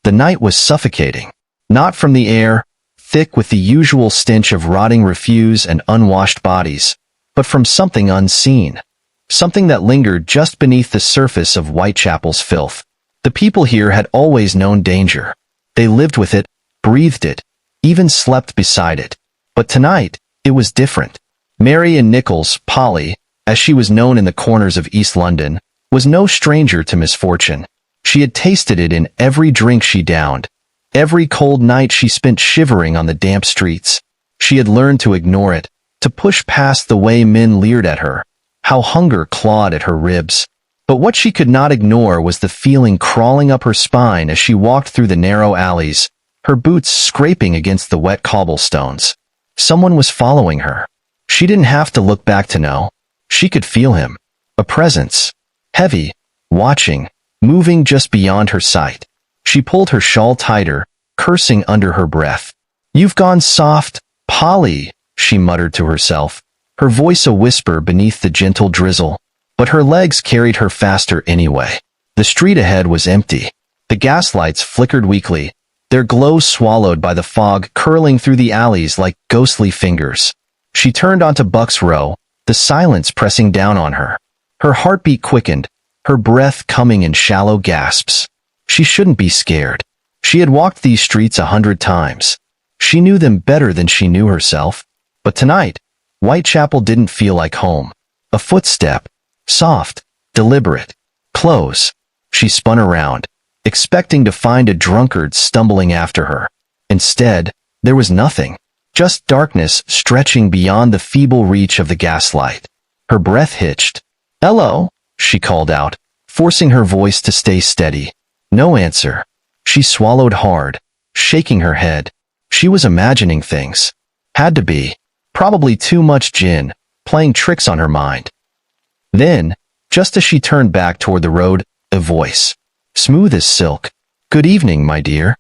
The night was suffocating. Not from the air, thick with the usual stench of rotting refuse and unwashed bodies, but from something unseen. Something that lingered just beneath the surface of Whitechapel's filth. The people here had always known danger. They lived with it, breathed it, even slept beside it. But tonight, it was different. Mary Ann Nichols, Polly, as she was known in the corners of East London, was no stranger to misfortune. She had tasted it in every drink she downed, every cold night she spent shivering on the damp streets. She had learned to ignore it, to push past the way men leered at her, how hunger clawed at her ribs. But what she could not ignore was the feeling crawling up her spine as she walked through the narrow alleys, her boots scraping against the wet cobblestones. Someone was following her. She didn't have to look back to know. She could feel him. A presence. Heavy, watching, moving just beyond her sight. She pulled her shawl tighter, cursing under her breath. "You've gone soft, Polly," she muttered to herself, her voice a whisper beneath the gentle drizzle. But her legs carried her faster anyway. The street ahead was empty. The gaslights flickered weakly, their glow swallowed by the fog curling through the alleys like ghostly fingers. She turned onto Buck's Row, the silence pressing down on her. Her heartbeat quickened, her breath coming in shallow gasps. She shouldn't be scared. She had walked these streets 100 times. She knew them better than she knew herself. But tonight, Whitechapel didn't feel like home. A footstep. Soft, deliberate. Close. She spun around, expecting to find a drunkard stumbling after her. Instead, there was nothing. Just darkness stretching beyond the feeble reach of the gaslight. Her breath hitched. "Hello," she called out, forcing her voice to stay steady. No answer. She swallowed hard, shaking her head. She was imagining things. Had to be. Probably too much gin, playing tricks on her mind. Then, just as she turned back toward the road, a voice. Smooth as silk. "Good evening, my dear."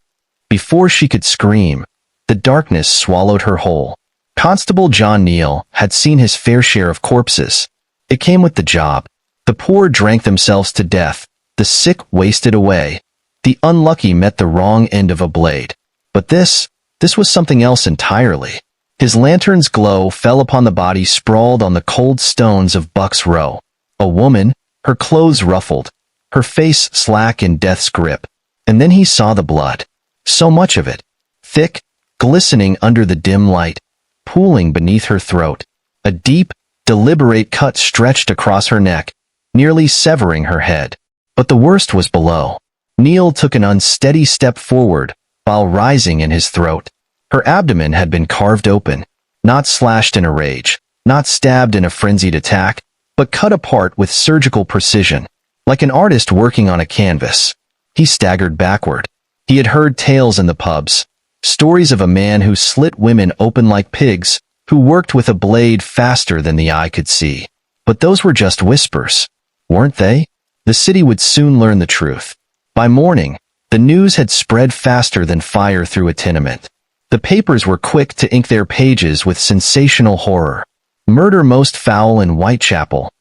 Before she could scream, the darkness swallowed her whole. Constable John Neal had seen his fair share of corpses. It came with the job. The poor drank themselves to death, the sick wasted away, the unlucky met the wrong end of a blade. But this was something else entirely. His lantern's glow fell upon the body sprawled on the cold stones of Buck's Row. A woman, her clothes ruffled, her face slack in death's grip. And then he saw the blood. So much of it. Thick, glistening under the dim light, pooling beneath her throat. A deep, deliberate cut stretched across her neck, nearly severing her head. But the worst was below. Neil took an unsteady step forward, while rising in his throat. Her abdomen had been carved open, not slashed in a rage, not stabbed in a frenzied attack, but cut apart with surgical precision, like an artist working on a canvas. He staggered backward. He had heard tales in the pubs, stories of a man who slit women open like pigs, who worked with a blade faster than the eye could see. But those were just whispers, weren't they? The city would soon learn the truth. By morning, the news had spread faster than fire through a tenement. The papers were quick to ink their pages with sensational horror. Murder most foul in Whitechapel.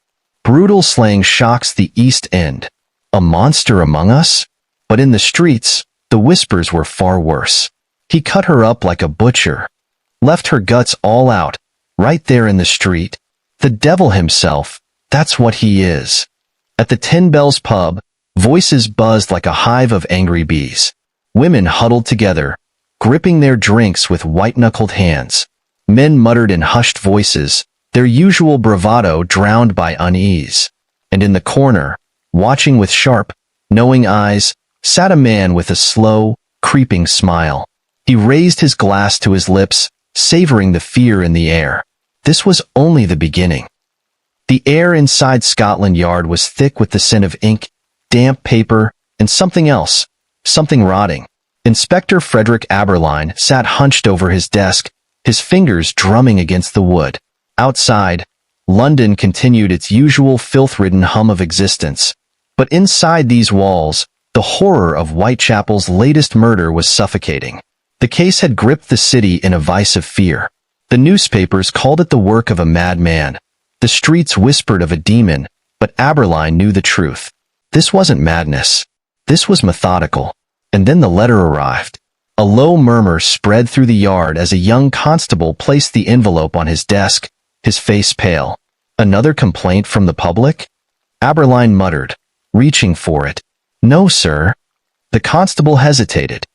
Brutal slaying shocks the East End. A monster among us? But in the streets, the whispers were far worse. He cut her up like a butcher. Left her guts all out, right there in the street. The devil himself, that's what he is. At the Ten Bells pub, voices buzzed like a hive of angry bees. Women huddled together, gripping their drinks with white-knuckled hands. Men muttered in hushed voices, their usual bravado drowned by unease. And in the corner, watching with sharp, knowing eyes, sat a man with a slow, creeping smile. He raised his glass to his lips, savoring the fear in the air. This was only the beginning. The air inside Scotland Yard was thick with the scent of ink, damp paper, and something else, something rotting. Inspector Frederick Aberline sat hunched over his desk, his fingers drumming against the wood. Outside, London continued its usual filth-ridden hum of existence. But inside these walls, the horror of Whitechapel's latest murder was suffocating. The case had gripped the city in a vice of fear. The newspapers called it the work of a madman. The streets whispered of a demon, but Aberline knew the truth. This wasn't madness. This was methodical. And then the letter arrived. A low murmur spread through the yard as a young constable placed the envelope on his desk, his face pale. Another complaint from the public? Aberline muttered, reaching for it. No, sir. The constable hesitated.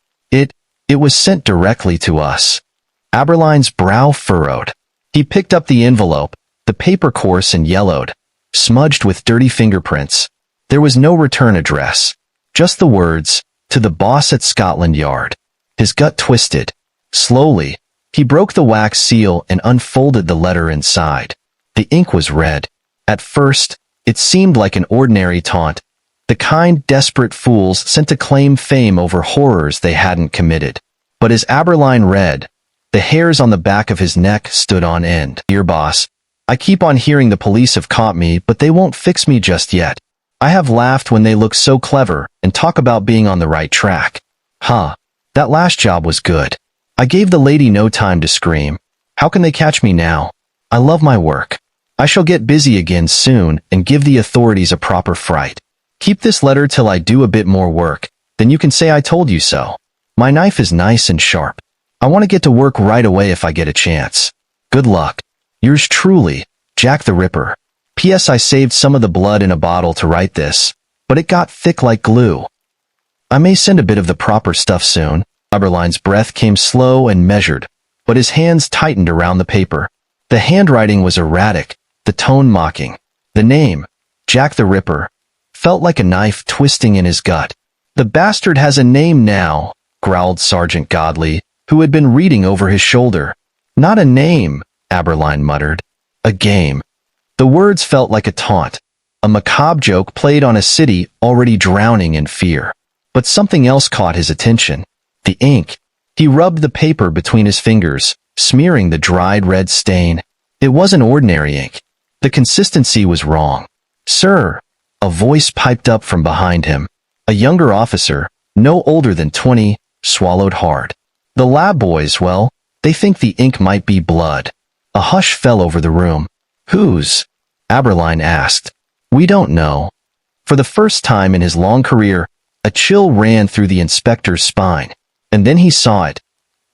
It was sent directly to us. Aberline's brow furrowed. He picked up the envelope, the paper coarse and yellowed, smudged with dirty fingerprints. There was no return address. Just the words, to the boss at Scotland Yard. His gut twisted. Slowly, he broke the wax seal and unfolded the letter inside. The ink was red. At first, it seemed like an ordinary taunt, the kind desperate fools sent to claim fame over horrors they hadn't committed. But as Aberline read, the hairs on the back of his neck stood on end. Dear boss, I keep on hearing the police have caught me, but they won't fix me just yet. I have laughed when they look so clever and talk about being on the right track. That last job was good. I gave the lady no time to scream. How can they catch me now? I love my work. I shall get busy again soon and give the authorities a proper fright. Keep this letter till I do a bit more work, then you can say I told you so. My knife is nice and sharp. I want to get to work right away if I get a chance. Good luck. Yours truly, Jack the Ripper. P.S. I saved some of the blood in a bottle to write this, but it got thick like glue. I may send a bit of the proper stuff soon. Aberline's breath came slow and measured, but his hands tightened around the paper. The handwriting was erratic, the tone mocking. The name, Jack the Ripper, felt like a knife twisting in his gut. The bastard has a name now, growled Sergeant Godley, who had been reading over his shoulder. Not a name, Aberline muttered. A game. The words felt like a taunt, a macabre joke played on a city already drowning in fear. But something else caught his attention. The ink. He rubbed the paper between his fingers, smearing the dried red stain. It wasn't ordinary ink. The consistency was wrong. Sir, a voice piped up from behind him. A younger officer, no older than 20, swallowed hard. The lab boys, well, they think the ink might be blood. A hush fell over the room. Whose? Aberline asked. We don't know. For the first time in his long career, a chill ran through the inspector's spine. And then he saw it,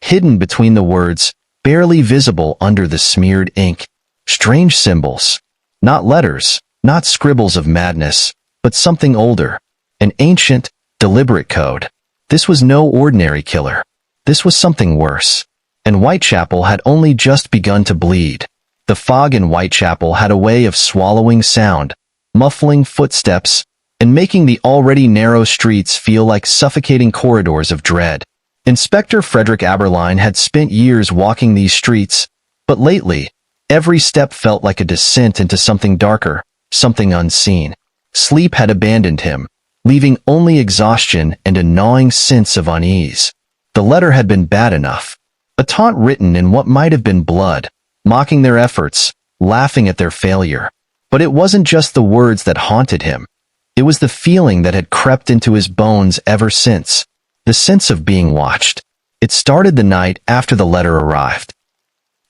hidden between the words, barely visible under the smeared ink. Strange symbols. Not letters, not scribbles of madness, but something older. An ancient, deliberate code. This was no ordinary killer. This was something worse. And Whitechapel had only just begun to bleed. The fog in Whitechapel had a way of swallowing sound, muffling footsteps, and making the already narrow streets feel like suffocating corridors of dread. Inspector Frederick Aberline had spent years walking these streets, but lately, every step felt like a descent into something darker, something unseen. Sleep had abandoned him, leaving only exhaustion and a gnawing sense of unease. The letter had been bad enough. A taunt written in what might have been blood, mocking their efforts, laughing at their failure. But it wasn't just the words that haunted him. It was the feeling that had crept into his bones ever since. The sense of being watched. It started the night after the letter arrived.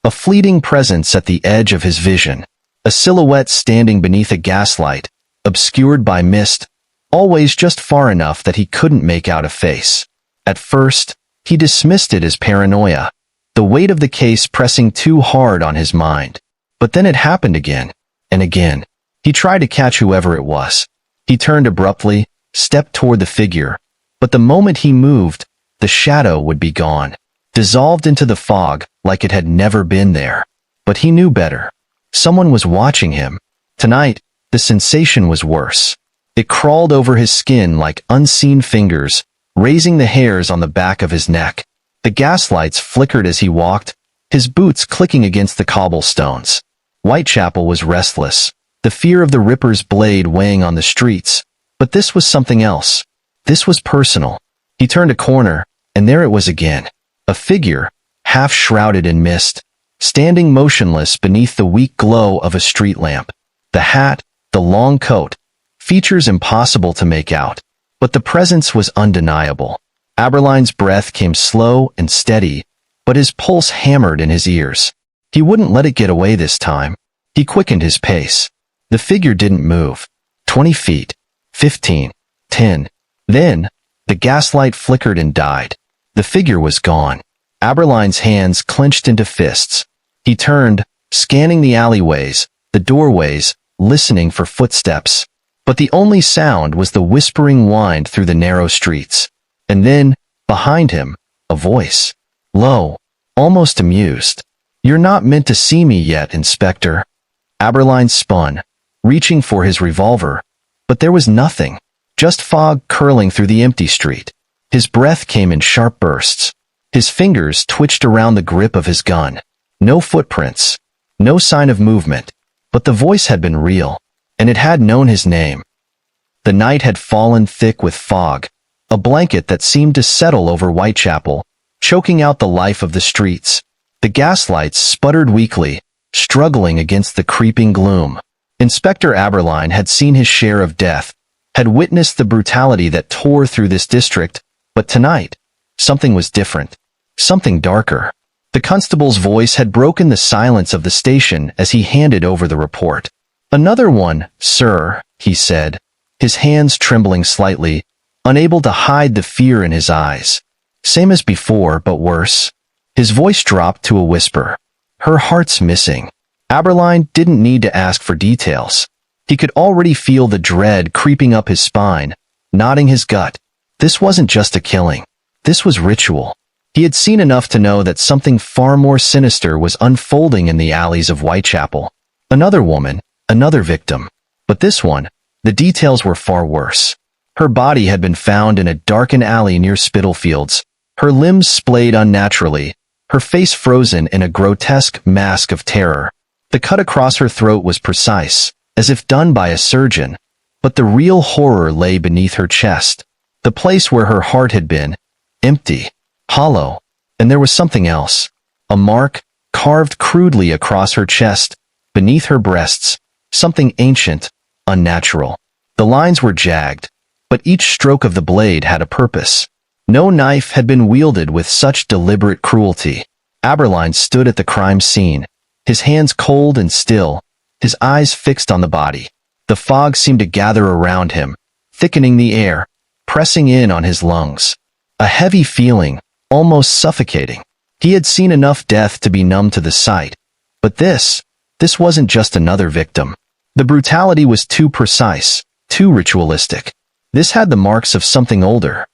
A fleeting presence at the edge of his vision. A silhouette standing beneath a gaslight, obscured by mist, always just far enough that he couldn't make out a face. At first, he dismissed it as paranoia, the weight of the case pressing too hard on his mind. But then it happened again, and again. He tried to catch whoever it was. He turned abruptly, stepped toward the figure, but the moment he moved, the shadow would be gone, dissolved into the fog like it had never been there. But he knew better. Someone was watching him. Tonight, the sensation was worse. It crawled over his skin like unseen fingers, raising the hairs on the back of his neck. The gaslights flickered as he walked, his boots clicking against the cobblestones. Whitechapel was restless, the fear of the Ripper's blade weighing on the streets. But this was something else. This was personal. He turned a corner, and there it was again. A figure, half shrouded in mist, standing motionless beneath the weak glow of a street lamp. The hat, the long coat, features impossible to make out, but the presence was undeniable. Aberline's breath came slow and steady, but his pulse hammered in his ears. He wouldn't let it get away this time. He quickened his pace. The figure didn't move. 20 feet. 15. 10. Then, The gaslight flickered and died. The figure was gone. Aberline's hands clenched into fists. He turned, scanning the alleyways, the doorways, listening for footsteps. But the only sound was the whispering wind through the narrow streets. And then, behind him, a voice. Low, almost amused. "You're not meant to see me yet, Inspector." Aberline spun, reaching for his revolver. But there was nothing. Just fog curling through the empty street. His breath came in sharp bursts. His fingers twitched around the grip of his gun. No footprints. No sign of movement. But the voice had been real, and it had known his name. The night had fallen thick with fog, a blanket that seemed to settle over Whitechapel, choking out the life of the streets. The gaslights sputtered weakly, struggling against the creeping gloom. Inspector Aberline had seen his share of death, had witnessed the brutality that tore through this district, but tonight, something was different, something darker. The constable's voice had broken the silence of the station as he handed over the report. "Another one, sir," he said, his hands trembling slightly, unable to hide the fear in his eyes. "Same as before, but worse." His voice dropped to a whisper. "Her heart's missing." Aberline didn't need to ask for details. He could already feel the dread creeping up his spine, knotting his gut. This wasn't just a killing. This was ritual. He had seen enough to know that something far more sinister was unfolding in the alleys of Whitechapel. Another woman, another victim. But this one, the details were far worse. Her body had been found in a darkened alley near Spitalfields, her limbs splayed unnaturally, her face frozen in a grotesque mask of terror. The cut across her throat was precise, as if done by a surgeon, but the real horror lay beneath her chest, the place where her heart had been, empty, hollow, and there was something else, a mark, carved crudely across her chest, beneath her breasts, something ancient, unnatural. The lines were jagged, but each stroke of the blade had a purpose. No knife had been wielded with such deliberate cruelty. Aberline stood at the crime scene, his hands cold and still, his eyes fixed on the body. The fog seemed to gather around him, thickening the air, pressing in on his lungs. A heavy feeling, almost suffocating. He had seen enough death to be numb to the sight. But this wasn't just another victim. The brutality was too precise, too ritualistic. This had the marks of something older.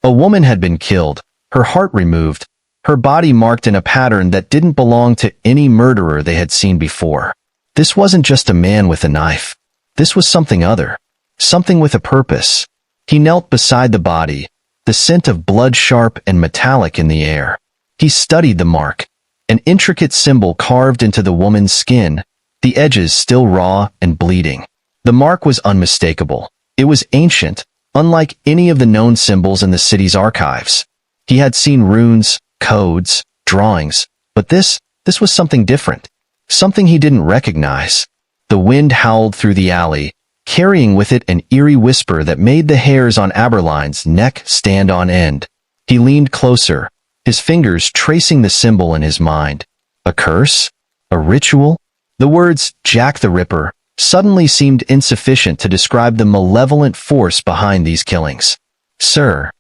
A woman had been killed, her heart removed, her body marked in a pattern that didn't belong to any murderer they had seen before. This wasn't just a man with a knife. This was something other, something with a purpose. He knelt beside the body, the scent of blood sharp and metallic in the air. He studied the mark, an intricate symbol carved into the woman's skin, the edges still raw and bleeding. The mark was unmistakable. It was ancient, unlike any of the known symbols in the city's archives. He had seen runes, codes, drawings, but this was something different, something he didn't recognize. The wind howled through the alley, carrying with it an eerie whisper that made the hairs on Aberline's neck stand on end. He leaned closer, his fingers tracing the symbol in his mind. A curse? A ritual? The words, Jack the Ripper, suddenly seemed insufficient to describe the malevolent force behind these killings. "Sir."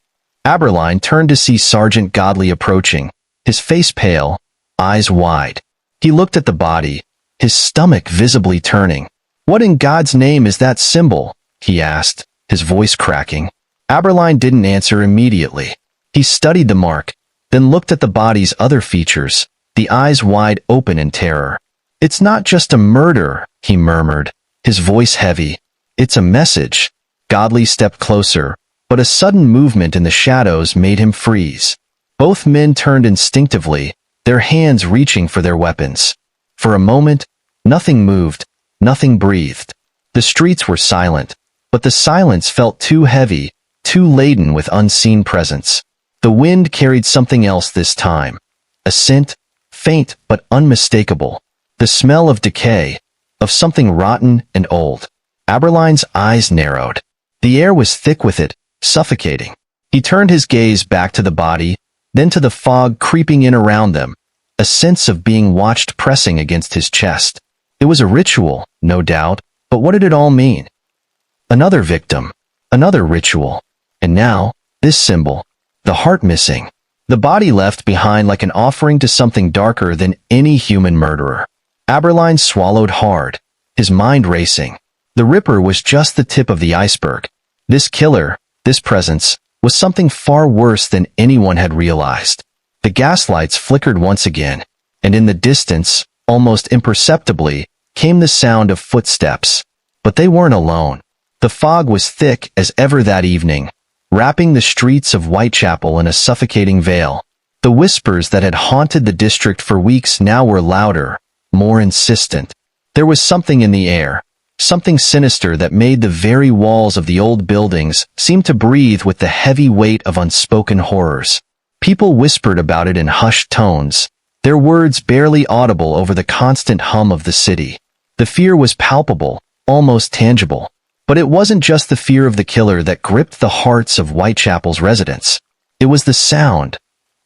Aberline turned to see Sergeant Godley approaching, his face pale, eyes wide. He looked at the body, his stomach visibly turning. "What in God's name is that symbol?" he asked, his voice cracking. Aberline didn't answer immediately. He studied the mark, then looked at the body's other features, the eyes wide open in terror. "It's not just a murder," he murmured, his voice heavy. "It's a message." Godley stepped closer, but a sudden movement in the shadows made him freeze. Both men turned instinctively, their hands reaching for their weapons. For a moment, nothing moved, nothing breathed. The streets were silent, but the silence felt too heavy, too laden with unseen presence. The wind carried something else this time, a scent, faint but unmistakable, the smell of decay, of something rotten and old. Aberline's eyes narrowed. The air was thick with it, suffocating. He turned his gaze back to the body, then to the fog creeping in around them, a sense of being watched pressing against his chest. It was a ritual, no doubt, but what did it all mean? Another victim, another ritual, and now, This symbol, the heart missing, the body left behind like an offering to something darker than any human murderer. Aberline swallowed hard, his mind racing. The Ripper was just the tip of the iceberg. This killer, this presence, was something far worse than anyone had realized. The gaslights flickered once again, and in the distance, almost imperceptibly, came the sound of footsteps. But they weren't alone. The fog was thick as ever that evening, wrapping the streets of Whitechapel in a suffocating veil. The whispers that had haunted the district for weeks now were louder, more insistent. There was something in the air, something sinister that made the very walls of the old buildings seem to breathe with the heavy weight of unspoken horrors. People whispered about it in hushed tones, their words barely audible over the constant hum of the city. The fear was palpable, almost tangible. But it wasn't just the fear of the killer that gripped the hearts of Whitechapel's residents. It was the sound,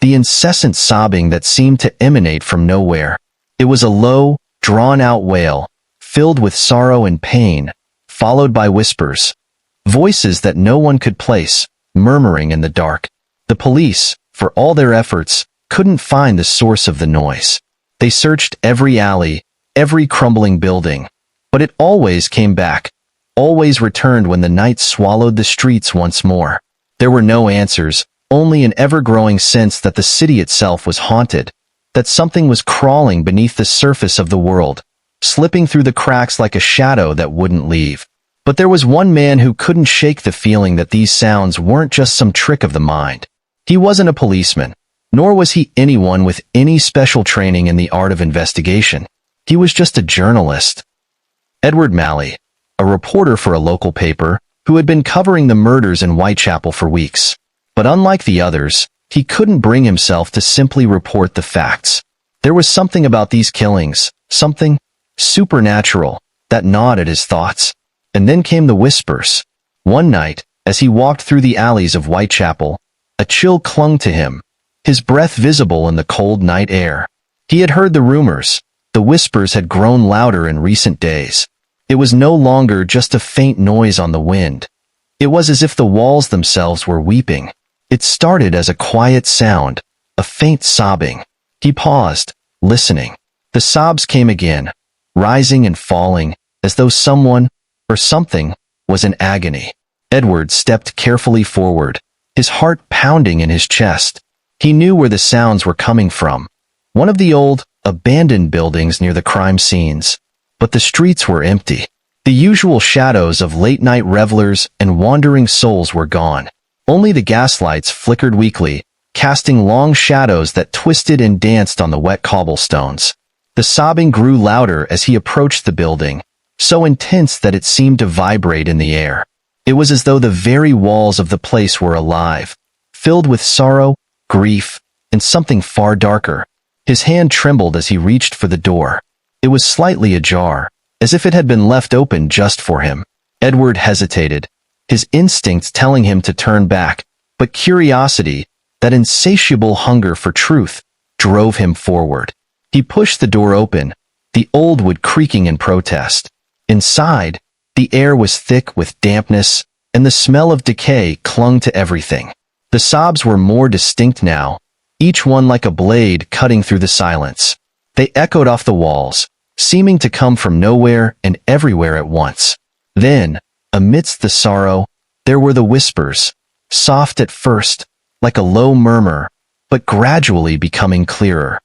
the incessant sobbing that seemed to emanate from nowhere. It was a low, drawn-out wail, filled with sorrow and pain, followed by whispers. Voices that no one could place, murmuring in the dark. The police, for all their efforts, couldn't find the source of the noise. They searched every alley, every crumbling building. But it always came back, always returned when the night swallowed the streets once more. There were no answers, only an ever-growing sense that the city itself was haunted, that something was crawling beneath the surface of the world, slipping through the cracks like a shadow that wouldn't leave. But there was one man who couldn't shake the feeling that these sounds weren't just some trick of the mind. He wasn't a policeman, nor was he anyone with any special training in the art of investigation. He was just a journalist. Edward Malley, a reporter for a local paper, who had been covering the murders in Whitechapel for weeks. But unlike the others, he couldn't bring himself to simply report the facts. There was something about these killings, something supernatural, that gnawed at his thoughts. And then came the whispers. One night, as he walked through the alleys of Whitechapel, a chill clung to him, his breath visible in the cold night air. He had heard the rumors. The whispers had grown louder in recent days. It was no longer just a faint noise on the wind. It was as if the walls themselves were weeping. It started as a quiet sound, a faint sobbing. He paused, listening. The sobs came again, rising and falling, as though someone, or something, was in agony. Edward stepped carefully forward, his heart pounding in his chest. He knew where the sounds were coming from. One of the old, abandoned buildings near the crime scenes. But the streets were empty. The usual shadows of late-night revelers and wandering souls were gone. Only the gaslights flickered weakly, casting long shadows that twisted and danced on the wet cobblestones. The sobbing grew louder as he approached the building, so intense that it seemed to vibrate in the air. It was as though the very walls of the place were alive, filled with sorrow, grief, and something far darker. His hand trembled as he reached for the door. It was slightly ajar, as if it had been left open just for him. Edward hesitated, his instincts telling him to turn back, but curiosity, that insatiable hunger for truth, drove him forward. He pushed the door open, the old wood creaking in protest. Inside, the air was thick with dampness, and the smell of decay clung to everything. The sobs were more distinct now, each one like a blade cutting through the silence. They echoed off the walls, seeming to come from nowhere and everywhere at once. Then, amidst the sorrow, there were the whispers, soft at first, like a low murmur, but gradually becoming clearer.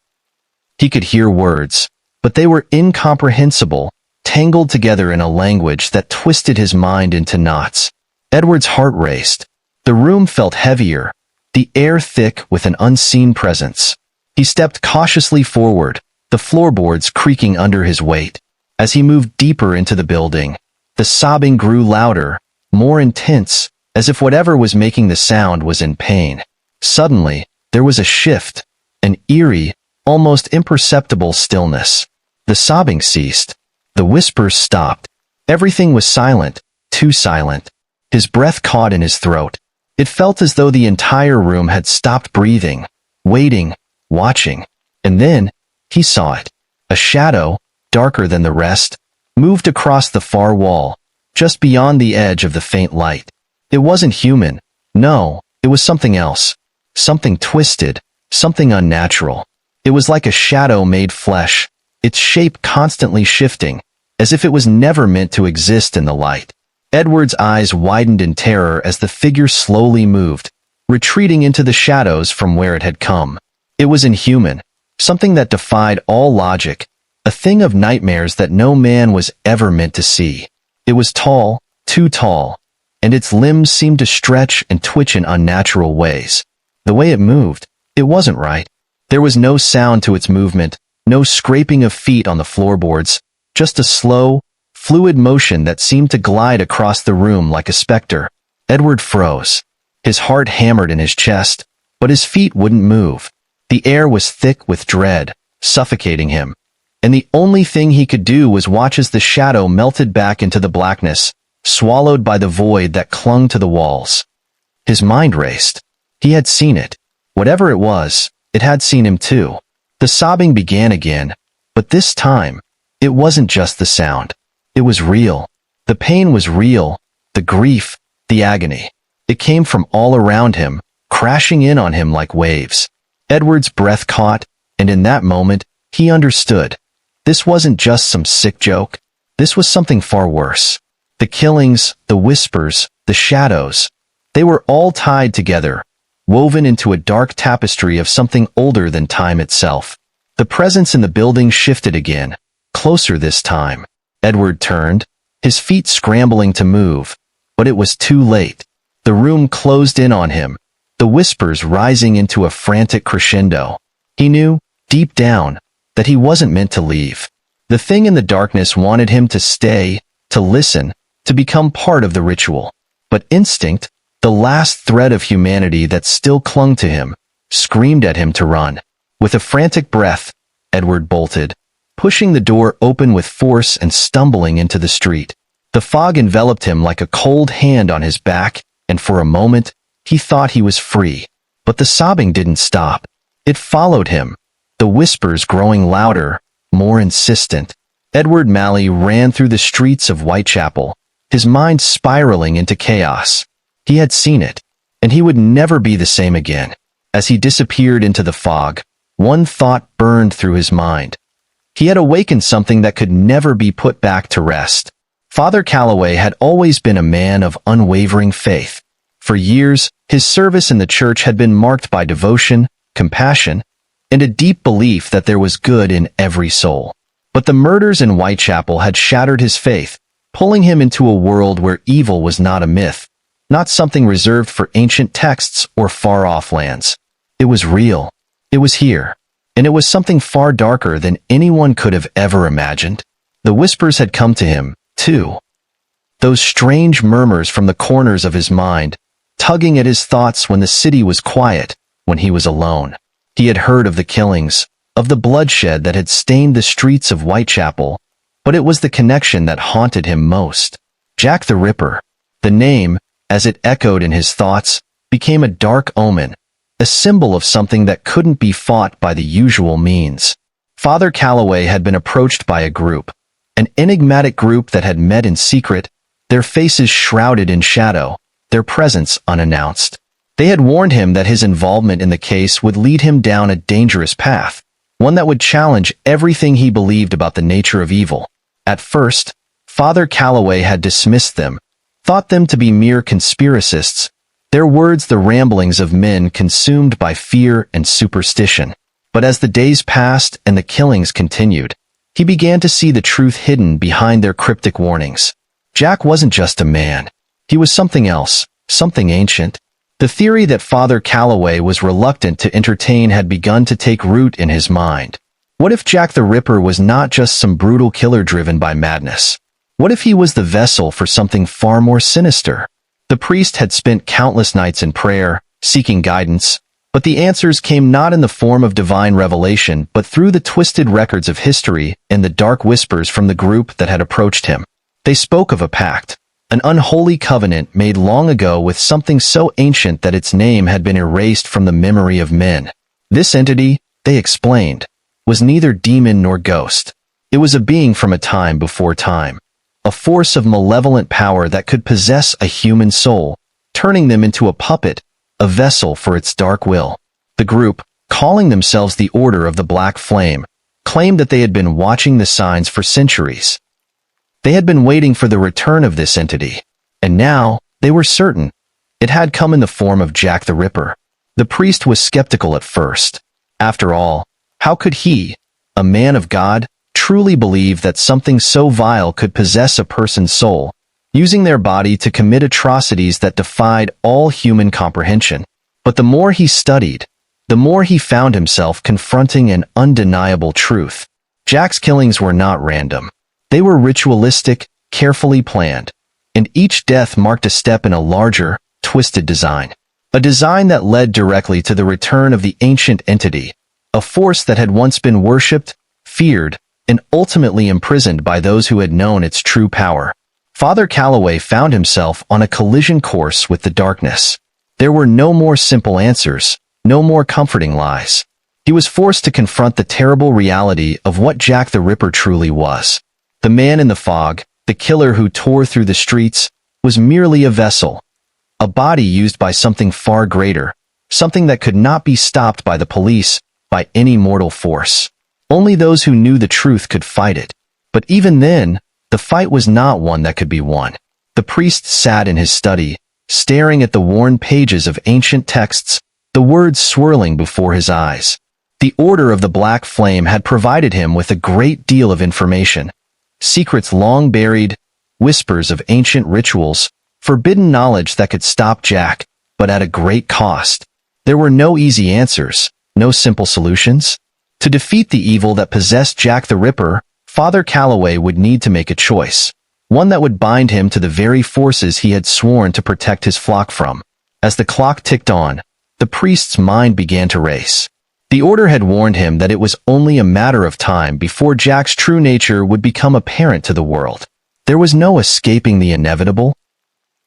He could hear words, but they were incomprehensible, tangled together in a language that twisted his mind into knots. Edward's heart raced. The room felt heavier, the air thick with an unseen presence. He stepped cautiously forward, the floorboards creaking under his weight. As he moved deeper into the building, the sobbing grew louder, more intense, as if whatever was making the sound was in pain. Suddenly, there was a shift, an eerie, almost imperceptible stillness. The sobbing ceased. The whispers stopped. Everything was silent, too silent. His breath caught in his throat. It felt as though the entire room had stopped breathing, waiting, watching. And then, he saw it. A shadow, darker than the rest, moved across the far wall, just beyond the edge of the faint light. It wasn't human. No, It was something else. Something twisted, something unnatural. It was like a shadow made flesh, its shape constantly shifting, as if it was never meant to exist in the light. Edward's eyes widened in terror as the figure slowly moved, retreating into the shadows from where it had come. It was inhuman, something that defied all logic, a thing of nightmares that no man was ever meant to see. It was tall, too tall, and its limbs seemed to stretch and twitch in unnatural ways. The way it moved, it wasn't right. There was no sound to its movement, no scraping of feet on the floorboards, just a slow, fluid motion that seemed to glide across the room like a specter. Edward froze. His heart hammered in his chest, but his feet wouldn't move. The air was thick with dread, suffocating him, and the only thing he could do was watch as the shadow melted back into the blackness, swallowed by the void that clung to the walls. His mind raced. He had seen it. Whatever it was, it had seen him too. The sobbing began again, but this time, it wasn't just the sound. It was real. The pain was real, the grief, the agony. It came from all around him, crashing in on him like waves. Edward's breath caught, and in that moment, he understood. This wasn't just some sick joke. This was something far worse. The killings, the whispers, the shadows, they were all tied together, woven into a dark tapestry of something older than time itself. The presence in the building shifted again, closer this time. Edward turned, his feet scrambling to move, but it was too late. The room closed in on him, the whispers rising into a frantic crescendo. He knew, deep down, that he wasn't meant to leave. The thing in the darkness wanted him to stay, to listen, to become part of the ritual. But instinct, the last thread of humanity that still clung to him, screamed at him to run. With a frantic breath, Edward bolted, pushing the door open with force and stumbling into the street. The fog enveloped him like a cold hand on his back, and for a moment, he thought he was free. But the sobbing didn't stop. It followed him, the whispers growing louder, more insistent. Edward Malley ran through the streets of Whitechapel, his mind spiraling into chaos. He had seen it, and he would never be the same again. As he disappeared into the fog, one thought burned through his mind. He had awakened something that could never be put back to rest. Father Calloway had always been a man of unwavering faith. For years, his service in the church had been marked by devotion, compassion, and a deep belief that there was good in every soul. But the murders in Whitechapel had shattered his faith, pulling him into a world where evil was not a myth, not something reserved for ancient texts or far-off lands. It was real. It was here. And it was something far darker than anyone could have ever imagined. The whispers had come to him, too. Those strange murmurs from the corners of his mind, tugging at his thoughts when the city was quiet, when he was alone. He had heard of the killings, of the bloodshed that had stained the streets of Whitechapel, but it was the connection that haunted him most. Jack the Ripper. The name, as it echoed in his thoughts, became a dark omen, a symbol of something that couldn't be fought by the usual means. Father Calloway had been approached by a group, an enigmatic group that had met in secret, their faces shrouded in shadow, their presence unannounced. They had warned him that his involvement in the case would lead him down a dangerous path, one that would challenge everything he believed about the nature of evil. At first, Father Calloway had dismissed them, thought them to be mere conspiracists, their words the ramblings of men consumed by fear and superstition. But as the days passed and the killings continued, he began to see the truth hidden behind their cryptic warnings. Jack wasn't just a man. He was something else, something ancient. The theory that Father Calloway was reluctant to entertain had begun to take root in his mind. What if Jack the Ripper was not just some brutal killer driven by madness? What if he was the vessel for something far more sinister? The priest had spent countless nights in prayer, seeking guidance, but the answers came not in the form of divine revelation but through the twisted records of history and the dark whispers from the group that had approached him. They spoke of a pact, an unholy covenant made long ago with something so ancient that its name had been erased from the memory of men. This entity, they explained, was neither demon nor ghost. It was a being from a time before time, a force of malevolent power that could possess a human soul, turning them into a puppet, a vessel for its dark will. The group, calling themselves the Order of the Black Flame, claimed that they had been watching the signs for centuries. They had been waiting for the return of this entity, and now, they were certain, it had come in the form of Jack the Ripper. The priest was skeptical at first. After all, how could he, a man of God, truly believe that something so vile could possess a person's soul, using their body to commit atrocities that defied all human comprehension? But the more he studied, the more he found himself confronting an undeniable truth. Jack's killings were not random. They were ritualistic, carefully planned, and each death marked a step in a larger, twisted design. A design that led directly to the return of the ancient entity, a force that had once been worshipped, feared, and ultimately imprisoned by those who had known its true power. Father Calloway found himself on a collision course with the darkness. There were no more simple answers, no more comforting lies. He was forced to confront the terrible reality of what Jack the Ripper truly was. The man in the fog, the killer who tore through the streets, was merely a vessel, a body used by something far greater, something that could not be stopped by the police, by any mortal force. Only those who knew the truth could fight it. But even then, the fight was not one that could be won. The priest sat in his study, staring at the worn pages of ancient texts, the words swirling before his eyes. The Order of the Black Flame had provided him with a great deal of information. Secrets long buried, whispers of ancient rituals, forbidden knowledge that could stop Jack, but at a great cost. There were no easy answers, no simple solutions. To defeat the evil that possessed Jack the Ripper, Father Calloway would need to make a choice, one that would bind him to the very forces he had sworn to protect his flock from. As the clock ticked on, the priest's mind began to race. The Order had warned him that it was only a matter of time before Jack's true nature would become apparent to the world. There was no escaping the inevitable.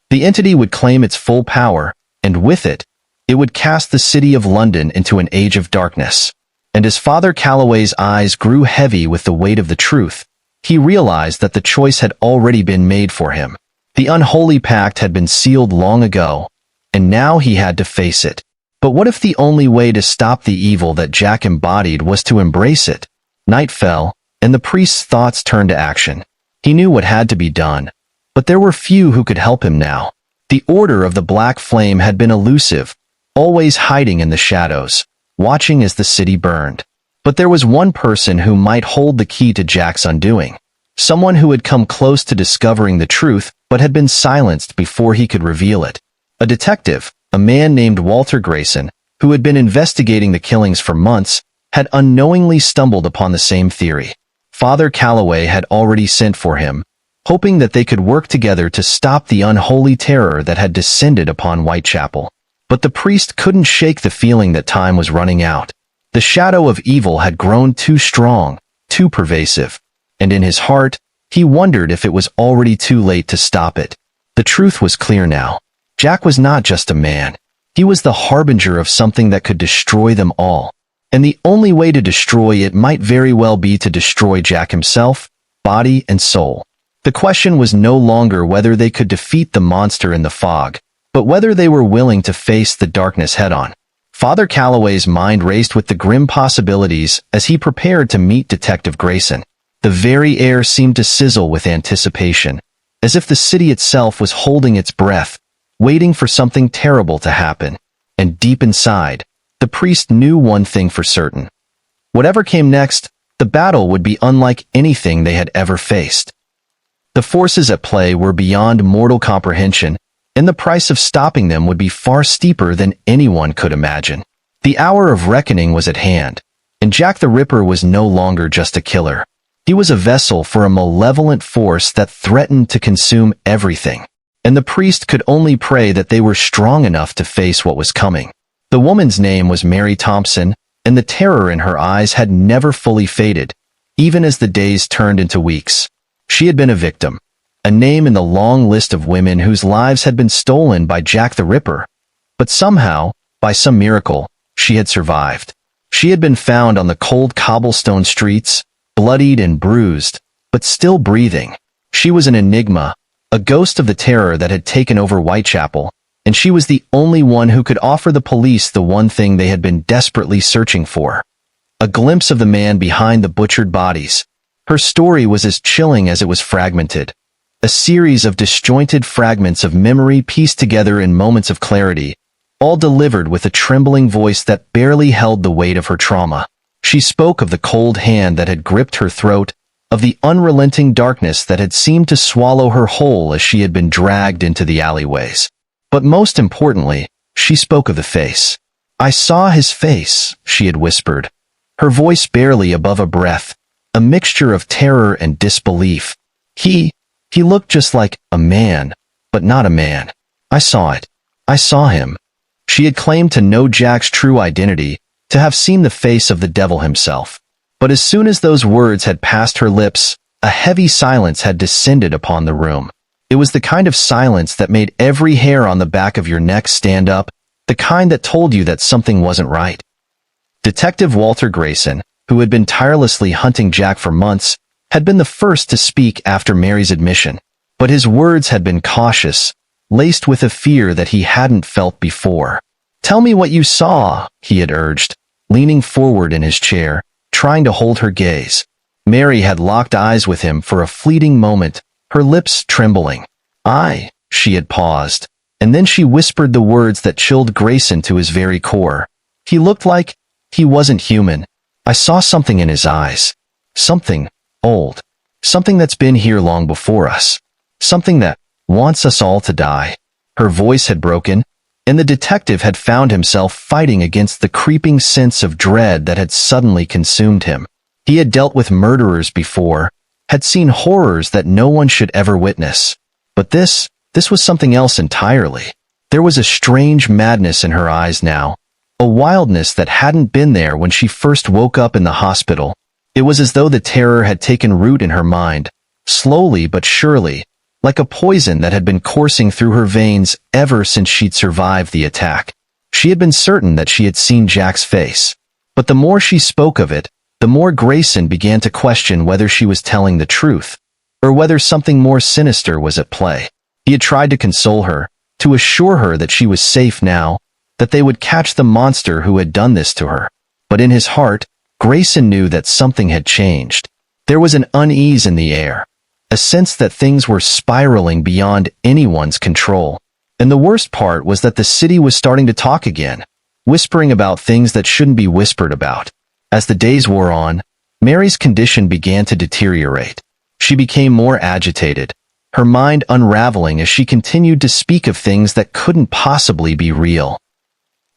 The entity would claim its full power, and with it, it would cast the city of London into an age of darkness. And as Father Calloway's eyes grew heavy with the weight of the truth, he realized that the choice had already been made for him. The unholy pact had been sealed long ago, and now he had to face it. But what if the only way to stop the evil that Jack embodied was to embrace it? Night fell, and the priest's thoughts turned to action. He knew what had to be done, but there were few who could help him now. The Order of the Black Flame had been elusive, always hiding in the shadows, watching as the city burned. But there was one person who might hold the key to Jack's undoing. Someone who had come close to discovering the truth, but had been silenced before he could reveal it. A detective, a man named Walter Grayson, who had been investigating the killings for months, had unknowingly stumbled upon the same theory. Father Calloway had already sent for him, hoping that they could work together to stop the unholy terror that had descended upon Whitechapel. But the priest couldn't shake the feeling that time was running out. The shadow of evil had grown too strong, too pervasive, and in his heart, he wondered if it was already too late to stop it. The truth was clear now. Jack was not just a man. He was the harbinger of something that could destroy them all. And the only way to destroy it might very well be to destroy Jack himself, body and soul. The question was no longer whether they could defeat the monster in the fog, but whether they were willing to face the darkness head-on. Father Calloway's mind raced with the grim possibilities as he prepared to meet Detective Grayson. The very air seemed to sizzle with anticipation, as if the city itself was holding its breath, waiting for something terrible to happen. And deep inside, the priest knew one thing for certain. Whatever came next, the battle would be unlike anything they had ever faced. The forces at play were beyond mortal comprehension, and the price of stopping them would be far steeper than anyone could imagine. The hour of reckoning was at hand, and Jack the Ripper was no longer just a killer. He was a vessel for a malevolent force that threatened to consume everything. And the priest could only pray that they were strong enough to face what was coming. The woman's name was Mary Thompson, and the terror in her eyes had never fully faded, even as the days turned into weeks. She had been a victim, a name in the long list of women whose lives had been stolen by Jack the Ripper. But somehow, by some miracle, she had survived. She had been found on the cold cobblestone streets, bloodied and bruised, but still breathing. She was an enigma, a ghost of the terror that had taken over Whitechapel, and she was the only one who could offer the police the one thing they had been desperately searching for. A glimpse of the man behind the butchered bodies. Her story was as chilling as it was fragmented. A series of disjointed fragments of memory pieced together in moments of clarity, all delivered with a trembling voice that barely held the weight of her trauma. She spoke of the cold hand that had gripped her throat, of the unrelenting darkness that had seemed to swallow her whole as she had been dragged into the alleyways. But most importantly, she spoke of the face. "I saw his face," she had whispered, her voice barely above a breath, a mixture of terror and disbelief. He looked just like a man, but not a man. I saw it. I saw him." She had claimed to know Jack's true identity, to have seen the face of the devil himself. But as soon as those words had passed her lips, a heavy silence had descended upon the room. It was the kind of silence that made every hair on the back of your neck stand up, the kind that told you that something wasn't right. Detective Walter Grayson, who had been tirelessly hunting Jack for months, had been the first to speak after Mary's admission. But his words had been cautious, laced with a fear that he hadn't felt before. "Tell me what you saw," he had urged, leaning forward in his chair, trying to hold her gaze. Mary had locked eyes with him for a fleeting moment, her lips trembling. She had paused, and then she whispered the words that chilled Grayson to his very core. "He looked like he wasn't human. I saw something in his eyes. Something old. Something that's been here long before us. Something that wants us all to die." Her voice had broken, and the detective had found himself fighting against the creeping sense of dread that had suddenly consumed him. He had dealt with murderers before, had seen horrors that no one should ever witness. But this was something else entirely. There was a strange madness in her eyes now, a wildness that hadn't been there when she first woke up in the hospital. It was as though the terror had taken root in her mind, slowly but surely, like a poison that had been coursing through her veins ever since she'd survived the attack. She had been certain that she had seen Jack's face. But the more she spoke of it, the more Grayson began to question whether she was telling the truth, or whether something more sinister was at play. He had tried to console her, to assure her that she was safe now, that they would catch the monster who had done this to her. But in his heart, Grayson knew that something had changed. There was an unease in the air, a sense that things were spiraling beyond anyone's control. And the worst part was that the city was starting to talk again, whispering about things that shouldn't be whispered about. As the days wore on, Mary's condition began to deteriorate. She became more agitated, her mind unraveling as she continued to speak of things that couldn't possibly be real.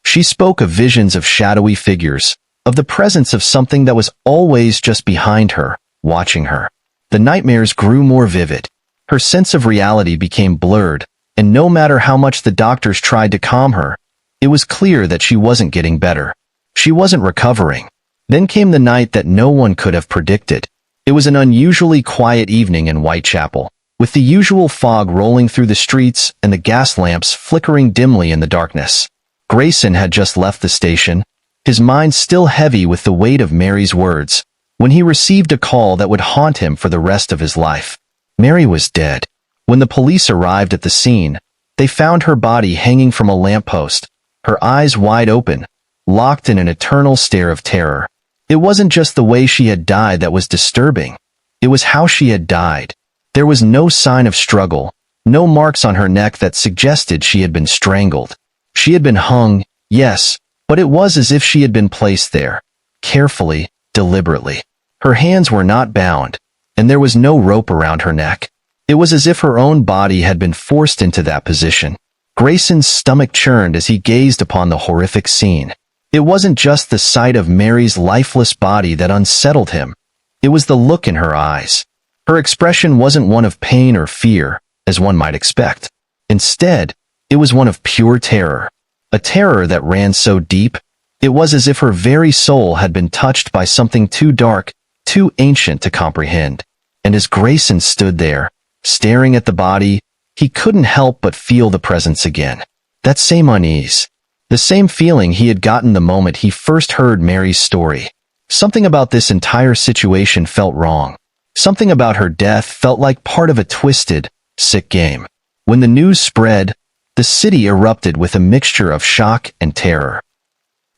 She spoke of visions of shadowy figures, of the presence of something that was always just behind her, watching her. The nightmares grew more vivid. Her sense of reality became blurred, and no matter how much the doctors tried to calm her, it was clear that she wasn't getting better. She wasn't recovering. Then came the night that no one could have predicted. It was an unusually quiet evening in Whitechapel, with the usual fog rolling through the streets and the gas lamps flickering dimly in the darkness. Grayson had just left the station, his mind still heavy with the weight of Mary's words, when he received a call that would haunt him for the rest of his life. Mary was dead. When the police arrived at the scene, they found her body hanging from a lamppost, her eyes wide open, locked in an eternal stare of terror. It wasn't just the way she had died that was disturbing. It was how she had died. There was no sign of struggle, no marks on her neck that suggested she had been strangled. She had been hung, yes, but it was as if she had been placed there, carefully, deliberately. Her hands were not bound, and there was no rope around her neck. It was as if her own body had been forced into that position. Grayson's stomach churned as he gazed upon the horrific scene. It wasn't just the sight of Mary's lifeless body that unsettled him. It was the look in her eyes. Her expression wasn't one of pain or fear, as one might expect. Instead, it was one of pure terror. A terror that ran so deep, it was as if her very soul had been touched by something too dark, too ancient to comprehend. And as Grayson stood there, staring at the body, he couldn't help but feel the presence again. That same unease. The same feeling he had gotten the moment he first heard Mary's story. Something about this entire situation felt wrong. Something about her death felt like part of a twisted, sick game. When the news spread, the city erupted with a mixture of shock and terror.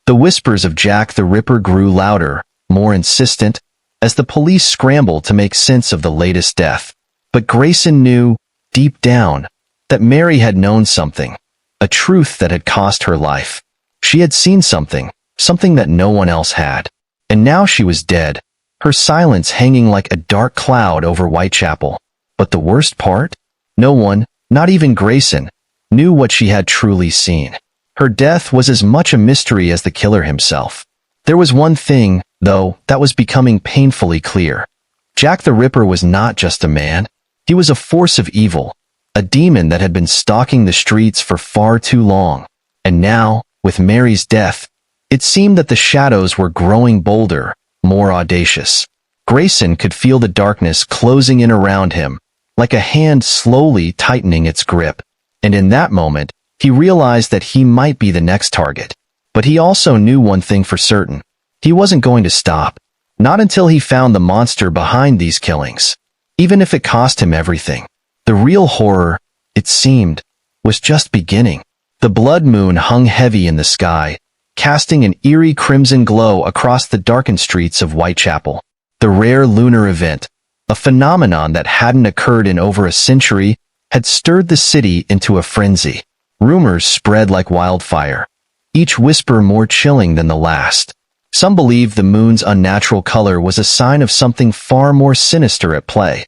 The whispers of Jack the Ripper grew louder, more insistent, as the police scrambled to make sense of the latest death. But Grayson knew, deep down, that Mary had known something, a truth that had cost her life. She had seen something that no one else had. And now she was dead, her silence hanging like a dark cloud over Whitechapel. But the worst part? No one, not even Grayson, knew what she had truly seen. Her death was as much a mystery as the killer himself. There was one thing, though, that was becoming painfully clear. Jack the Ripper was not just a man. He was a force of evil, a demon that had been stalking the streets for far too long. And now, with Mary's death, it seemed that the shadows were growing bolder, more audacious. Grayson could feel the darkness closing in around him, like a hand slowly tightening its grip. And in that moment, he realized that he might be the next target. But he also knew one thing for certain. He wasn't going to stop. Not until he found the monster behind these killings. Even if it cost him everything. The real horror, it seemed, was just beginning. The blood moon hung heavy in the sky, casting an eerie crimson glow across the darkened streets of Whitechapel. The rare lunar event, a phenomenon that hadn't occurred in over a century, had stirred the city into a frenzy. Rumors spread like wildfire, each whisper more chilling than the last. Some believed the moon's unnatural color was a sign of something far more sinister at play,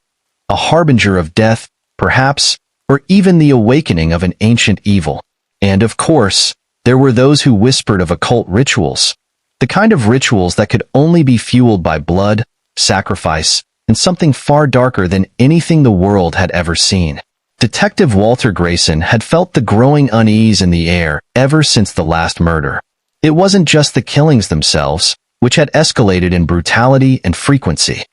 a harbinger of death, perhaps, or even the awakening of an ancient evil. And of course, there were those who whispered of occult rituals, the kind of rituals that could only be fueled by blood, sacrifice, and something far darker than anything the world had ever seen. Detective Walter Grayson had felt the growing unease in the air ever since the last murder. It wasn't just the killings themselves, which had escalated in brutality and frequency.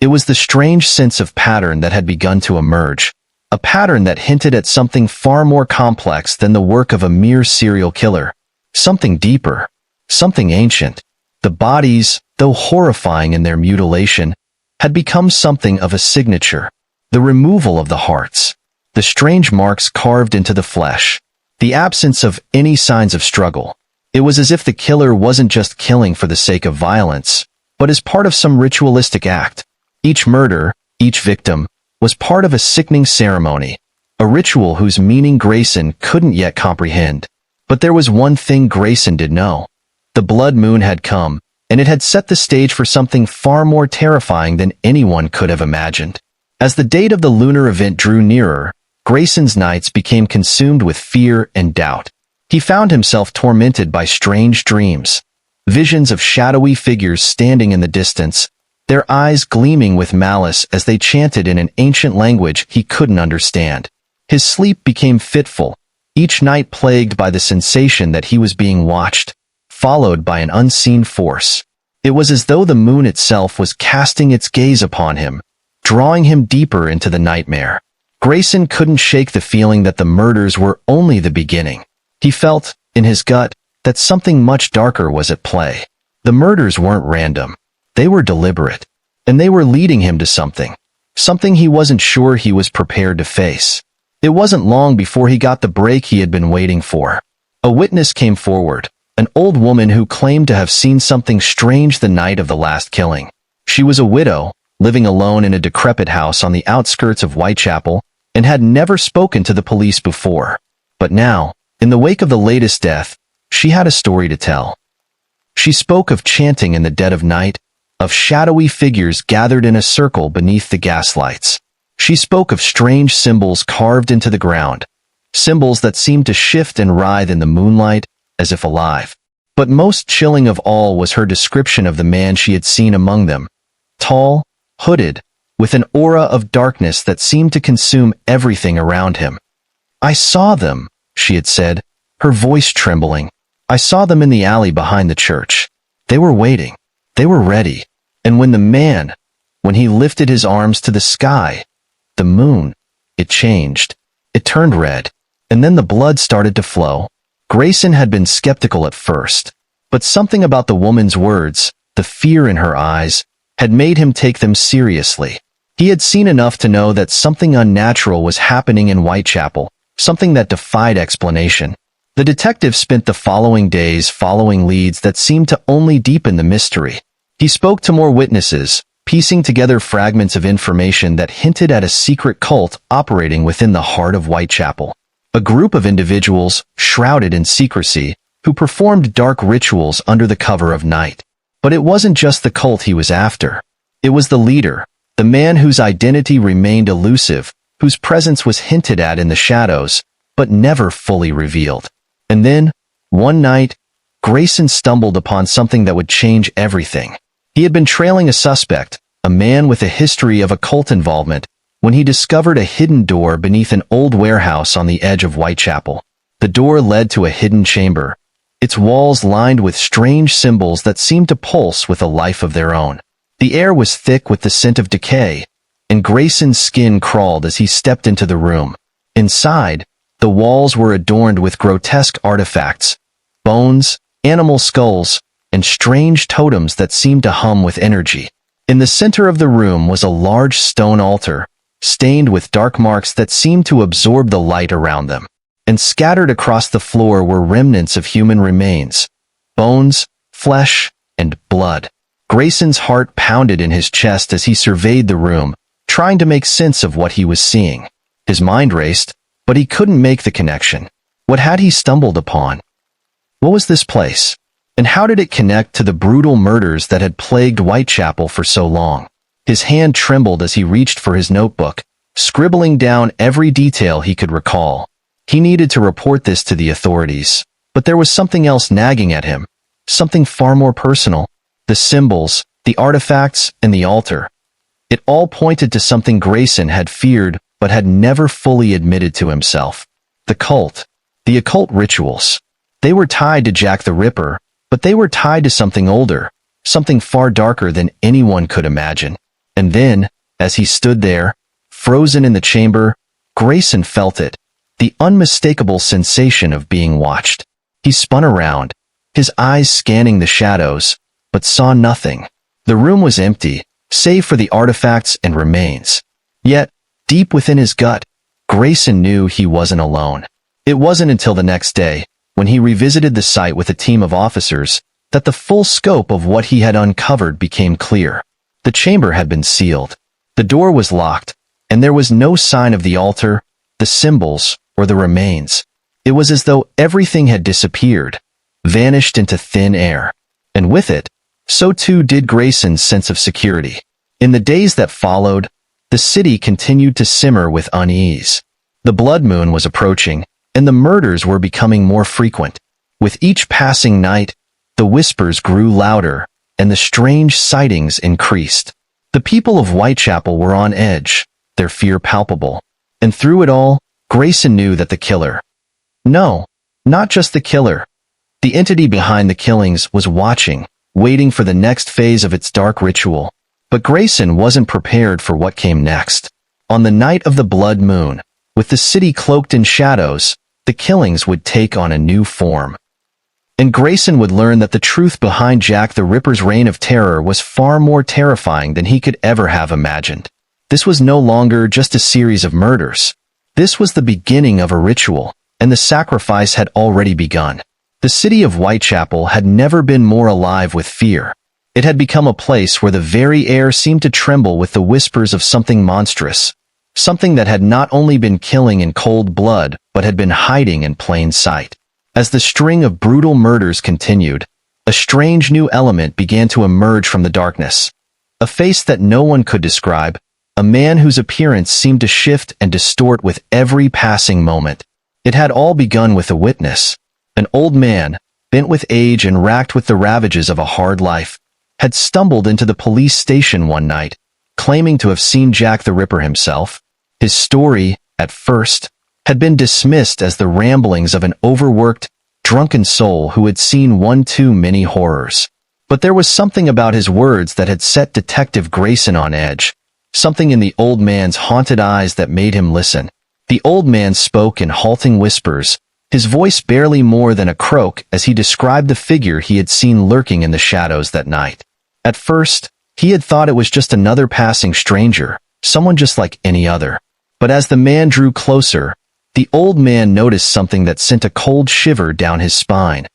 It was the strange sense of pattern that had begun to emerge, a pattern that hinted at something far more complex than the work of a mere serial killer. Something deeper, something ancient. The bodies, though horrifying in their mutilation, had become something of a signature. The removal of the hearts, the strange marks carved into the flesh, the absence of any signs of struggle. It was as if the killer wasn't just killing for the sake of violence, but as part of some ritualistic act. Each murder, each victim, was part of a sickening ceremony, a ritual whose meaning Grayson couldn't yet comprehend. But there was one thing Grayson did know. The blood moon had come, and it had set the stage for something far more terrifying than anyone could have imagined. As the date of the lunar event drew nearer, Grayson's nights became consumed with fear and doubt. He found himself tormented by strange dreams, visions of shadowy figures standing in the distance, their eyes gleaming with malice as they chanted in an ancient language he couldn't understand. His sleep became fitful, each night plagued by the sensation that he was being watched, followed by an unseen force. It was as though the moon itself was casting its gaze upon him, drawing him deeper into the nightmare. Grayson couldn't shake the feeling that the murders were only the beginning. He felt, in his gut, that something much darker was at play. The murders weren't random. They were deliberate. And they were leading him to something he wasn't sure he was prepared to face. It wasn't long before he got the break he had been waiting for. A witness came forward, an old woman who claimed to have seen something strange the night of the last killing. She was a widow, living alone in a decrepit house on the outskirts of Whitechapel, and had never spoken to the police before. But now, in the wake of the latest death, she had a story to tell. She spoke of chanting in the dead of night, of shadowy figures gathered in a circle beneath the gaslights. She spoke of strange symbols carved into the ground, symbols that seemed to shift and writhe in the moonlight, as if alive. But most chilling of all was her description of the man she had seen among them, tall, hooded, with an aura of darkness that seemed to consume everything around him. "I saw them," she had said, her voice trembling. "I saw them in the alley behind the church. They were waiting. They were ready. And when he lifted his arms to the sky, the moon, it changed. It turned red. And then the blood started to flow." Grayson had been skeptical at first, but something about the woman's words, the fear in her eyes, had made him take them seriously. He had seen enough to know that something unnatural was happening in Whitechapel, something that defied explanation. The detective spent the following days following leads that seemed to only deepen the mystery. He spoke to more witnesses, piecing together fragments of information that hinted at a secret cult operating within the heart of Whitechapel. A group of individuals, shrouded in secrecy, who performed dark rituals under the cover of night. But it wasn't just the cult he was after. It was the leader, the man whose identity remained elusive, whose presence was hinted at in the shadows, but never fully revealed. And then, one night, Grayson stumbled upon something that would change everything. He had been trailing a suspect, a man with a history of occult involvement, when he discovered a hidden door beneath an old warehouse on the edge of Whitechapel. The door led to a hidden chamber, its walls lined with strange symbols that seemed to pulse with a life of their own. The air was thick with the scent of decay, and Grayson's skin crawled as he stepped into the room. Inside, the walls were adorned with grotesque artifacts, bones, animal skulls, and strange totems that seemed to hum with energy. In the center of the room was a large stone altar, stained with dark marks that seemed to absorb the light around them. And scattered across the floor were remnants of human remains, bones, flesh, and blood. Grayson's heart pounded in his chest as he surveyed the room, trying to make sense of what he was seeing. His mind raced, but he couldn't make the connection. What had he stumbled upon? What was this place? And how did it connect to the brutal murders that had plagued Whitechapel for so long? His hand trembled as he reached for his notebook, scribbling down every detail he could recall. He needed to report this to the authorities, but there was something else nagging at him, something far more personal. The symbols, the artifacts, and the altar. It all pointed to something Grayson had feared but had never fully admitted to himself. The cult, the occult rituals. They were tied to Jack the Ripper, but they were tied to something older, something far darker than anyone could imagine. And then, as he stood there, frozen in the chamber, Grayson felt it, the unmistakable sensation of being watched. He spun around, his eyes scanning the shadows, but saw nothing. The room was empty, save for the artifacts and remains. Yet, deep within his gut, Grayson knew he wasn't alone. It wasn't until the next day, when he revisited the site with a team of officers, that the full scope of what he had uncovered became clear. The chamber had been sealed. The door was locked, and there was no sign of the altar, the symbols, or the remains. It was as though everything had disappeared, vanished into thin air. And with it, so too did Grayson's sense of security. In the days that followed, the city continued to simmer with unease. The blood moon was approaching, and the murders were becoming more frequent. With each passing night, the whispers grew louder, and the strange sightings increased. The people of Whitechapel were on edge, their fear palpable. And through it all, Grayson knew that the killer— no, not just the killer. The entity behind the killings was watching, waiting for the next phase of its dark ritual. But Grayson wasn't prepared for what came next. On the night of the blood moon, with the city cloaked in shadows, the killings would take on a new form. And Grayson would learn that the truth behind Jack the Ripper's reign of terror was far more terrifying than he could ever have imagined. This was no longer just a series of murders. This was the beginning of a ritual, and the sacrifice had already begun. The city of Whitechapel had never been more alive with fear. It had become a place where the very air seemed to tremble with the whispers of something monstrous, something that had not only been killing in cold blood, but had been hiding in plain sight. As the string of brutal murders continued, a strange new element began to emerge from the darkness. A face that no one could describe, a man whose appearance seemed to shift and distort with every passing moment. It had all begun with a witness. An old man, bent with age and racked with the ravages of a hard life, had stumbled into the police station one night, claiming to have seen Jack the Ripper himself. His story, at first, had been dismissed as the ramblings of an overworked, drunken soul who had seen one too many horrors. But there was something about his words that had set Detective Grayson on edge, something in the old man's haunted eyes that made him listen. The old man spoke in halting whispers, his voice barely more than a croak as he described the figure he had seen lurking in the shadows that night. At first, he had thought it was just another passing stranger, someone just like any other. But as the man drew closer, the old man noticed something that sent a cold shiver down his spine.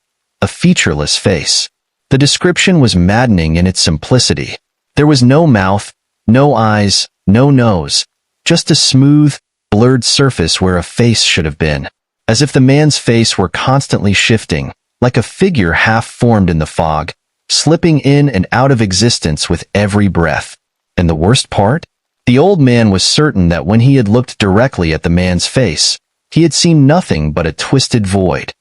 A featureless face. The description was maddening in its simplicity. There was no mouth, no eyes, no nose, just a smooth, blurred surface where a face should have been, as if the man's face were constantly shifting, like a figure half-formed in the fog, slipping in and out of existence with every breath. And the worst part? The old man was certain that when he had looked directly at the man's face, he had seen nothing but a twisted void.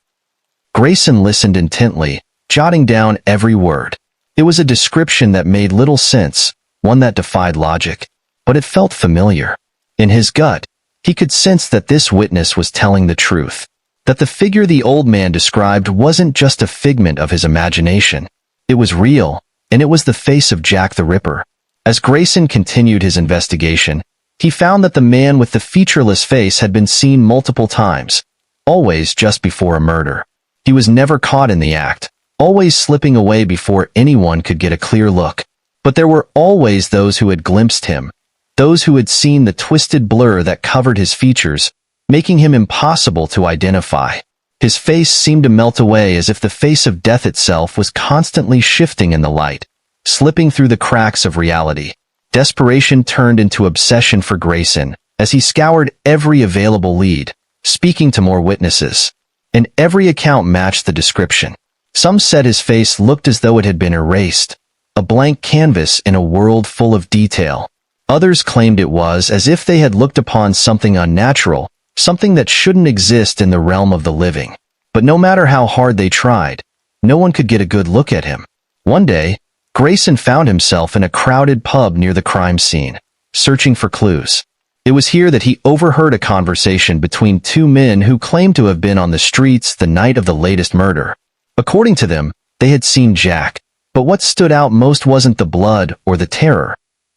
Grayson listened intently, jotting down every word. It was a description that made little sense, one that defied logic, but it felt familiar. In his gut, he could sense that this witness was telling the truth, that the figure the old man described wasn't just a figment of his imagination. It was real, and it was the face of Jack the Ripper. As Grayson continued his investigation, he found that the man with the featureless face had been seen multiple times, always just before a murder. He was never caught in the act, always slipping away before anyone could get a clear look. But there were always those who had glimpsed him, those who had seen the twisted blur that covered his features, making him impossible to identify. His face seemed to melt away as if the face of death itself was constantly shifting in the light, slipping through the cracks of reality. Desperation turned into obsession for Grayson as he scoured every available lead, speaking to more witnesses. And every account matched the description. Some said his face looked as though it had been erased, a blank canvas in a world full of detail. Others claimed it was as if they had looked upon something unnatural, something that shouldn't exist in the realm of the living. But no matter how hard they tried, no one could get a good look at him. One day, Grayson found himself in a crowded pub near the crime scene, searching for clues. It was here that he overheard a conversation between two men who claimed to have been on the streets the night of the latest murder. According to them, they had seen Jack, but what stood out most wasn't the blood or the terror.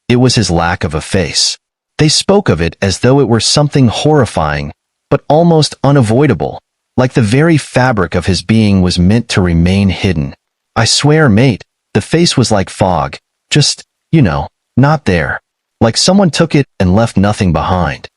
It was his lack of a face. They spoke of it as though it were something horrifying, but almost unavoidable, like the very fabric of his being was meant to remain hidden. I swear, mate, the face was like fog, just, not there. Like someone took it and left nothing behind.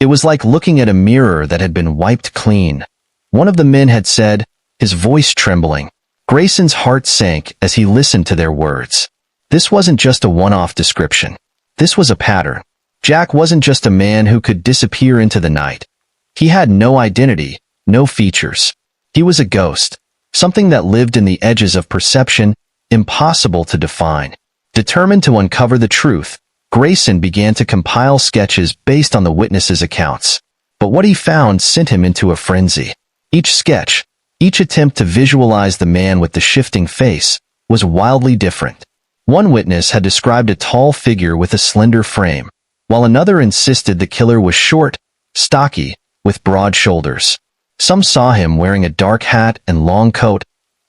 It was like looking at a mirror that had been wiped clean. One of the men had said, his voice trembling. Grayson's heart sank as he listened to their words. This wasn't just a one-off description. This was a pattern. Jack wasn't just a man who could disappear into the night. He had no identity, no features. He was a ghost, something that lived in the edges of perception, impossible to define. Determined to uncover the truth, Grayson began to compile sketches based on the witnesses' accounts. But what he found sent him into a frenzy. Each sketch, each attempt to visualize the man with the shifting face, was wildly different. One witness had described a tall figure with a slender frame, while another insisted the killer was short, stocky, with broad shoulders. Some saw him wearing a dark hat and long coat.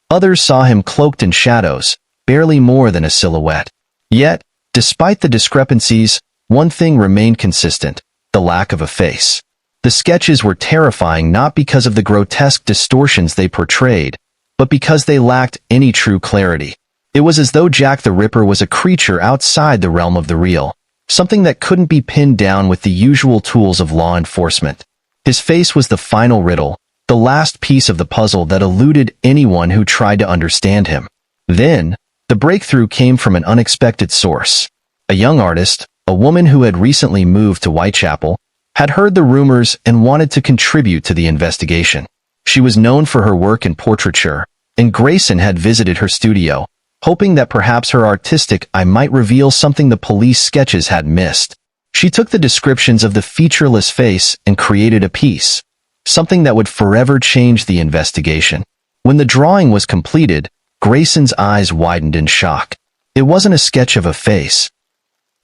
Others saw him cloaked in shadows, barely more than a silhouette. Yet, despite the discrepancies, one thing remained consistent: the lack of a face. The sketches were terrifying not because of the grotesque distortions they portrayed, but because they lacked any true clarity. It was as though Jack the Ripper was a creature outside the realm of the real, something that couldn't be pinned down with the usual tools of law enforcement. His face was the final riddle, the last piece of the puzzle that eluded anyone who tried to understand him. Then, the breakthrough came from an unexpected source. A young artist, a woman who had recently moved to Whitechapel, had heard the rumors and wanted to contribute to the investigation. She was known for her work in portraiture, and Grayson had visited her studio, hoping that perhaps her artistic eye might reveal something the police sketches had missed. She took the descriptions of the featureless face and created a piece, something that would forever change the investigation. When the drawing was completed, Grayson's eyes widened in shock. It wasn't a sketch of a face.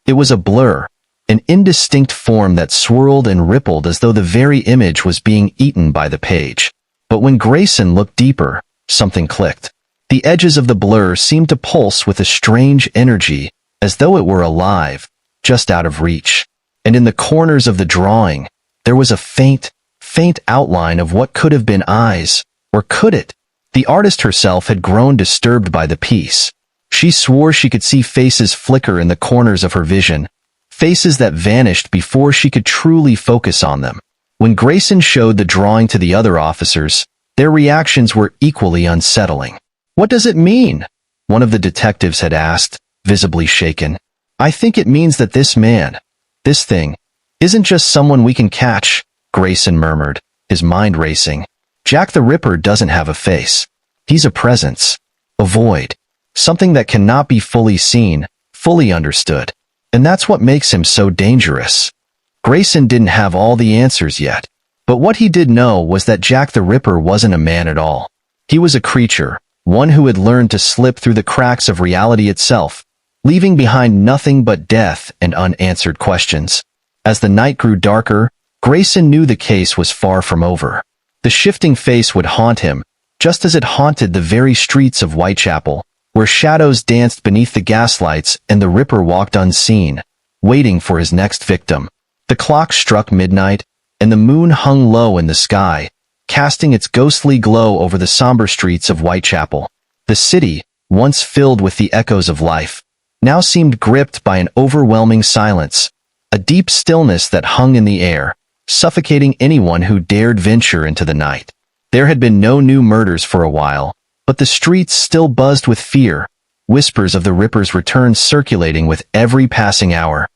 It was a blur, an indistinct form that swirled and rippled as though the very image was being eaten by the page. But when Grayson looked deeper, something clicked. The edges of the blur seemed to pulse with a strange energy, as though it were alive, just out of reach. And in the corners of the drawing, there was a faint outline of what could have been eyes, or could it? The artist herself had grown disturbed by the piece. She swore she could see faces flicker in the corners of her vision, faces that vanished before she could truly focus on them. When Grayson showed the drawing to the other officers, their reactions were equally unsettling. "What does it mean?" one of the detectives had asked, visibly shaken. "I think it means that this man, this thing, isn't just someone we can catch," Grayson murmured, his mind racing. "Jack the Ripper doesn't have a face. He's a presence, a void, something that cannot be fully seen, fully understood. And that's what makes him so dangerous." Grayson didn't have all the answers yet, but what he did know was that Jack the Ripper wasn't a man at all. He was a creature, one who had learned to slip through the cracks of reality itself, leaving behind nothing but death and unanswered questions. As the night grew darker, Grayson knew the case was far from over. The shifting face would haunt him, just as it haunted the very streets of Whitechapel, where shadows danced beneath the gaslights and the Ripper walked unseen, waiting for his next victim. The clock struck midnight, and the moon hung low in the sky, casting its ghostly glow over the somber streets of Whitechapel. The city, once filled with the echoes of life, now seemed gripped by an overwhelming silence, a deep stillness that hung in the air, suffocating anyone who dared venture into the night. There had been no new murders for a while, but the streets still buzzed with fear, whispers of the Ripper's return circulating with every passing hour.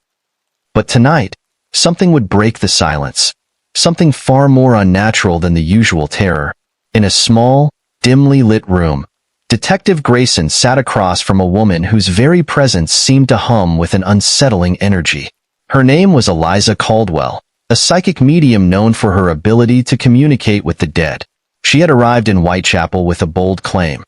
But tonight, something would break the silence, something far more unnatural than the usual terror. In a small, dimly lit room, Detective Grayson sat across from a woman whose very presence seemed to hum with an unsettling energy. Her name was Eliza Caldwell, a psychic medium known for her ability to communicate with the dead. She had arrived in Whitechapel with a bold claim.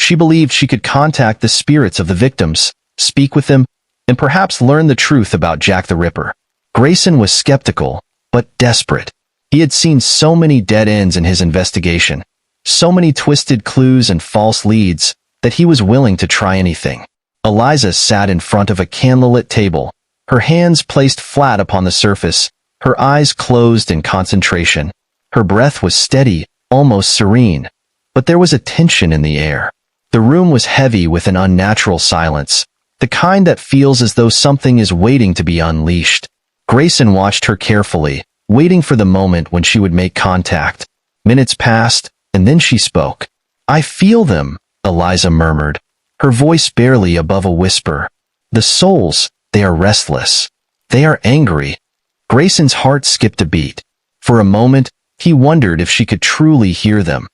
She believed she could contact the spirits of the victims, speak with them, and perhaps learn the truth about Jack the Ripper. Grayson was skeptical, but desperate. He had seen so many dead ends in his investigation, so many twisted clues and false leads, that he was willing to try anything. Eliza sat in front of a candlelit table, her hands placed flat upon the surface, her eyes closed in concentration. Her breath was steady, almost serene, but there was a tension in the air. The room was heavy with an unnatural silence, the kind that feels as though something is waiting to be unleashed. Grayson watched her carefully, waiting for the moment when she would make contact. Minutes passed, and then she spoke. "I feel them," Eliza murmured, her voice barely above a whisper. "The souls, they are restless. They are angry." Grayson's heart skipped a beat. For a moment, he wondered if she could truly hear them.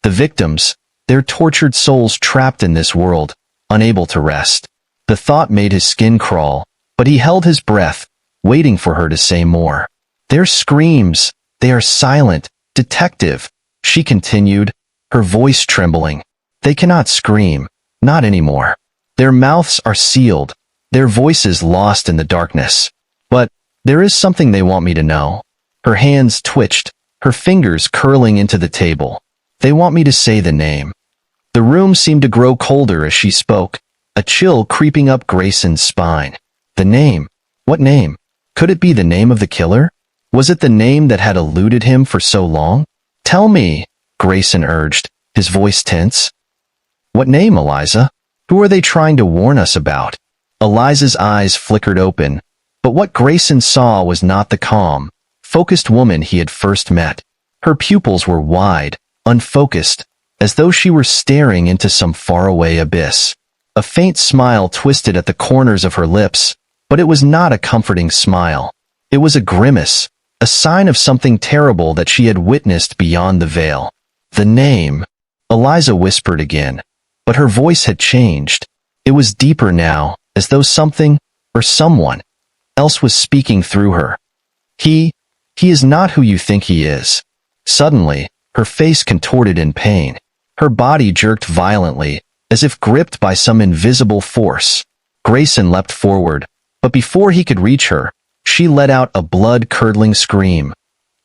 The victims, their tortured souls trapped in this world, unable to rest. The thought made his skin crawl, but he held his breath, waiting for her to say more. "Their screams, they are silent, detective," she continued, her voice trembling. "They cannot scream, not anymore. Their mouths are sealed, their voices lost in the darkness. But there is something they want me to know." Her hands twitched, her fingers curling into the table. "They want me to say the name." The room seemed to grow colder as she spoke, a chill creeping up Grayson's spine. The name? What name? Could it be the name of the killer? Was it the name that had eluded him for so long? "Tell me," Grayson urged, his voice tense. "What name, Eliza? Who are they trying to warn us about?" Eliza's eyes flickered open, but what Grayson saw was not the calm, focused woman he had first met. Her pupils were wide, unfocused, as though she were staring into some faraway abyss. A faint smile twisted at the corners of her lips, but it was not a comforting smile. It was a grimace, a sign of something terrible that she had witnessed beyond the veil. "The name," Eliza whispered again, but her voice had changed. It was deeper now, as though something, or someone, else was speaking through her. He is not who you think he is." Suddenly, her face contorted in pain. Her body jerked violently, as if gripped by some invisible force. Grayson leapt forward, but before he could reach her, she let out a blood-curdling scream,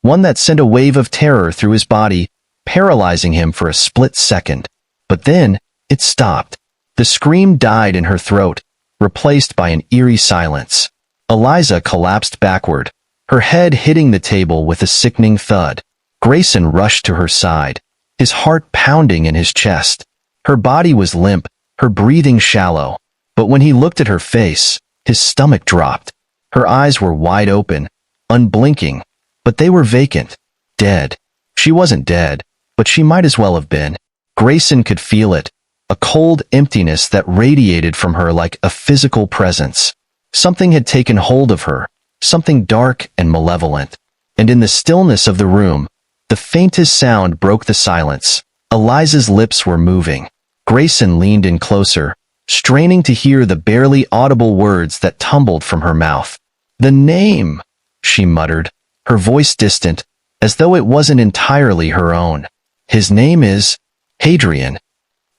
one that sent a wave of terror through his body, paralyzing him for a split second. But then, it stopped. The scream died in her throat, replaced by an eerie silence. Eliza collapsed backward, her head hitting the table with a sickening thud. Grayson rushed to her side, his heart pounding in his chest. Her body was limp, her breathing shallow, but when he looked at her face, his stomach dropped. Her eyes were wide open, unblinking, but they were vacant. Dead. She wasn't dead, but she might as well have been. Grayson could feel it, a cold emptiness that radiated from her like a physical presence. Something had taken hold of her, something dark and malevolent. And in the stillness of the room, the faintest sound broke the silence. Eliza's lips were moving. Grayson leaned in closer, straining to hear the barely audible words that tumbled from her mouth. "The name," she muttered, her voice distant, as though it wasn't entirely her own. "His name is Hadrian."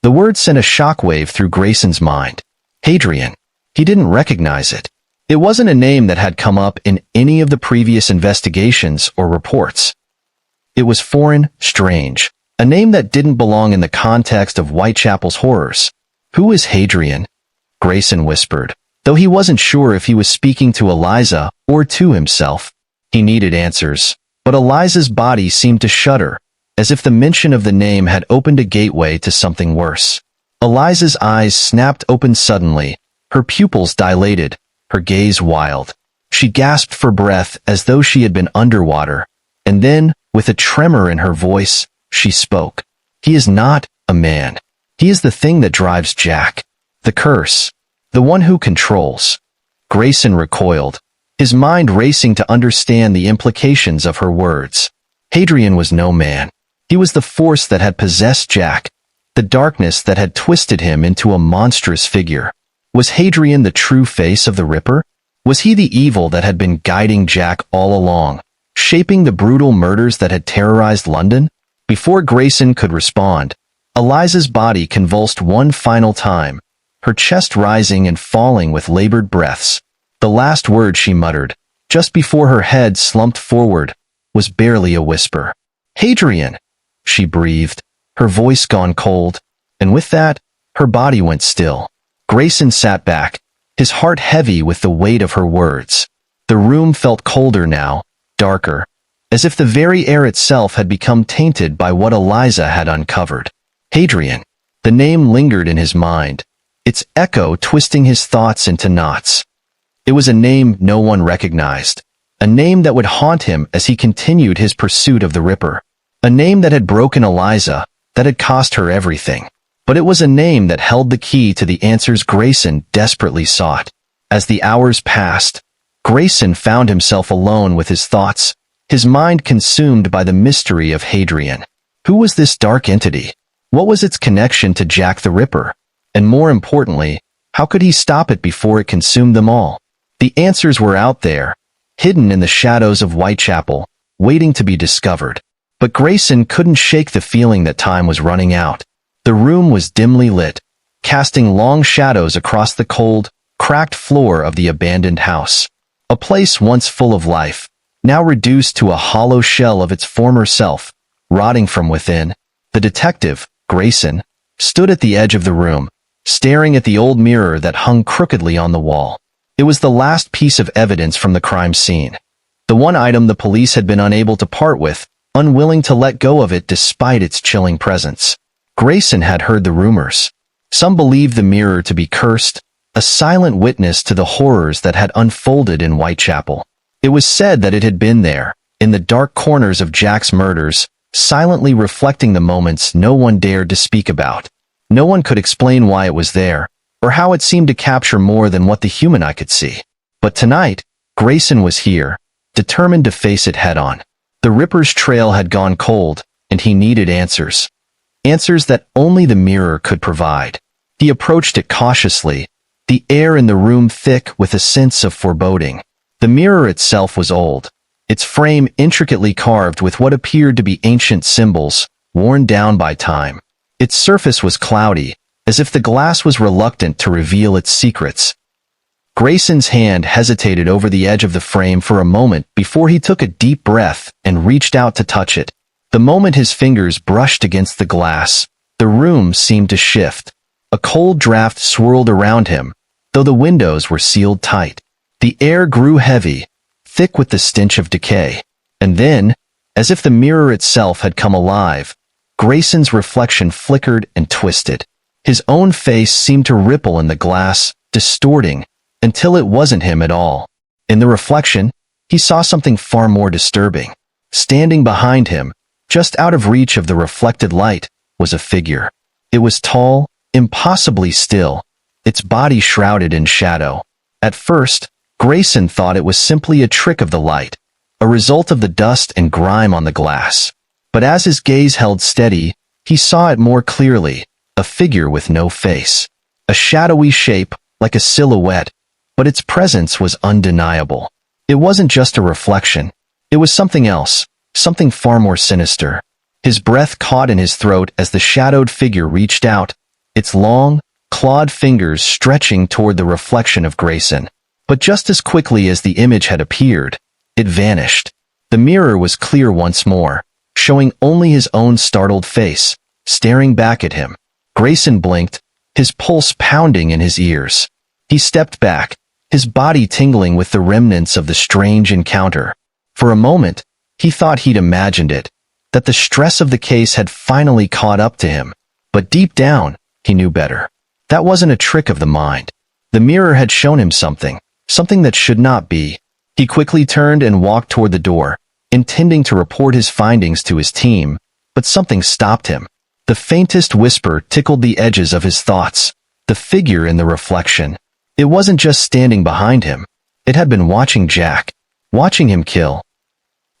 The word sent a shockwave through Grayson's mind. Hadrian. He didn't recognize it. It wasn't a name that had come up in any of the previous investigations or reports. It was foreign, strange, a name that didn't belong in the context of Whitechapel's horrors. "Who is Hadrian?" Grayson whispered, though he wasn't sure if he was speaking to Eliza or to himself. He needed answers, but Eliza's body seemed to shudder, as if the mention of the name had opened a gateway to something worse. Eliza's eyes snapped open suddenly, her pupils dilated, her gaze wild. She gasped for breath as though she had been underwater, and then, with a tremor in her voice, she spoke. "He is not a man. He is the thing that drives Jack. The curse. The one who controls." Grayson recoiled, his mind racing to understand the implications of her words. Hadrian was no man. He was the force that had possessed Jack, the darkness that had twisted him into a monstrous figure. Was Hadrian the true face of the Ripper? Was he the evil that had been guiding Jack all along, shaping the brutal murders that had terrorized London? Before Grayson could respond, Eliza's body convulsed one final time, her chest rising and falling with labored breaths. The last word she muttered, just before her head slumped forward, was barely a whisper. "Hadrian," she breathed, her voice gone cold, and with that, her body went still. Grayson sat back, his heart heavy with the weight of her words. The room felt colder now, darker, as if the very air itself had become tainted by what Eliza had uncovered. Hadrian. The name lingered in his mind, its echo twisting his thoughts into knots. It was a name no one recognized, a name that would haunt him as he continued his pursuit of the Ripper, a name that had broken Eliza, that had cost her everything. But it was a name that held the key to the answers Grayson desperately sought. As the hours passed, Grayson found himself alone with his thoughts, his mind consumed by the mystery of Hadrian. Who was this dark entity? What was its connection to Jack the Ripper? And more importantly, how could he stop it before it consumed them all? The answers were out there, hidden in the shadows of Whitechapel, waiting to be discovered. But Grayson couldn't shake the feeling that time was running out. The room was dimly lit, casting long shadows across the cold, cracked floor of the abandoned house. A place once full of life, now reduced to a hollow shell of its former self, rotting from within. The detective, Grayson, stood at the edge of the room, staring at the old mirror that hung crookedly on the wall. It was the last piece of evidence from the crime scene. The one item the police had been unable to part with, unwilling to let go of it despite its chilling presence. Grayson had heard the rumors. Some believed the mirror to be cursed, a silent witness to the horrors that had unfolded in Whitechapel. It was said that it had been there, in the dark corners of Jack's murders, silently reflecting the moments no one dared to speak about. No one could explain why it was there, or how it seemed to capture more than what the human eye could see. But tonight, Grayson was here, determined to face it head-on. The Ripper's trail had gone cold, and he needed answers. Answers that only the mirror could provide. He approached it cautiously, the air in the room thick with a sense of foreboding. The mirror itself was old, its frame intricately carved with what appeared to be ancient symbols, worn down by time. Its surface was cloudy, as if the glass was reluctant to reveal its secrets. Grayson's hand hesitated over the edge of the frame for a moment before he took a deep breath and reached out to touch it. The moment his fingers brushed against the glass, the room seemed to shift. A cold draft swirled around him, though the windows were sealed tight. The air grew heavy, thick with the stench of decay. And then, as if the mirror itself had come alive, Grayson's reflection flickered and twisted. His own face seemed to ripple in the glass, distorting, until it wasn't him at all. In the reflection, he saw something far more disturbing. Standing behind him, just out of reach of the reflected light, was a figure. It was tall, impossibly still, its body shrouded in shadow. At first, Grayson thought it was simply a trick of the light, a result of the dust and grime on the glass. But as his gaze held steady, he saw it more clearly, a figure with no face. A shadowy shape, like a silhouette, but its presence was undeniable. It wasn't just a reflection. It was something else, something far more sinister. His breath caught in his throat as the shadowed figure reached out, its long, clawed fingers stretching toward the reflection of Grayson. But just as quickly as the image had appeared, it vanished. The mirror was clear once more, showing only his own startled face, staring back at him. Grayson blinked, his pulse pounding in his ears. He stepped back, his body tingling with the remnants of the strange encounter. For a moment, he thought he'd imagined it, that the stress of the case had finally caught up to him. But deep down, he knew better. That wasn't a trick of the mind. The mirror had shown him something that should not be. He quickly turned and walked toward the door, intending to report his findings to his team, but something stopped him. The faintest whisper tickled the edges of his thoughts. The figure in the reflection. It wasn't just standing behind him. It had been watching Jack, watching him kill.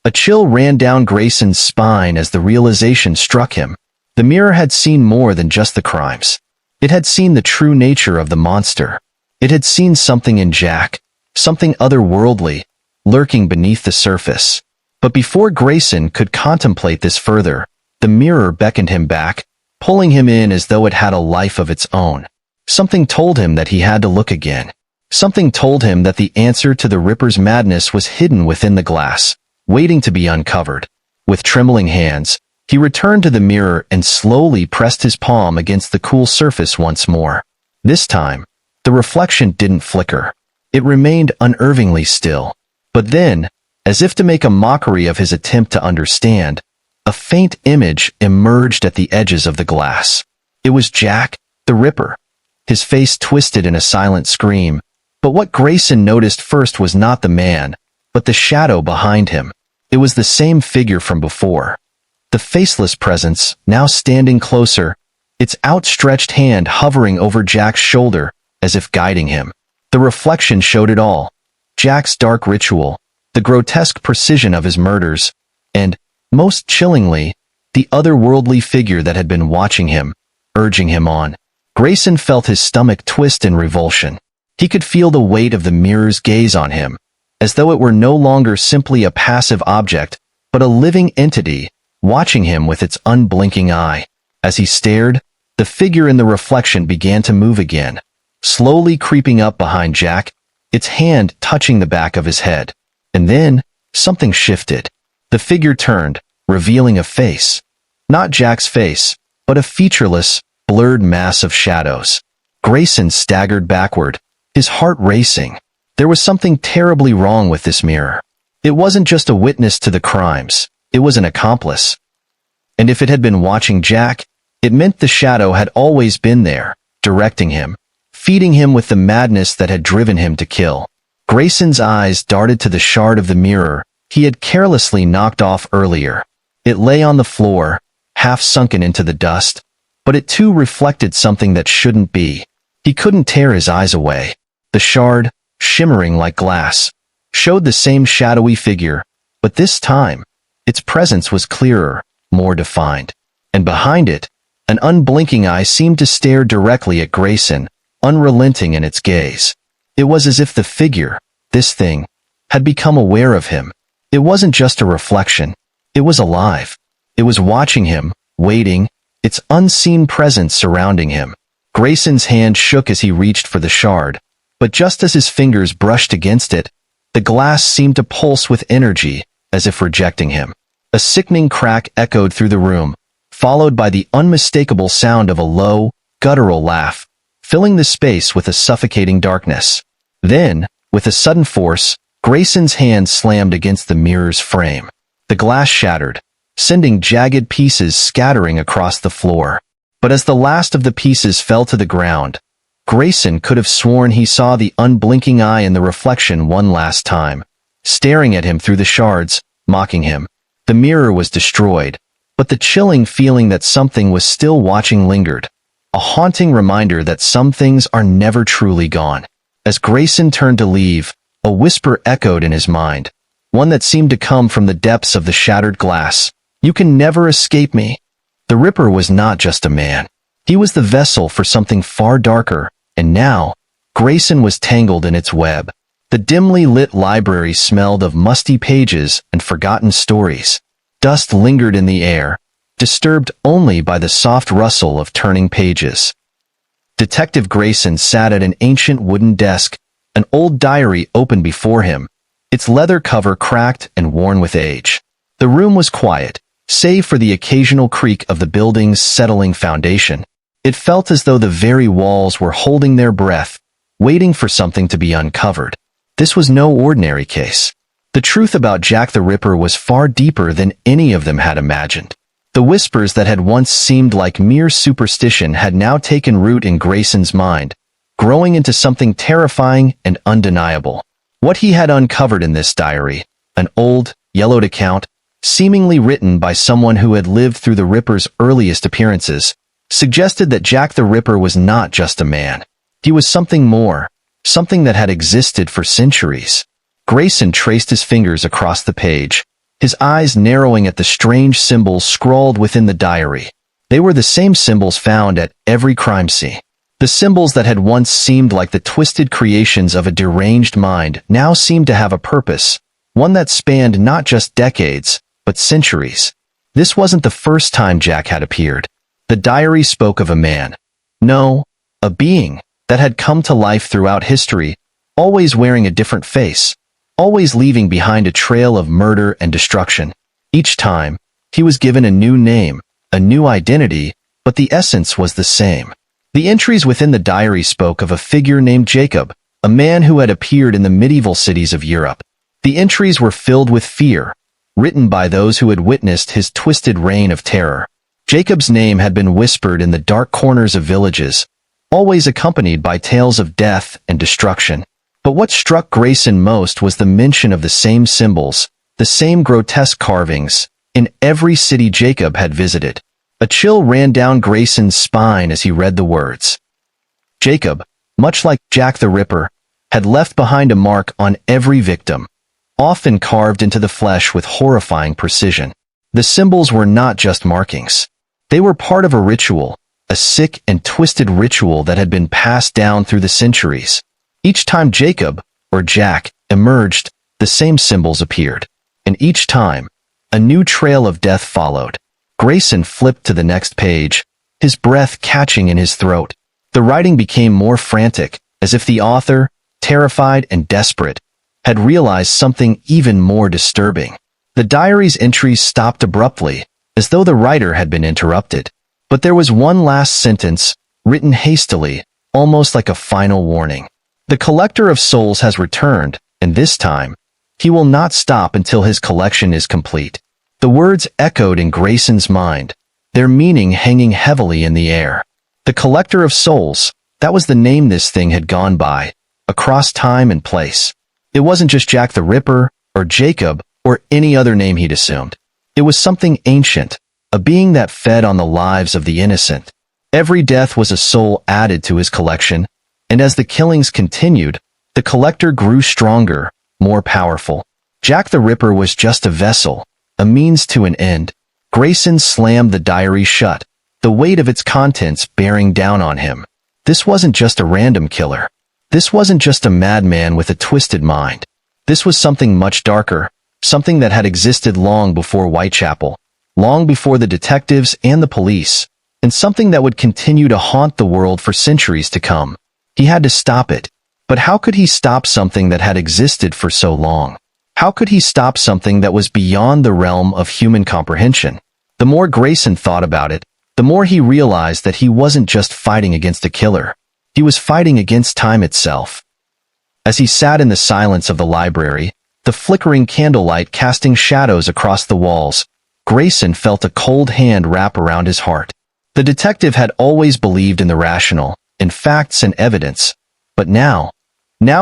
A chill ran down Grayson's spine as the realization struck him. The mirror had seen more than just the crimes. It had seen the true nature of the monster. It had seen something in Jack, something otherworldly, lurking beneath the surface. But before Grayson could contemplate this further, the mirror beckoned him back, pulling him in as though it had a life of its own. Something told him that he had to look again. Something told him that the answer to the Ripper's madness was hidden within the glass, waiting to be uncovered. With trembling hands, he returned to the mirror and slowly pressed his palm against the cool surface once more. This time, the reflection didn't flicker. It remained unervingly still. But then, as if to make a mockery of his attempt to understand, a faint image emerged at the edges of the glass. It was Jack, the Ripper. His face twisted in a silent scream, but what Grayson noticed first was not the man, but the shadow behind him. It was the same figure from before. The faceless presence, now standing closer, its outstretched hand hovering over Jack's shoulder, as if guiding him. The reflection showed it all. Jack's dark ritual, the grotesque precision of his murders, and, most chillingly, the otherworldly figure that had been watching him, urging him on. Grayson felt his stomach twist in revulsion. He could feel the weight of the mirror's gaze on him, as though it were no longer simply a passive object, but a living entity, watching him with its unblinking eye. As he stared, the figure in the reflection began to move again, slowly creeping up behind Jack, its hand touching the back of his head. And then, something shifted. The figure turned, revealing a face. Not Jack's face, but a featureless, blurred mass of shadows. Grayson staggered backward, his heart racing. There was something terribly wrong with this mirror. It wasn't just a witness to the crimes, it was an accomplice. And if it had been watching Jack, it meant the shadow had always been there, directing him, feeding him with the madness that had driven him to kill. Grayson's eyes darted to the shard of the mirror he had carelessly knocked off earlier. It lay on the floor, half sunken into the dust, but it too reflected something that shouldn't be. He couldn't tear his eyes away. The shard, shimmering like glass, showed the same shadowy figure, but this time, its presence was clearer, more defined. And behind it, an unblinking eye seemed to stare directly at Grayson, unrelenting in its gaze. It was as if the figure, this thing, had become aware of him. It wasn't just a reflection. It was alive. It was watching him, waiting, its unseen presence surrounding him. Grayson's hand shook as he reached for the shard, but just as his fingers brushed against it, the glass seemed to pulse with energy, as if rejecting him. A sickening crack echoed through the room, followed by the unmistakable sound of a low, guttural laugh, filling the space with a suffocating darkness. Then, with a sudden force, Grayson's hand slammed against the mirror's frame. The glass shattered, sending jagged pieces scattering across the floor. But as the last of the pieces fell to the ground, Grayson could have sworn he saw the unblinking eye in the reflection one last time, staring at him through the shards, mocking him. The mirror was destroyed, but the chilling feeling that something was still watching lingered, a haunting reminder that some things are never truly gone. As Grayson turned to leave, a whisper echoed in his mind, one that seemed to come from the depths of the shattered glass. "You can never escape me." The Ripper was not just a man. He was the vessel for something far darker, and now, Grayson was tangled in its web. The dimly lit library smelled of musty pages and forgotten stories. Dust lingered in the air, disturbed only by the soft rustle of turning pages. Detective Grayson sat at an ancient wooden desk, an old diary open before him, its leather cover cracked and worn with age. The room was quiet, save for the occasional creak of the building's settling foundation. It felt as though the very walls were holding their breath, waiting for something to be uncovered. This was no ordinary case. The truth about Jack the Ripper was far deeper than any of them had imagined. The whispers that had once seemed like mere superstition had now taken root in Grayson's mind, growing into something terrifying and undeniable. What he had uncovered in this diary, an old, yellowed account, seemingly written by someone who had lived through the Ripper's earliest appearances, suggested that Jack the Ripper was not just a man. He was something more, something that had existed for centuries. Grayson traced his fingers across the page, his eyes narrowing at the strange symbols scrawled within the diary. They were the same symbols found at every crime scene. The symbols that had once seemed like the twisted creations of a deranged mind now seemed to have a purpose, one that spanned not just decades, but centuries. This wasn't the first time Jack had appeared. The diary spoke of a man. No, a being that had come to life throughout history, always wearing a different face, always leaving behind a trail of murder and destruction. Each time, he was given a new name, a new identity, but the essence was the same. The entries within the diary spoke of a figure named Jacob, a man who had appeared in the medieval cities of Europe. The entries were filled with fear, written by those who had witnessed his twisted reign of terror. Jacob's name had been whispered in the dark corners of villages, always accompanied by tales of death and destruction. But what struck Grayson most was the mention of the same symbols, the same grotesque carvings, in every city Jacob had visited. A chill ran down Grayson's spine as he read the words. Jacob, much like Jack the Ripper, had left behind a mark on every victim, often carved into the flesh with horrifying precision. The symbols were not just markings. They were part of a ritual, a sick and twisted ritual that had been passed down through the centuries. Each time Jacob, or Jack, emerged, the same symbols appeared. And each time, a new trail of death followed. Grayson flipped to the next page, his breath catching in his throat. The writing became more frantic, as if the author, terrified and desperate, had realized something even more disturbing. The diary's entries stopped abruptly, as though the writer had been interrupted. But there was one last sentence, written hastily, almost like a final warning. The collector of souls has returned, and this time, he will not stop until his collection is complete. The words echoed in Grayson's mind, their meaning hanging heavily in the air. The collector of souls, that was the name this thing had gone by, across time and place. It wasn't just Jack the Ripper, or Jacob, or any other name he'd assumed. It was something ancient, a being that fed on the lives of the innocent. Every death was a soul added to his collection, and as the killings continued, the collector grew stronger, more powerful. Jack the Ripper was just a vessel, a means to an end. Grayson slammed the diary shut, the weight of its contents bearing down on him. This wasn't just a random killer. This wasn't just a madman with a twisted mind. This was something much darker, something that had existed long before Whitechapel, long before the detectives and the police, and something that would continue to haunt the world for centuries to come. He had to stop it. But how could he stop something that had existed for so long? How could he stop something that was beyond the realm of human comprehension? The more Grayson thought about it, the more he realized that he wasn't just fighting against a killer. He was fighting against time itself. As he sat in the silence of the library, the flickering candlelight casting shadows across the walls, Grayson felt a cold hand wrap around his heart. The detective had always believed in the rational, in facts and evidence, but now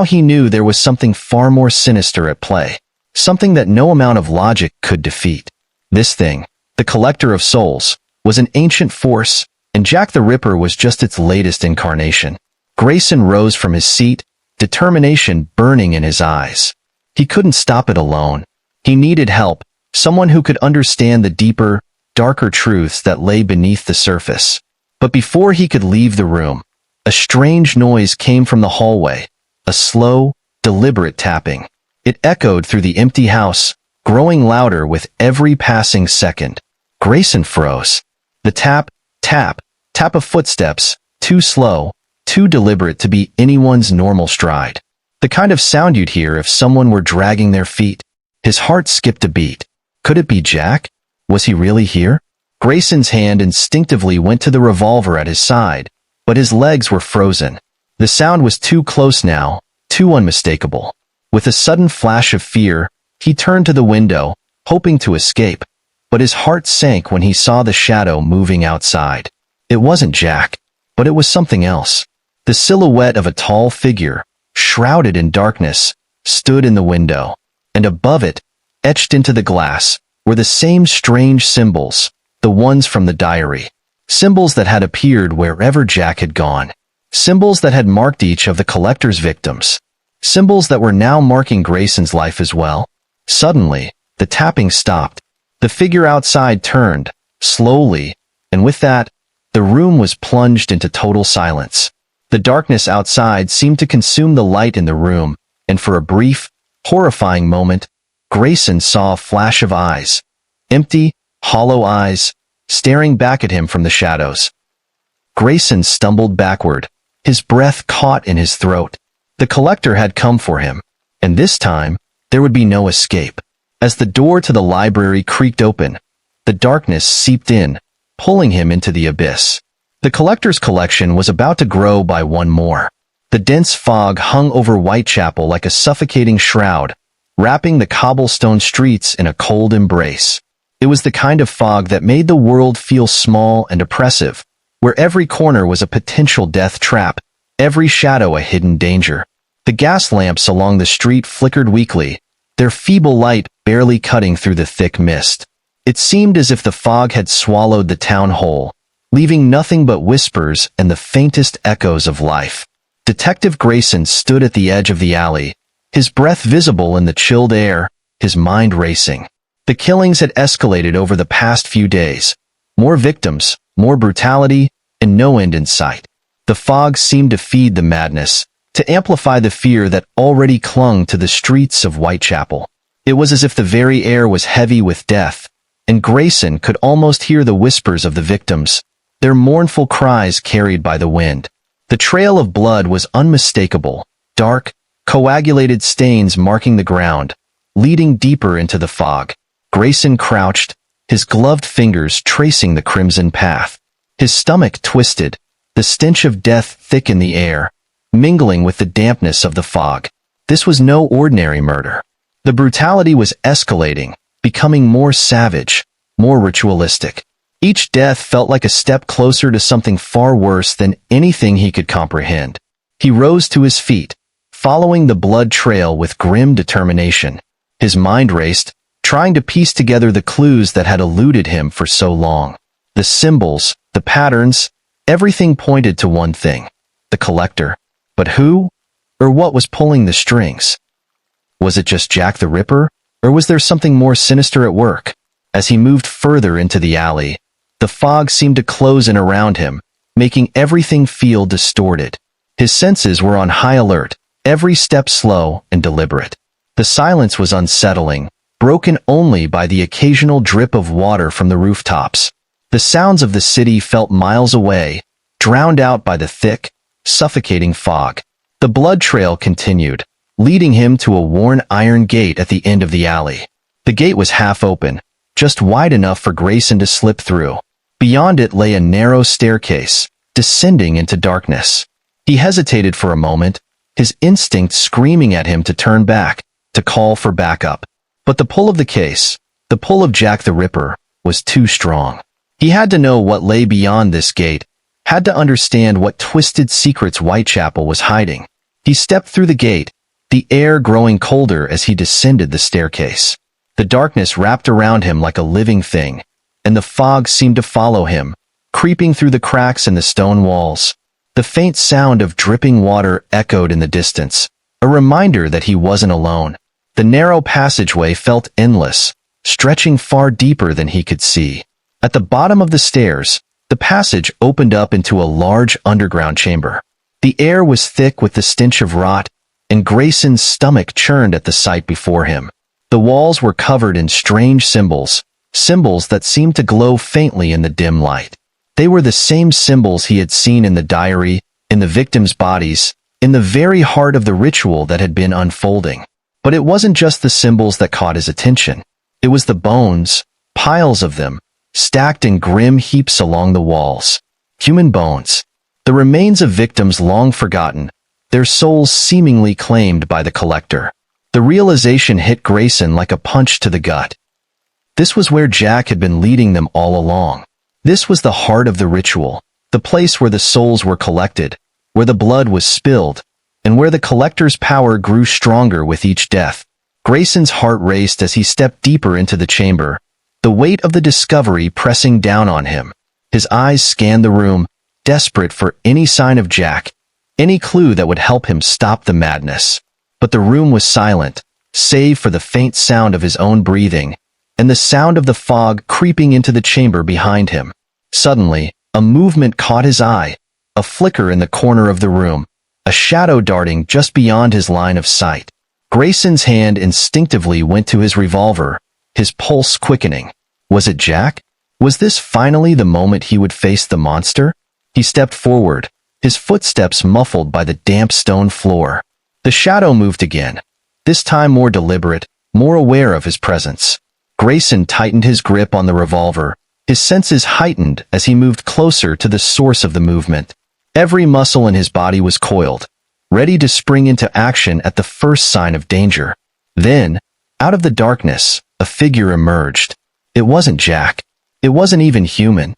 he knew there was something far more sinister at play. something that no amount of logic could defeat. This thing, the Collector of Souls, was an ancient force, and Jack the Ripper was just its latest incarnation. Grayson rose from his seat, determination burning in his eyes. He couldn't stop it alone. He needed help, someone who could understand the deeper, darker truths that lay beneath the surface. But before he could leave the room, a strange noise came from the hallway, a slow, deliberate tapping. It echoed through the empty house, growing louder with every passing second. Grayson froze. The tap, tap, tap of footsteps, too slow, too deliberate to be anyone's normal stride. The kind of sound you'd hear if someone were dragging their feet. His heart skipped a beat. Could it be Jack? Was he really here? Grayson's hand instinctively went to the revolver at his side, but his legs were frozen. The sound was too close now, too unmistakable. With a sudden flash of fear, he turned to the window, hoping to escape, but his heart sank when he saw the shadow moving outside. It wasn't Jack, but it was something else. The silhouette of a tall figure, shrouded in darkness, stood in the window, and above it, etched into the glass, were the same strange symbols, the ones from the diary. Symbols that had appeared wherever Jack had gone. Symbols that had marked each of the Collector's victims. Symbols that were now marking Grayson's life as well. Suddenly, the tapping stopped. The figure outside turned, slowly, and with that, the room was plunged into total silence. The darkness outside seemed to consume the light in the room, and for a brief, horrifying moment, Grayson saw a flash of eyes. Empty, hollow eyes, staring back at him from the shadows. Grayson stumbled backward, his breath caught in his throat. The Collector had come for him, and this time, there would be no escape. As the door to the library creaked open, the darkness seeped in, pulling him into the abyss. The Collector's collection was about to grow by one more. The dense fog hung over Whitechapel like a suffocating shroud, wrapping the cobblestone streets in a cold embrace. It was the kind of fog that made the world feel small and oppressive, where every corner was a potential death trap, every shadow a hidden danger. The gas lamps along the street flickered weakly, their feeble light barely cutting through the thick mist. It seemed as if the fog had swallowed the town whole, leaving nothing but whispers and the faintest echoes of life. Detective Grayson stood at the edge of the alley, his breath visible in the chilled air, his mind racing. The killings had escalated over the past few days. More victims, more brutality, and no end in sight. The fog seemed to feed the madness, to amplify the fear that already clung to the streets of Whitechapel. It was as if the very air was heavy with death, and Grayson could almost hear the whispers of the victims, their mournful cries carried by the wind. The trail of blood was unmistakable, dark, coagulated stains marking the ground, leading deeper into the fog. Grayson crouched, his gloved fingers tracing the crimson path. His stomach twisted, the stench of death thick in the air, mingling with the dampness of the fog. This was no ordinary murder. The brutality was escalating, becoming more savage, more ritualistic. Each death felt like a step closer to something far worse than anything he could comprehend. He rose to his feet, following the blood trail with grim determination. His mind raced, trying to piece together the clues that had eluded him for so long. The symbols, the patterns, everything pointed to one thing: the Collector. But who, or what was pulling the strings? Was it just Jack the Ripper, or was there something more sinister at work? As he moved further into the alley, the fog seemed to close in around him, making everything feel distorted. His senses were on high alert, every step slow and deliberate. The silence was unsettling, broken only by the occasional drip of water from the rooftops. The sounds of the city felt miles away, drowned out by the thick, suffocating fog. The blood trail continued, leading him to a worn iron gate at the end of the alley. The gate was half open, just wide enough for Grayson to slip through. Beyond it lay a narrow staircase, descending into darkness. He hesitated for a moment, his instinct screaming at him to turn back, to call for backup. But the pull of the case, the pull of Jack the Ripper, was too strong. He had to know what lay beyond this gate, had to understand what twisted secrets Whitechapel was hiding. He stepped through the gate, the air growing colder as he descended the staircase. The darkness wrapped around him like a living thing, and the fog seemed to follow him, creeping through the cracks in the stone walls. The faint sound of dripping water echoed in the distance, a reminder that he wasn't alone. The narrow passageway felt endless, stretching far deeper than he could see. At the bottom of the stairs, the passage opened up into a large underground chamber. The air was thick with the stench of rot, and Grayson's stomach churned at the sight before him. The walls were covered in strange symbols that seemed to glow faintly in the dim light. They were the same symbols he had seen in the diary, in the victims' bodies, in the very heart of the ritual that had been unfolding. But it wasn't just the symbols that caught his attention. It was the bones, piles of them, stacked in grim heaps along the walls. Human bones. The remains of victims long forgotten, their souls seemingly claimed by the collector. The realization hit Grayson like a punch to the gut. This was where Jack had been leading them all along. This was the heart of the ritual, the place where the souls were collected, where the blood was spilled, and where the collector's power grew stronger with each death. Grayson's heart raced as he stepped deeper into the chamber, the weight of the discovery pressing down on him. His eyes scanned the room, desperate for any sign of Jack, any clue that would help him stop the madness. But the room was silent, save for the faint sound of his own breathing, and the sound of the fog creeping into the chamber behind him. Suddenly, a movement caught his eye, a flicker in the corner of the room, a shadow darting just beyond his line of sight. Grayson's hand instinctively went to his revolver, his pulse quickening. Was it Jack? Was this finally the moment he would face the monster? He stepped forward, his footsteps muffled by the damp stone floor. The shadow moved again, this time more deliberate, more aware of his presence. Grayson tightened his grip on the revolver, his senses heightened as he moved closer to the source of the movement. Every muscle in his body was coiled, ready to spring into action at the first sign of danger. Then, out of the darkness, a figure emerged. It wasn't Jack. It wasn't even human.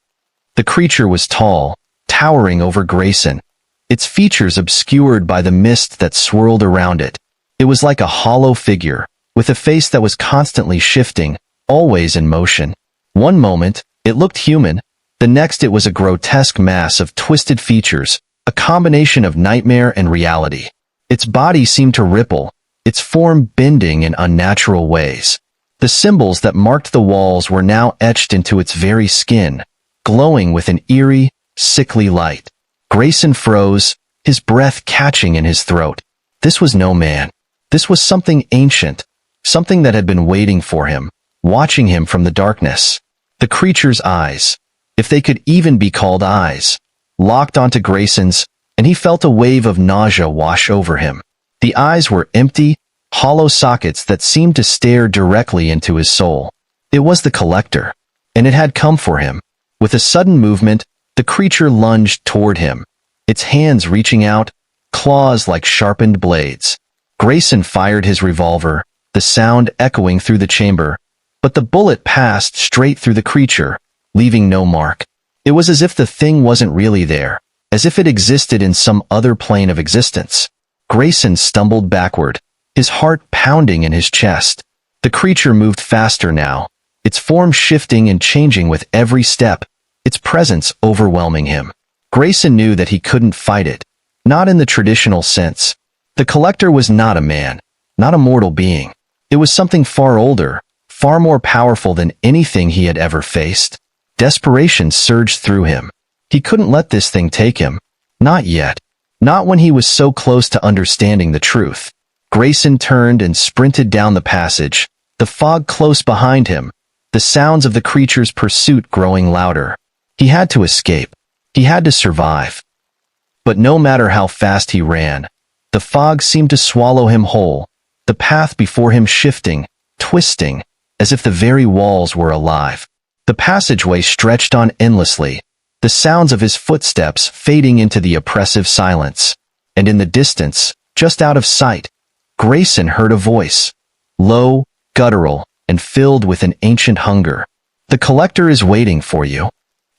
The creature was tall, towering over Grayson, its features obscured by the mist that swirled around it. It was like a hollow figure, with a face that was constantly shifting, always in motion. One moment, it looked human. The next it was a grotesque mass of twisted features, a combination of nightmare and reality. Its body seemed to ripple, its form bending in unnatural ways. The symbols that marked the walls were now etched into its very skin, glowing with an eerie, sickly light. Grayson froze, his breath catching in his throat. This was no man. This was something ancient, something that had been waiting for him, watching him from the darkness. The creature's eyes, if they could even be called eyes, locked onto Grayson's, and he felt a wave of nausea wash over him. The eyes were empty, hollow sockets that seemed to stare directly into his soul. It was the collector, and it had come for him. With a sudden movement, the creature lunged toward him, its hands reaching out, claws like sharpened blades. Grayson fired his revolver, the sound echoing through the chamber, but the bullet passed straight through the creature, leaving no mark. It was as if the thing wasn't really there, as if it existed in some other plane of existence. Grayson stumbled backward, his heart pounding in his chest. The creature moved faster now, its form shifting and changing with every step, its presence overwhelming him. Grayson knew that he couldn't fight it, not in the traditional sense. The collector was not a man, not a mortal being. It was something far older, far more powerful than anything he had ever faced. Desperation surged through him. He couldn't let this thing take him. Not yet. Not when he was so close to understanding the truth. Grayson turned and sprinted down the passage, the fog close behind him, the sounds of the creature's pursuit growing louder. He had to escape. He had to survive. But no matter how fast he ran, the fog seemed to swallow him whole, the path before him shifting, twisting, as if the very walls were alive. The passageway stretched on endlessly, the sounds of his footsteps fading into the oppressive silence. And in the distance, just out of sight, Grayson heard a voice, low, guttural, and filled with an ancient hunger. "The collector is waiting for you."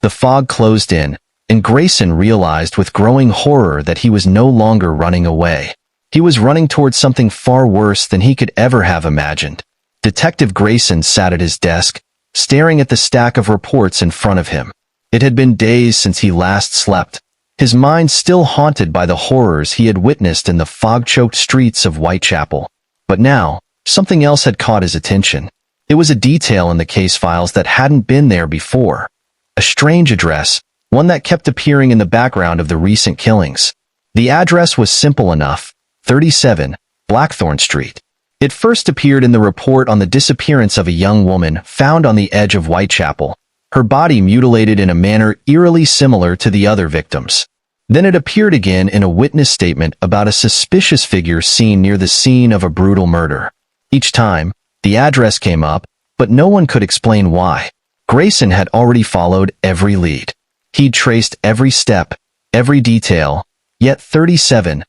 The fog closed in, and Grayson realized with growing horror that he was no longer running away. He was running towards something far worse than he could ever have imagined. Detective Grayson sat at his desk, staring at the stack of reports in front of him. It had been days since he last slept, his mind still haunted by the horrors he had witnessed in the fog-choked streets of Whitechapel. But now, something else had caught his attention. It was a detail in the case files that hadn't been there before. A strange address, one that kept appearing in the background of the recent killings. The address was simple enough, 37, Blackthorn Street. It first appeared in the report on the disappearance of a young woman found on the edge of Whitechapel, her body mutilated in a manner eerily similar to the other victims. Then it appeared again in a witness statement about a suspicious figure seen near the scene of a brutal murder. Each time, the address came up, but no one could explain why. Grayson had already followed every lead. He'd traced every step, every detail, yet 37,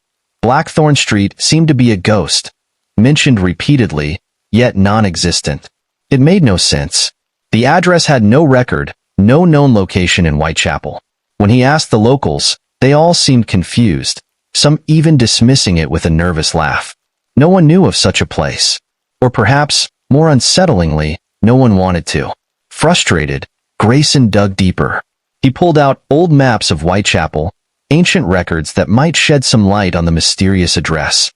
Blackthorn Street seemed to be a ghost, mentioned repeatedly, yet non-existent. It made no sense. The address had no record, no known location in Whitechapel. When he asked the locals, they all seemed confused, some even dismissing it with a nervous laugh. No one knew of such a place. Or perhaps, more unsettlingly, no one wanted to. Frustrated, Grayson dug deeper. He pulled out old maps of Whitechapel, ancient records that might shed some light on the mysterious address.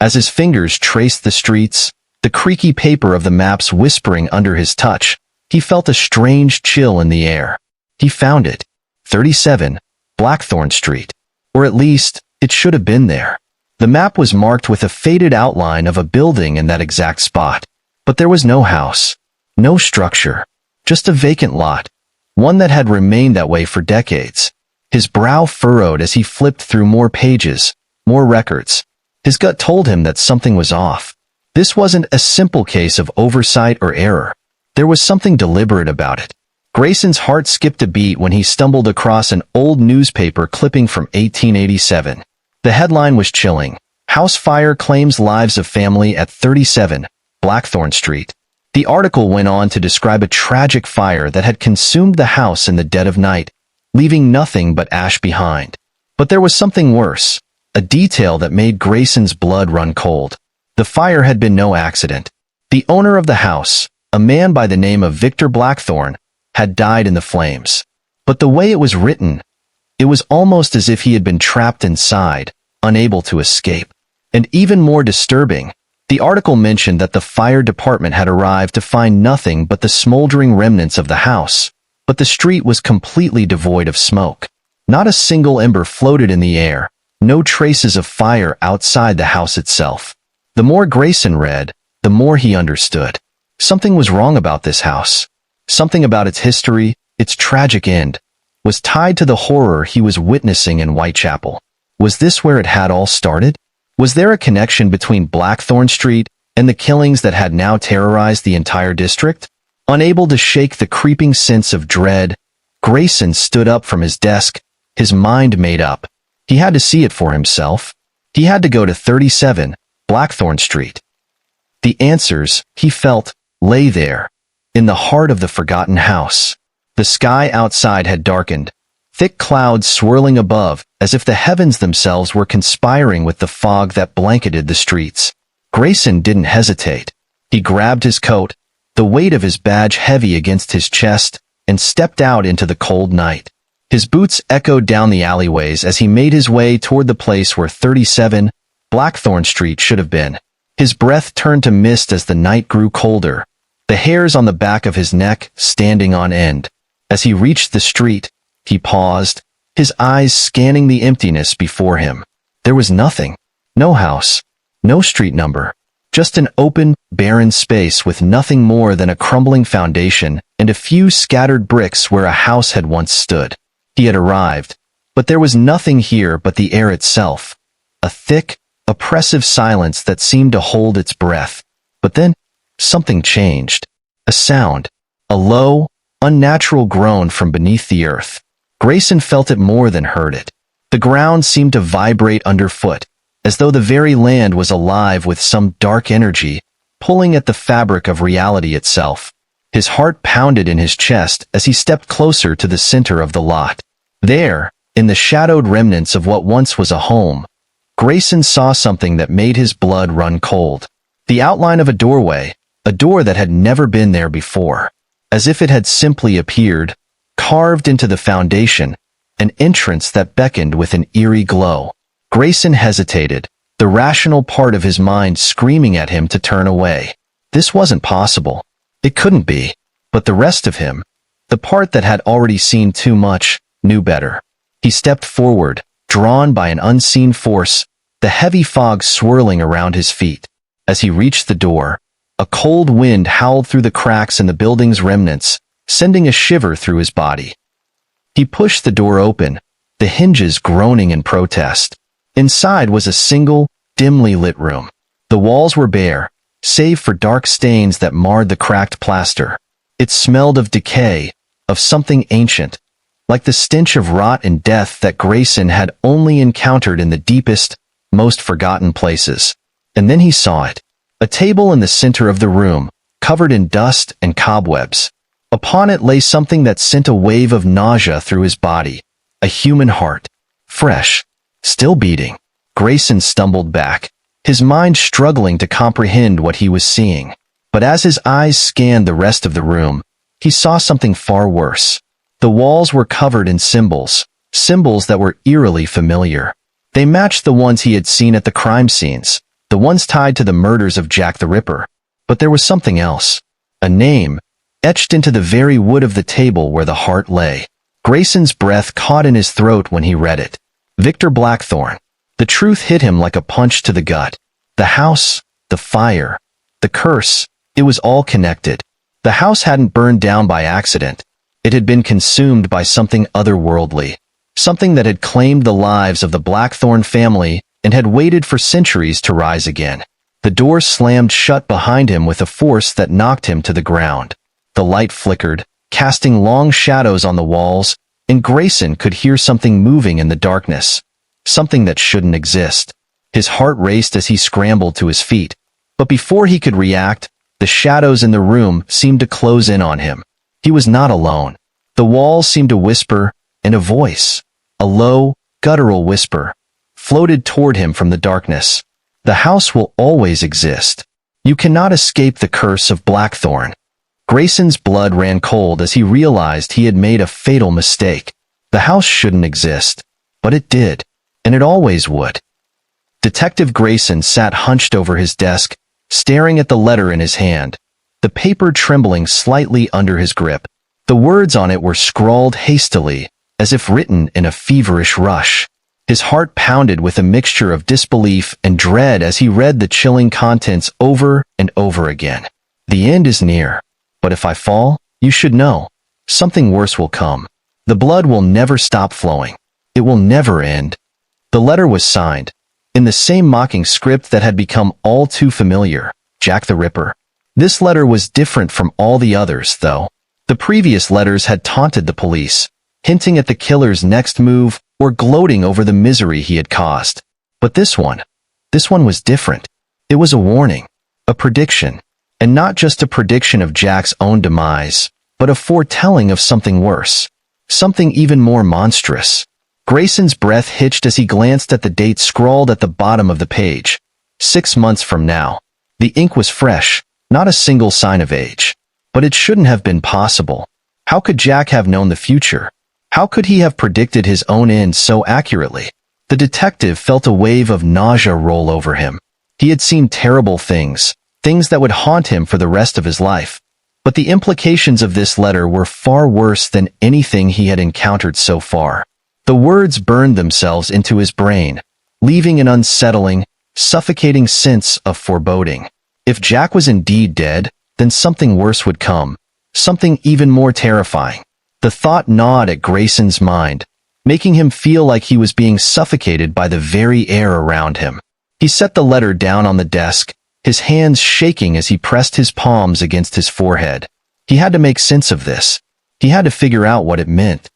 As his fingers traced the streets, the creaky paper of the maps whispering under his touch, he felt a strange chill in the air. He found it. 37, Blackthorn Street. Or at least, it should have been there. The map was marked with a faded outline of a building in that exact spot. But there was no house, no structure, just a vacant lot, one that had remained that way for decades. His brow furrowed as he flipped through more pages, more records. His gut told him that something was off. This wasn't a simple case of oversight or error. There was something deliberate about it. Grayson's heart skipped a beat when he stumbled across an old newspaper clipping from 1887. The headline was chilling. House fire claims lives of family at 37, Blackthorn Street. The article went on to describe a tragic fire that had consumed the house in the dead of night, leaving nothing but ash behind. But there was something worse, a detail that made Grayson's blood run cold. The fire had been no accident. The owner of the house, a man by the name of Victor Blackthorn, had died in the flames. But the way it was written, it was almost as if he had been trapped inside, unable to escape. And even more disturbing, the article mentioned that the fire department had arrived to find nothing but the smoldering remnants of the house. But the street was completely devoid of smoke. Not a single ember floated in the air, no traces of fire outside the house itself. The more Grayson read, the more he understood. Something was wrong about this house. Something about its history, its tragic end, was tied to the horror he was witnessing in Whitechapel. Was this where it had all started? Was there a connection between Blackthorn Street and the killings that had now terrorized the entire district? Unable to shake the creeping sense of dread, Grayson stood up from his desk, his mind made up. He had to see it for himself. He had to go to 37, Blackthorn Street. The answers, he felt, lay there, in the heart of the forgotten house. The sky outside had darkened, thick clouds swirling above as if the heavens themselves were conspiring with the fog that blanketed the streets. Grayson didn't hesitate. He grabbed his coat, the weight of his badge heavy against his chest, and stepped out into the cold night. His boots echoed down the alleyways as he made his way toward the place where 37, Blackthorn Street should have been. His breath turned to mist as the night grew colder, the hairs on the back of his neck standing on end. As he reached the street, he paused, his eyes scanning the emptiness before him. There was nothing. No house. No street number. Just an open, barren space with nothing more than a crumbling foundation and a few scattered bricks where a house had once stood. He had arrived, but there was nothing here but the air itself. A thick, oppressive silence that seemed to hold its breath. But then, something changed. A sound. A low, unnatural groan from beneath the earth. Grayson felt it more than heard it. The ground seemed to vibrate underfoot, as though the very land was alive with some dark energy, pulling at the fabric of reality itself. His heart pounded in his chest as he stepped closer to the center of the lot. There, in the shadowed remnants of what once was a home, Grayson saw something that made his blood run cold. The outline of a doorway, a door that had never been there before. As if it had simply appeared, carved into the foundation, an entrance that beckoned with an eerie glow. Grayson hesitated, the rational part of his mind screaming at him to turn away. This wasn't possible. It couldn't be. But the rest of him, the part that had already seen too much, knew better. He stepped forward, drawn by an unseen force, the heavy fog swirling around his feet. As he reached the door, a cold wind howled through the cracks in the building's remnants, sending a shiver through his body. He pushed the door open, the hinges groaning in protest. Inside was a single, dimly lit room. The walls were bare, save for dark stains that marred the cracked plaster. It smelled of decay, of something ancient, like the stench of rot and death that Grayson had only encountered in the deepest, most forgotten places. And then he saw it. A table in the center of the room, covered in dust and cobwebs. Upon it lay something that sent a wave of nausea through his body. A human heart. Fresh. Still beating. Grayson stumbled back, his mind struggling to comprehend what he was seeing. But as his eyes scanned the rest of the room, he saw something far worse. The walls were covered in symbols, symbols that were eerily familiar. They matched the ones he had seen at the crime scenes, the ones tied to the murders of Jack the Ripper. But there was something else. A name, etched into the very wood of the table where the heart lay. Grayson's breath caught in his throat when he read it. Victor Blackthorne. The truth hit him like a punch to the gut. The house, the fire, the curse, it was all connected. The house hadn't burned down by accident. It had been consumed by something otherworldly, something that had claimed the lives of the Blackthorne family and had waited for centuries to rise again. The door slammed shut behind him with a force that knocked him to the ground. The light flickered, casting long shadows on the walls, and Grayson could hear something moving in the darkness, something that shouldn't exist. His heart raced as he scrambled to his feet, but before he could react, the shadows in the room seemed to close in on him. He was not alone. The walls seemed to whisper, and a voice, a low, guttural whisper, floated toward him from the darkness. The house will always exist. You cannot escape the curse of Blackthorne. Grayson's blood ran cold as he realized he had made a fatal mistake. The house shouldn't exist, but it did, and it always would. Detective Grayson sat hunched over his desk, staring at the letter in his hand, the paper trembling slightly under his grip. The words on it were scrawled hastily, as if written in a feverish rush. His heart pounded with a mixture of disbelief and dread as he read the chilling contents over and over again. The end is near, but if I fall, you should know, something worse will come. The blood will never stop flowing. It will never end. The letter was signed, in the same mocking script that had become all too familiar, Jack the Ripper. This letter was different from all the others, though. The previous letters had taunted the police, hinting at the killer's next move or gloating over the misery he had caused. But this one was different. It was a warning, a prediction, and not just a prediction of Jack's own demise, but a foretelling of something worse, something even more monstrous. Grayson's breath hitched as he glanced at the date scrawled at the bottom of the page. 6 months from now. The ink was fresh, not a single sign of age. But it shouldn't have been possible. How could Jack have known the future? How could he have predicted his own end so accurately? The detective felt a wave of nausea roll over him. He had seen terrible things, things that would haunt him for the rest of his life. But the implications of this letter were far worse than anything he had encountered so far. The words burned themselves into his brain, leaving an unsettling, suffocating sense of foreboding. If Jack was indeed dead, then something worse would come, something even more terrifying. The thought gnawed at Grayson's mind, making him feel like he was being suffocated by the very air around him. He set the letter down on the desk, his hands shaking as he pressed his palms against his forehead. He had to make sense of this. He had to figure out what it meant.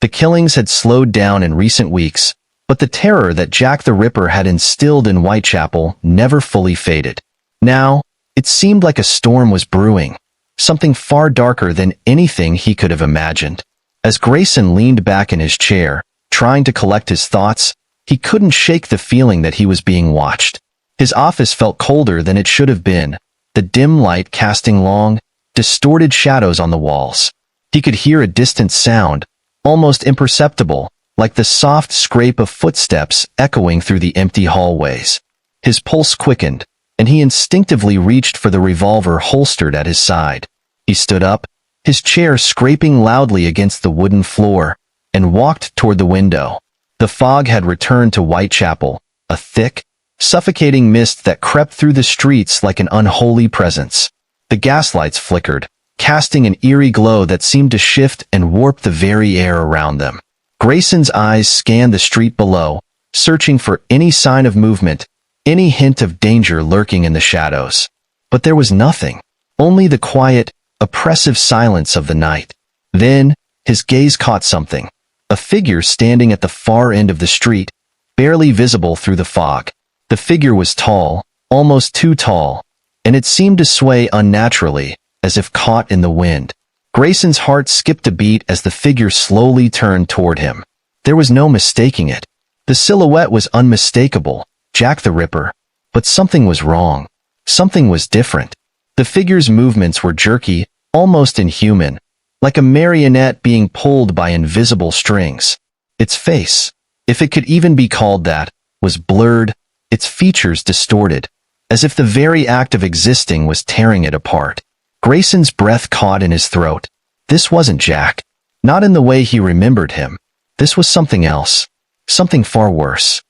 The killings had slowed down in recent weeks, but the terror that Jack the Ripper had instilled in Whitechapel never fully faded. Now, it seemed like a storm was brewing, something far darker than anything he could have imagined. As Grayson leaned back in his chair, trying to collect his thoughts, He couldn't shake the feeling that he was being watched. His office felt colder than it should have been, the dim light casting long, distorted shadows on the walls. He could hear a distant sound, almost imperceptible, like the soft scrape of footsteps echoing through the empty hallways. His pulse quickened, and he instinctively reached for the revolver holstered at his side. He stood up, his chair scraping loudly against the wooden floor, and walked toward the window. The fog had returned to Whitechapel, a thick, suffocating mist that crept through the streets like an unholy presence. The gaslights flickered, casting an eerie glow that seemed to shift and warp the very air around them. Grayson's eyes scanned the street below, searching for any sign of movement, any hint of danger lurking in the shadows. But there was nothing, only the quiet, oppressive silence of the night. Then, his gaze caught something, a figure standing at the far end of the street, barely visible through the fog. The figure was tall, almost too tall, and it seemed to sway unnaturally, as if caught in the wind. Grayson's heart skipped a beat as the figure slowly turned toward him. There was no mistaking it. The silhouette was unmistakable, Jack the Ripper. But something was wrong. Something was different. The figure's movements were jerky, almost inhuman, like a marionette being pulled by invisible strings. Its face, if it could even be called that, was blurred, its features distorted, as if the very act of existing was tearing it apart. Grayson's breath caught in his throat. This wasn't Jack. Not in the way he remembered him. This was something else. Something far worse.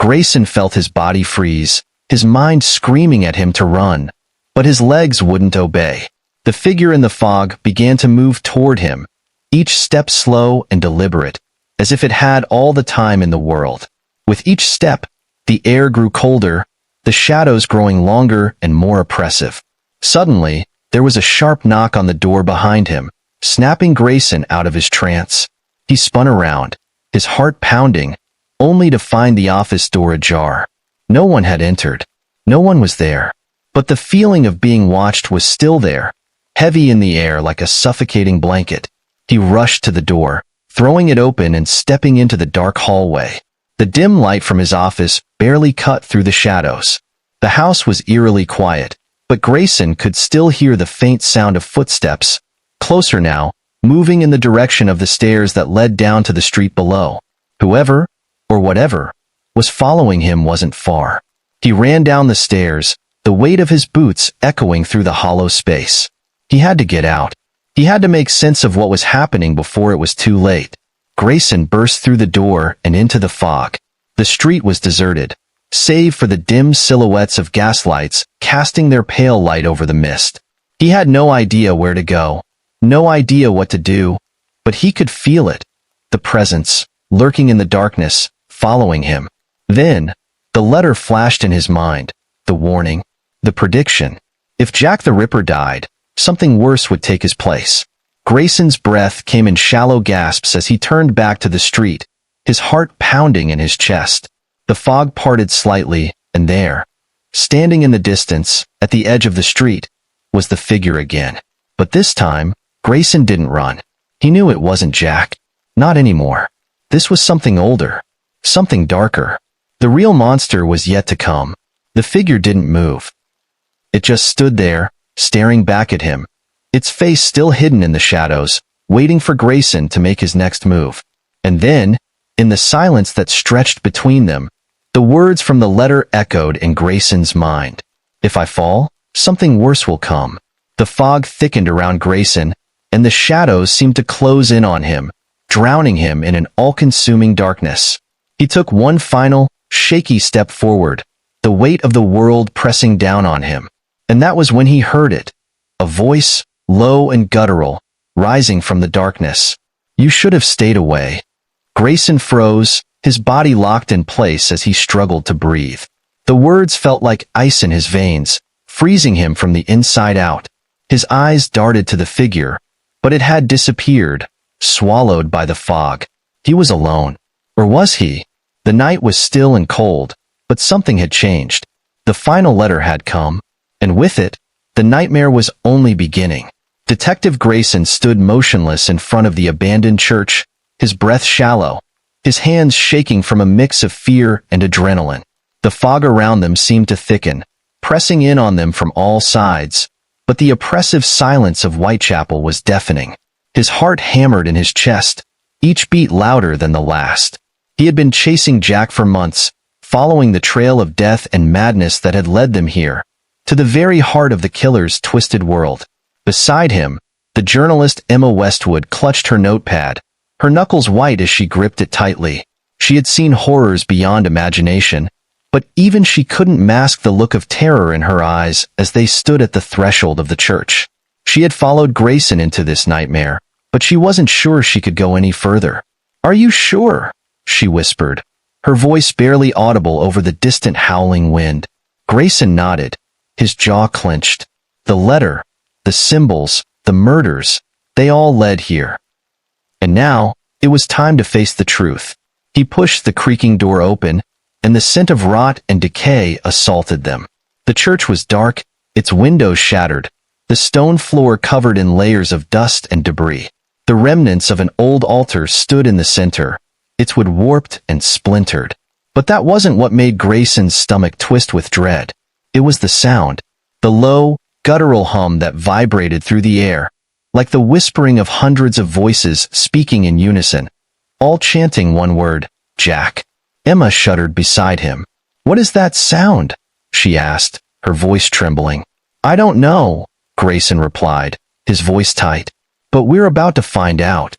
Grayson felt his body freeze, his mind screaming at him to run, but his legs wouldn't obey. The figure in the fog began to move toward him, each step slow and deliberate, as if it had all the time in the world. With each step, the air grew colder, the shadows growing longer and more oppressive. Suddenly, there was a sharp knock on the door behind him, snapping Grayson out of his trance. He spun around, his heart pounding, only to find the office door ajar. No one had entered. No one was there. But the feeling of being watched was still there, heavy in the air like a suffocating blanket. He rushed to the door, throwing it open and stepping into the dark hallway. The dim light from his office barely cut through the shadows. The house was eerily quiet, but Grayson could still hear the faint sound of footsteps, closer now, moving in the direction of the stairs that led down to the street below. Whoever, or whatever, was following him wasn't far. He ran down the stairs, the weight of his boots echoing through the hollow space. He had to get out. He had to make sense of what was happening before it was too late. Grayson burst through the door and into the fog. The street was deserted, save for the dim silhouettes of gaslights casting their pale light over the mist. He had no idea where to go, no idea what to do, but he could feel it, the presence, lurking in the darkness, following him. Then, the letter flashed in his mind, the warning, the prediction. If Jack the Ripper died, something worse would take his place. Grayson's breath came in shallow gasps as he turned back to the street, his heart pounding in his chest. The fog parted slightly, and there, standing in the distance, at the edge of the street, was the figure again. But this time, Grayson didn't run. He knew it wasn't Jack. Not anymore. This was something older. Something darker. The real monster was yet to come. The figure didn't move. It just stood there, staring back at him, its face still hidden in the shadows, waiting for Grayson to make his next move. And then, in the silence that stretched between them, the words from the letter echoed in Grayson's mind. If I fall, something worse will come. The fog thickened around Grayson, and the shadows seemed to close in on him, drowning him in an all-consuming darkness. He took one final, shaky step forward, the weight of the world pressing down on him. And that was when he heard it, a voice, low and guttural, rising from the darkness. You should have stayed away. Grayson froze, his body locked in place as he struggled to breathe. The words felt like ice in his veins, freezing him from the inside out. His eyes darted to the figure, but it had disappeared, swallowed by the fog. He was alone. Or was he? The night was still and cold, but something had changed. The final letter had come, and with it, the nightmare was only beginning. Detective Grayson stood motionless in front of the abandoned church, his breath shallow, his hands shaking from a mix of fear and adrenaline. The fog around them seemed to thicken, pressing in on them from all sides, but the oppressive silence of Whitechapel was deafening. His heart hammered in his chest, each beat louder than the last. He had been chasing Jack for months, following the trail of death and madness that had led them here, to the very heart of the killer's twisted world. Beside him, the journalist Emma Westwood clutched her notepad, her knuckles white as she gripped it tightly. She had seen horrors beyond imagination, but even she couldn't mask the look of terror in her eyes as they stood at the threshold of the church. She had followed Grayson into this nightmare, but she wasn't sure she could go any further. "Are you sure?" she whispered, her voice barely audible over the distant howling wind. Grayson nodded, his jaw clenched. The letter, the symbols, the murders, they all led here. And now, it was time to face the truth. He pushed the creaking door open, and the scent of rot and decay assaulted them. The church was dark, its windows shattered, the stone floor covered in layers of dust and debris. The remnants of an old altar stood in the center, its wood warped and splintered. But that wasn't what made Grayson's stomach twist with dread. It was the sound, the low, guttural hum that vibrated through the air, like the whispering of hundreds of voices speaking in unison, all chanting one word, Jack. Emma shuddered beside him. "What is that sound?" she asked, her voice trembling. "I don't know," Grayson replied, his voice tight. "But we're about to find out."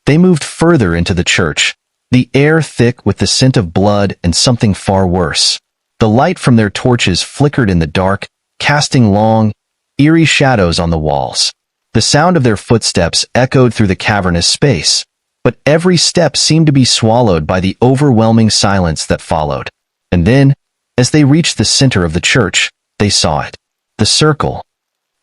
They moved further into the church, the air thick with the scent of blood and something far worse. The light from their torches flickered in the dark, casting long, eerie shadows on the walls. The sound of their footsteps echoed through the cavernous space, but every step seemed to be swallowed by the overwhelming silence that followed. And then, as they reached the center of the church, they saw it. The circle.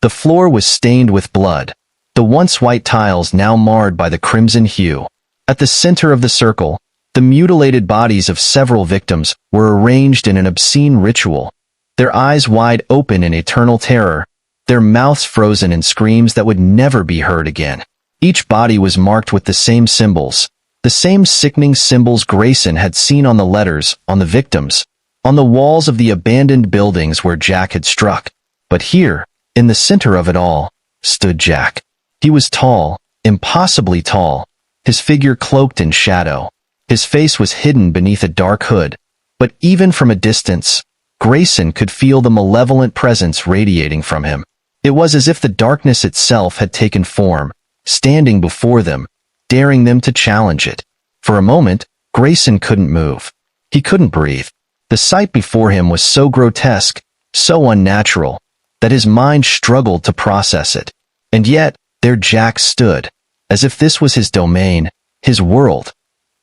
The floor was stained with blood, the once white tiles now marred by the crimson hue. At the center of the circle, the mutilated bodies of several victims were arranged in an obscene ritual, their eyes wide open in eternal terror, their mouths frozen in screams that would never be heard again. Each body was marked with the same symbols, the same sickening symbols Grayson had seen on the letters, on the victims, on the walls of the abandoned buildings where Jack had struck. But here, in the center of it all, stood Jack. He was tall, impossibly tall, his figure cloaked in shadow. His face was hidden beneath a dark hood, but even from a distance, Grayson could feel the malevolent presence radiating from him. It was as if the darkness itself had taken form, standing before them, daring them to challenge it. For a moment, Grayson couldn't move. He couldn't breathe. The sight before him was so grotesque, so unnatural, that his mind struggled to process it. And yet, there Jack stood, as if this was his domain, his world,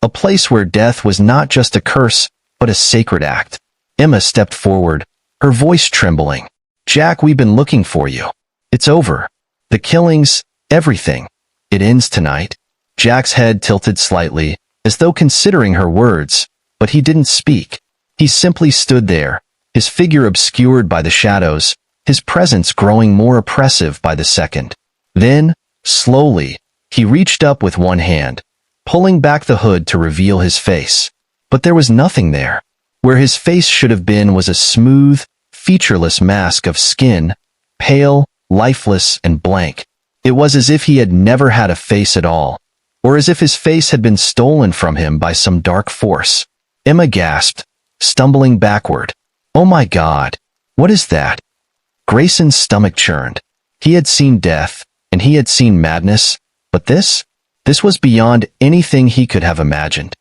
a place where death was not just a curse, but a sacred act. Emma stepped forward, her voice trembling. "Jack, we've been looking for you. It's over. The killings, everything. It ends tonight." Jack's head tilted slightly, as though considering her words, but he didn't speak. He simply stood there, his figure obscured by the shadows, his presence growing more oppressive by the second. Then, slowly, he reached up with one hand, pulling back the hood to reveal his face. But there was nothing there. Where his face should have been was a smooth, featureless mask of skin, pale, lifeless, and blank. It was as if he had never had a face at all, or as if his face had been stolen from him by some dark force. Emma gasped, stumbling backward. "Oh my God, what is that?" Grayson's stomach churned. He had seen death, and he had seen madness, but this was beyond anything he could have imagined.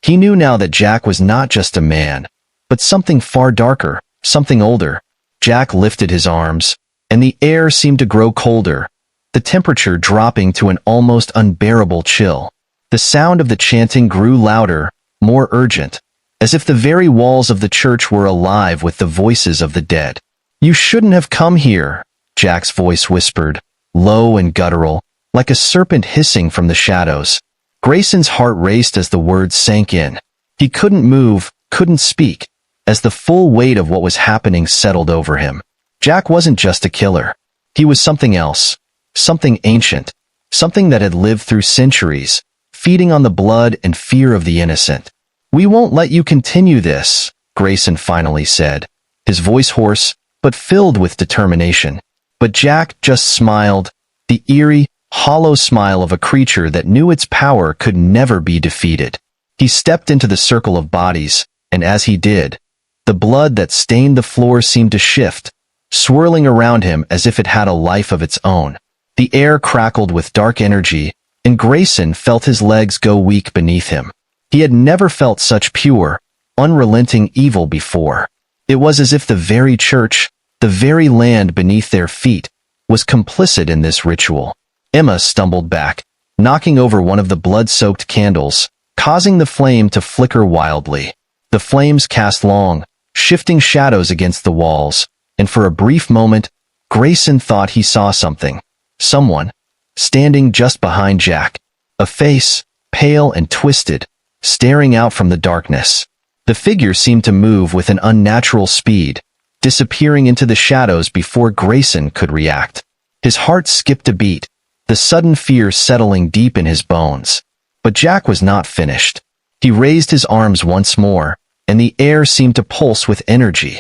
He knew now that Jack was not just a man, but something far darker, something older. Jack lifted his arms, and the air seemed to grow colder, the temperature dropping to an almost unbearable chill. The sound of the chanting grew louder, more urgent, as if the very walls of the church were alive with the voices of the dead. "You shouldn't have come here," Jack's voice whispered, low and guttural, like a serpent hissing from the shadows. Grayson's heart raced as the words sank in. He couldn't move, couldn't speak, as the full weight of what was happening settled over him. Jack wasn't just a killer. He was something else, something ancient, something that had lived through centuries, feeding on the blood and fear of the innocent. "We won't let you continue this," Grayson finally said, his voice hoarse, but filled with determination. But Jack just smiled, the eerie, hollow smile of a creature that knew its power could never be defeated. He stepped into the circle of bodies, and as he did, the blood that stained the floor seemed to shift, swirling around him as if it had a life of its own. The air crackled with dark energy, and Grayson felt his legs go weak beneath him. He had never felt such pure, unrelenting evil before. It was as if the very church, the very land beneath their feet, was complicit in this ritual. Emma stumbled back, knocking over one of the blood-soaked candles, causing the flame to flicker wildly. The flames cast long, shifting shadows against the walls, and for a brief moment, Grayson thought he saw something. Someone, standing just behind Jack. A face, pale and twisted, staring out from the darkness. The figure seemed to move with an unnatural speed, disappearing into the shadows before Grayson could react. His heart skipped a beat, the sudden fear settling deep in his bones. But Jack was not finished. He raised his arms once more, and the air seemed to pulse with energy.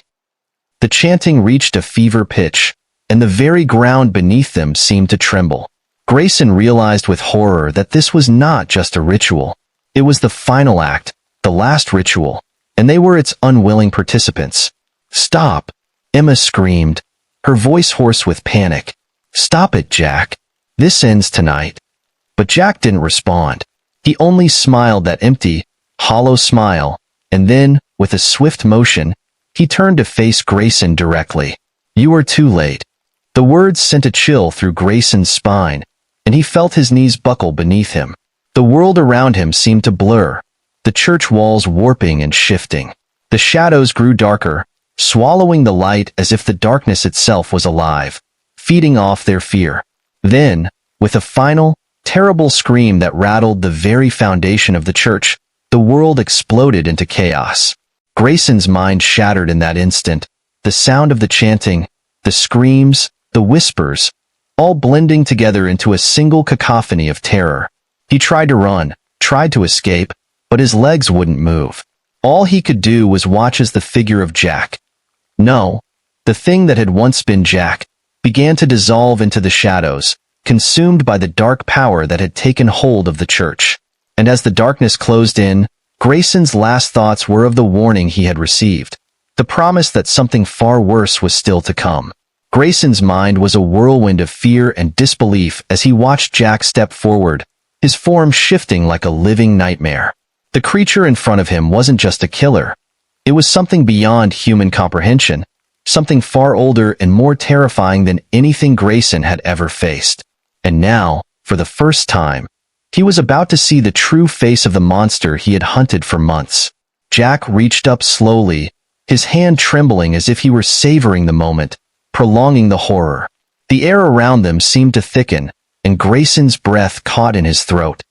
The chanting reached a fever pitch, and the very ground beneath them seemed to tremble. Grayson realized with horror that this was not just a ritual. It was the final act, the last ritual, and they were its unwilling participants. "Stop!" Emma screamed, her voice hoarse with panic. "Stop it, Jack. This ends tonight." But Jack didn't respond. He only smiled that empty, hollow smile, and then, with a swift motion, he turned to face Grayson directly. "You are too late." The words sent a chill through Grayson's spine, and he felt his knees buckle beneath him. The world around him seemed to blur, the church walls warping and shifting. The shadows grew darker, swallowing the light as if the darkness itself was alive, feeding off their fear. Then, with a final, terrible scream that rattled the very foundation of the church, the world exploded into chaos. Grayson's mind shattered in that instant, the sound of the chanting, the screams, the whispers, all blending together into a single cacophony of terror. He tried to run, tried to escape, but his legs wouldn't move. All he could do was watch as the figure of Jack, no, the thing that had once been Jack, began to dissolve into the shadows, consumed by the dark power that had taken hold of the church. And as the darkness closed in, Grayson's last thoughts were of the warning he had received, the promise that something far worse was still to come. Grayson's mind was a whirlwind of fear and disbelief as he watched Jack step forward, his form shifting like a living nightmare. The creature in front of him wasn't just a killer. It was something beyond human comprehension, something far older and more terrifying than anything Grayson had ever faced. And now, for the first time, he was about to see the true face of the monster he had hunted for months. Jack reached up slowly, his hand trembling as if he were savoring the moment, prolonging the horror. The air around them seemed to thicken, and Grayson's breath caught in his throat.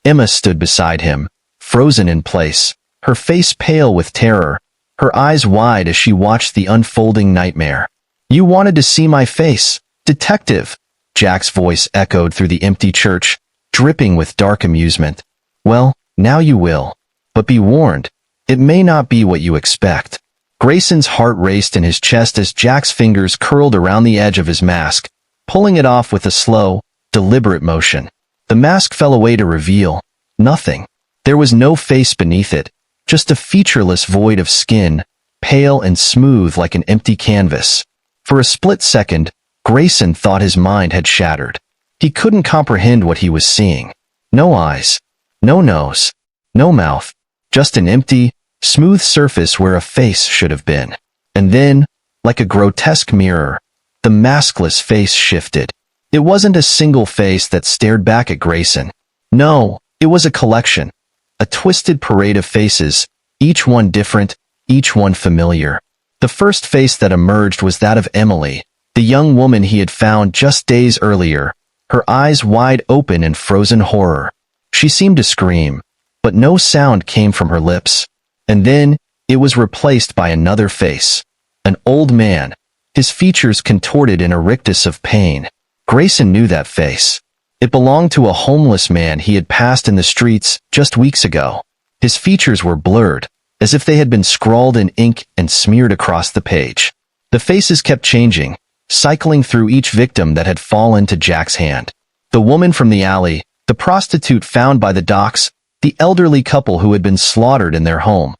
Emma stood beside him, frozen in place, her face pale with terror, her eyes wide as she watched the unfolding nightmare. "You wanted to see my face, detective," Jack's voice echoed through the empty church, dripping with dark amusement. "Well, now you will. But be warned, it may not be what you expect." Grayson's heart raced in his chest as Jack's fingers curled around the edge of his mask, pulling it off with a slow, deliberate motion. The mask fell away to reveal nothing. There was no face beneath it, just a featureless void of skin, pale and smooth like an empty canvas. For a split second, Grayson thought his mind had shattered. He couldn't comprehend what he was seeing. No eyes, no nose, no mouth, just an empty, smooth surface where a face should have been. And then, like a grotesque mirror, the maskless face shifted. It wasn't a single face that stared back at Grayson. No, it was a collection, a twisted parade of faces, each one different, each one familiar. The first face that emerged was that of Emily, the young woman he had found just days earlier, her eyes wide open in frozen horror. She seemed to scream, but no sound came from her lips. And then, it was replaced by another face. An old man, his features contorted in a rictus of pain. Grayson knew that face. It belonged to a homeless man he had passed in the streets just weeks ago. His features were blurred, as if they had been scrawled in ink and smeared across the page. The faces kept changing, cycling through each victim that had fallen to Jack's hand. The woman from the alley, the prostitute found by the docks, the elderly couple who had been slaughtered in their home.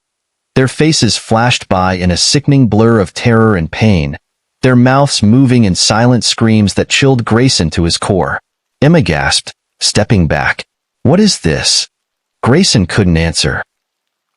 Their faces flashed by in a sickening blur of terror and pain, their mouths moving in silent screams that chilled Grayson to his core. Emma gasped, stepping back. "What is this?" Grayson couldn't answer.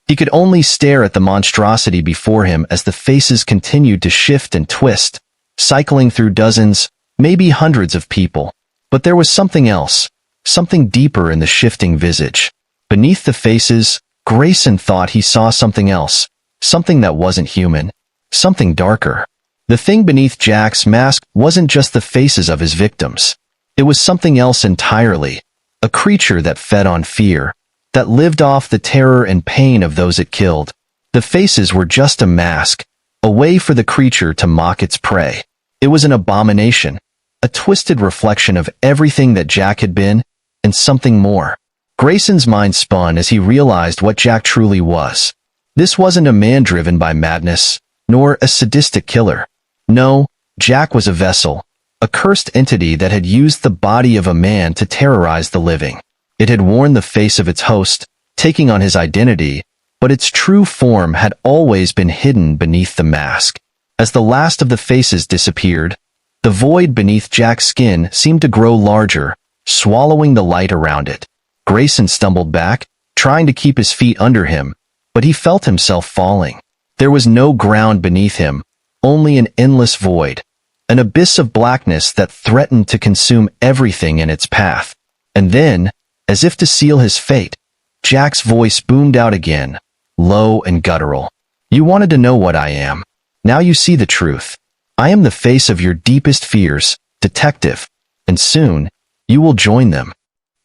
He could only stare at the monstrosity before him as the faces continued to shift and twist, cycling through dozens, maybe hundreds of people. But there was something else, something deeper in the shifting visage. Beneath the faces, Grayson thought he saw something else, something that wasn't human, something darker. The thing beneath Jack's mask wasn't just the faces of his victims. It was something else entirely, a creature that fed on fear, that lived off the terror and pain of those it killed. The faces were just a mask, a way for the creature to mock its prey. It was an abomination, a twisted reflection of everything that Jack had been, and something more. Grayson's mind spun as he realized what Jack truly was. This wasn't a man driven by madness, nor a sadistic killer. No, Jack was a vessel, a cursed entity that had used the body of a man to terrorize the living. It had worn the face of its host, taking on his identity, but its true form had always been hidden beneath the mask. As the last of the faces disappeared, the void beneath Jack's skin seemed to grow larger, swallowing the light around it. Grayson stumbled back, trying to keep his feet under him, but he felt himself falling. There was no ground beneath him, only an endless void, an abyss of blackness that threatened to consume everything in its path. And then, as if to seal his fate, Jack's voice boomed out again, low and guttural. "You wanted to know what I am. Now you see the truth. I am the face of your deepest fears, detective, and soon, you will join them."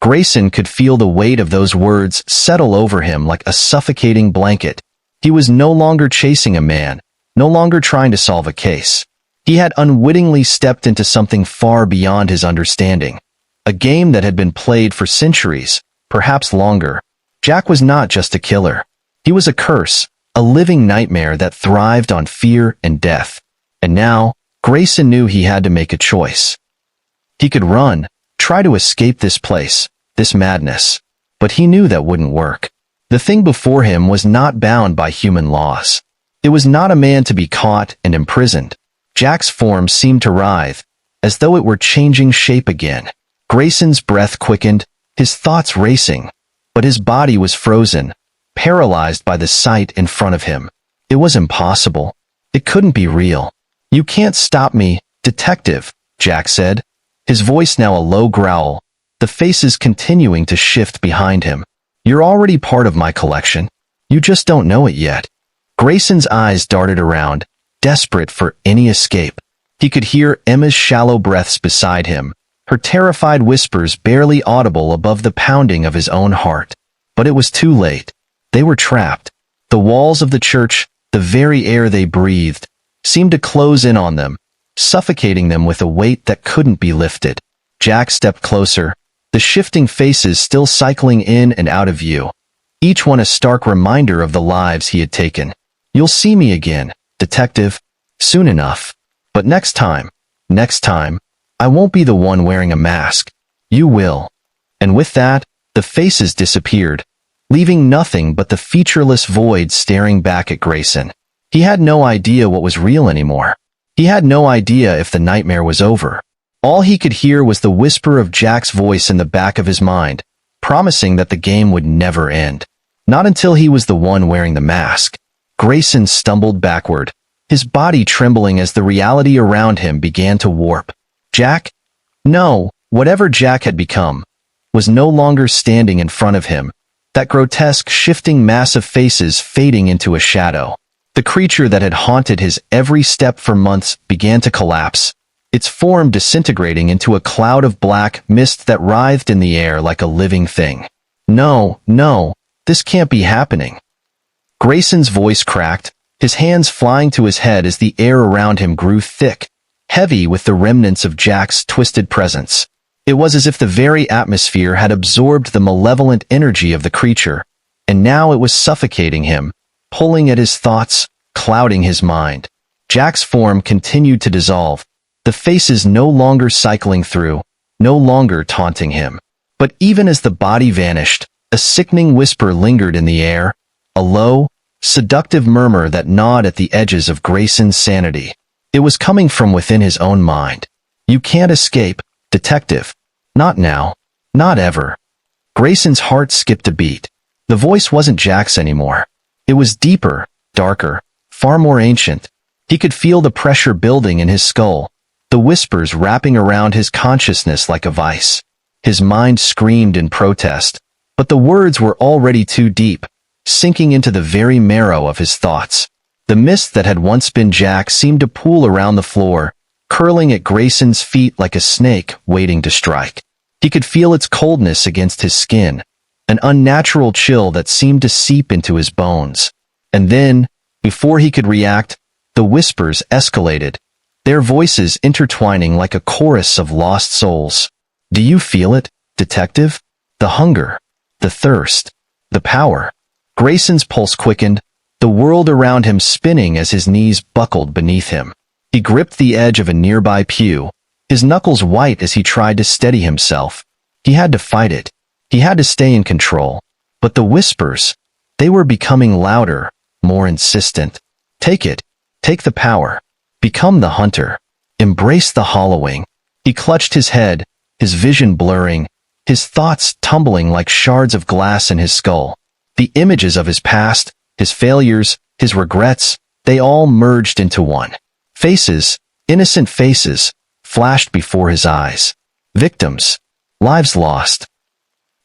Grayson could feel the weight of those words settle over him like a suffocating blanket. He was no longer chasing a man, no longer trying to solve a case. He had unwittingly stepped into something far beyond his understanding. A game that had been played for centuries, perhaps longer. Jack was not just a killer. He was a curse, a living nightmare that thrived on fear and death. And now, Grayson knew he had to make a choice. He could run, try to escape this place, this madness. But he knew that wouldn't work. The thing before him was not bound by human laws. It was not a man to be caught and imprisoned. Jack's form seemed to writhe, as though it were changing shape again. Grayson's breath quickened, his thoughts racing, but his body was frozen, paralyzed by the sight in front of him. It was impossible. It couldn't be real. "You can't stop me, detective," Jack said, his voice now a low growl, the faces continuing to shift behind him. "You're already part of my collection. You just don't know it yet." Grayson's eyes darted around, desperate for any escape. He could hear Emma's shallow breaths beside him, her terrified whispers barely audible above the pounding of his own heart. But it was too late. They were trapped. The walls of the church, the very air they breathed, seemed to close in on them, suffocating them with a weight that couldn't be lifted. Jack stepped closer, the shifting faces still cycling in and out of view, each one a stark reminder of the lives he had taken. "You'll see me again, detective, soon enough. But next time, I won't be the one wearing a mask. You will." And with that, the faces disappeared, leaving nothing but the featureless void staring back at Grayson. He had no idea what was real anymore. He had no idea if the nightmare was over. All he could hear was the whisper of Jack's voice in the back of his mind, promising that the game would never end. Not until he was the one wearing the mask. Grayson stumbled backward, his body trembling as the reality around him began to warp. Jack? No, whatever Jack had become, was no longer standing in front of him, that grotesque shifting mass of faces fading into a shadow. The creature that had haunted his every step for months began to collapse, its form disintegrating into a cloud of black mist that writhed in the air like a living thing. No, this can't be happening. Grayson's voice cracked, his hands flying to his head as the air around him grew thick, heavy with the remnants of Jack's twisted presence. It was as if the very atmosphere had absorbed the malevolent energy of the creature, and now it was suffocating him, pulling at his thoughts, clouding his mind. Jack's form continued to dissolve, the faces no longer cycling through, no longer taunting him. But even as the body vanished, a sickening whisper lingered in the air, a low, seductive murmur that gnawed at the edges of Grayson's sanity. It was coming from within his own mind. "You can't escape, detective. Not now. Not ever." Grayson's heart skipped a beat. The voice wasn't Jack's anymore. It was deeper, darker, far more ancient. He could feel the pressure building in his skull, the whispers wrapping around his consciousness like a vice. His mind screamed in protest, but the words were already too deep, sinking into the very marrow of his thoughts. The mist that had once been Jack seemed to pool around the floor, curling at Grayson's feet like a snake waiting to strike. He could feel its coldness against his skin, an unnatural chill that seemed to seep into his bones. And then, before he could react, the whispers escalated, their voices intertwining like a chorus of lost souls. "Do you feel it, detective? The hunger, the thirst, the power." Grayson's pulse quickened, the world around him spinning as his knees buckled beneath him. He gripped the edge of a nearby pew, his knuckles white as he tried to steady himself. He had to fight it. He had to stay in control. But the whispers, they were becoming louder, more insistent. "Take it. Take the power. Become the hunter. Embrace the hollowing." He clutched his head, his vision blurring, his thoughts tumbling like shards of glass in his skull. The images of his past, his failures, his regrets, they all merged into one. Faces, innocent faces, flashed before his eyes. Victims, lives lost.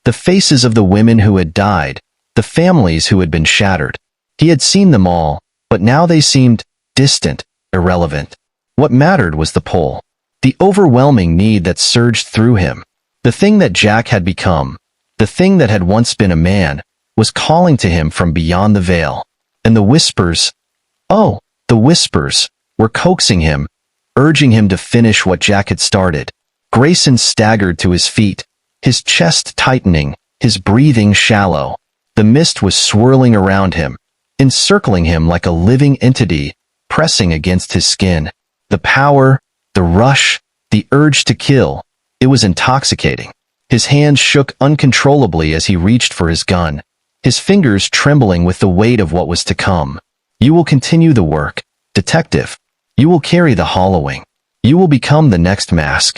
The faces of the women who had died, the families who had been shattered. He had seen them all, but now they seemed distant, irrelevant. What mattered was the pull, the overwhelming need that surged through him. The thing that Jack had become, the thing that had once been a man, was calling to him from beyond the veil. And the whispers, oh, the whispers, were coaxing him, urging him to finish what Jack had started. Grayson staggered to his feet, his chest tightening, his breathing shallow. The mist was swirling around him, encircling him like a living entity, pressing against his skin. The power, the rush, the urge to kill, it was intoxicating. His hands shook uncontrollably as he reached for his gun, his fingers trembling with the weight of what was to come. "You will continue the work, detective. You will carry the hollowing. You will become the next mask."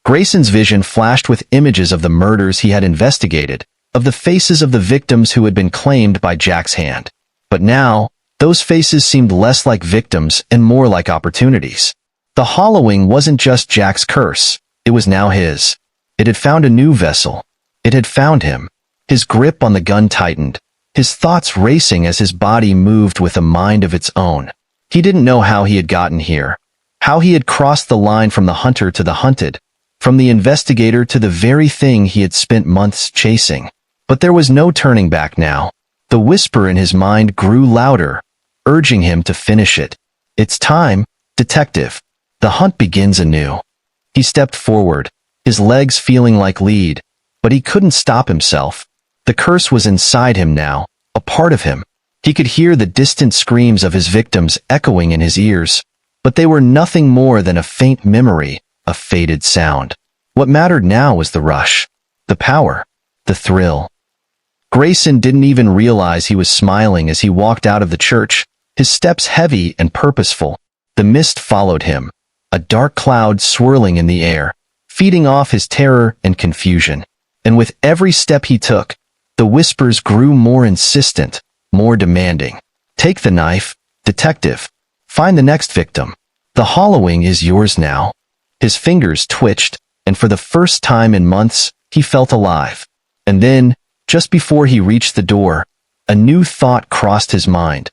Grayson's vision flashed with images of the murders he had investigated, of the faces of the victims who had been claimed by Jack's hand. But now, those faces seemed less like victims and more like opportunities. The hollowing wasn't just Jack's curse, it was now his. It had found a new vessel. It had found him. His grip on the gun tightened, his thoughts racing as his body moved with a mind of its own. He didn't know how he had gotten here, how he had crossed the line from the hunter to the hunted, from the investigator to the very thing he had spent months chasing. But there was no turning back now. The whisper in his mind grew louder, urging him to finish it. "It's time, detective. The hunt begins anew." He stepped forward, his legs feeling like lead, but he couldn't stop himself. The curse was inside him now, a part of him. He could hear the distant screams of his victims echoing in his ears, but they were nothing more than a faint memory, a faded sound. What mattered now was the rush, the power, the thrill. Grayson didn't even realize he was smiling as he walked out of the church, his steps heavy and purposeful. The mist followed him, a dark cloud swirling in the air, feeding off his terror and confusion. And with every step he took, the whispers grew more insistent, more demanding. "Take the knife, detective. Find the next victim. The hollowing is yours now." His fingers twitched, and for the first time in months, he felt alive. And then, just before he reached the door, a new thought crossed his mind.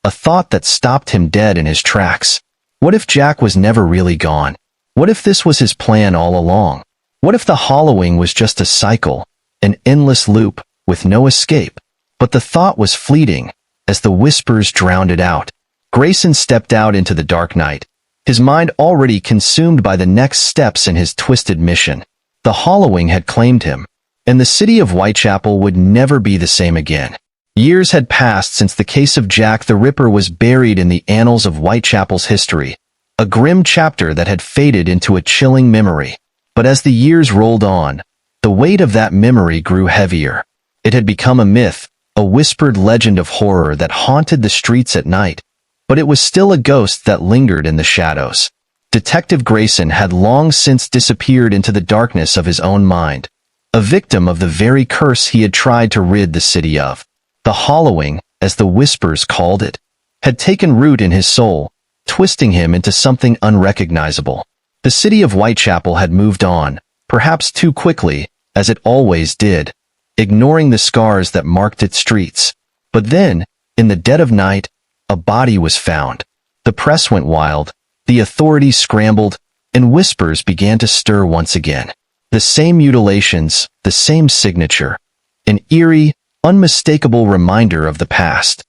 A thought that stopped him dead in his tracks. What if Jack was never really gone? What if this was his plan all along? What if the hollowing was just a cycle, an endless loop, with no escape? But the thought was fleeting, as the whispers drowned it out. Grayson stepped out into the dark night, his mind already consumed by the next steps in his twisted mission. The hollowing had claimed him, and the city of Whitechapel would never be the same again. Years had passed since the case of Jack the Ripper was buried in the annals of Whitechapel's history, a grim chapter that had faded into a chilling memory. But as the years rolled on, the weight of that memory grew heavier. It had become a myth, a whispered legend of horror that haunted the streets at night, but it was still a ghost that lingered in the shadows. Detective Grayson had long since disappeared into the darkness of his own mind, a victim of the very curse he had tried to rid the city of. The hollowing, as the whispers called it, had taken root in his soul, twisting him into something unrecognizable. The city of Whitechapel had moved on, perhaps too quickly, as it always did, ignoring the scars that marked its streets. But then, in the dead of night, a body was found. The press went wild, the authorities scrambled, and whispers began to stir once again. The same mutilations, the same signature, an eerie, unmistakable reminder of the past.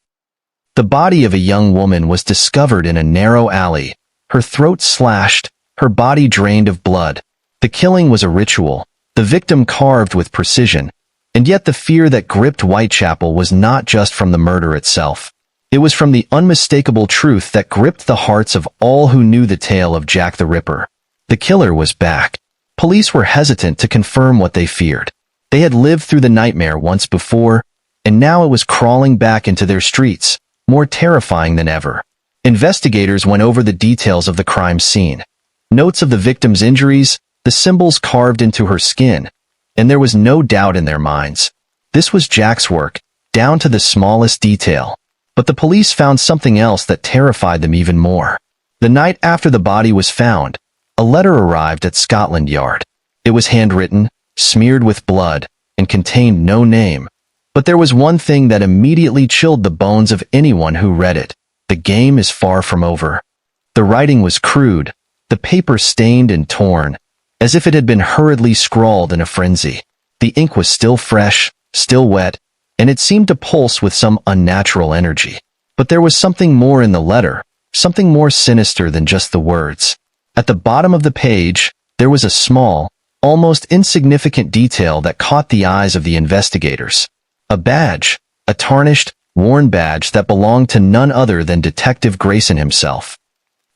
The body of a young woman was discovered in a narrow alley, her throat slashed, her body drained of blood. The killing was a ritual, the victim carved with precision, and yet the fear that gripped Whitechapel was not just from the murder itself. It was from the unmistakable truth that gripped the hearts of all who knew the tale of Jack the Ripper. The killer was back. Police were hesitant to confirm what they feared. They had lived through the nightmare once before, and now it was crawling back into their streets, more terrifying than ever. Investigators went over the details of the crime scene. Notes of the victim's injuries, the symbols carved into her skin, and there was no doubt in their minds. This was Jack's work, down to the smallest detail. But the police found something else that terrified them even more. The night after the body was found, a letter arrived at Scotland Yard. It was handwritten, smeared with blood, and contained no name. But there was one thing that immediately chilled the bones of anyone who read it. The game is far from over. The writing was crude, the paper stained and torn, as if it had been hurriedly scrawled in a frenzy. The ink was still fresh, still wet, and it seemed to pulse with some unnatural energy. But there was something more in the letter, something more sinister than just the words. At the bottom of the page, there was a small, almost insignificant detail that caught the eyes of the investigators. A badge, a tarnished, worn badge that belonged to none other than Detective Grayson himself.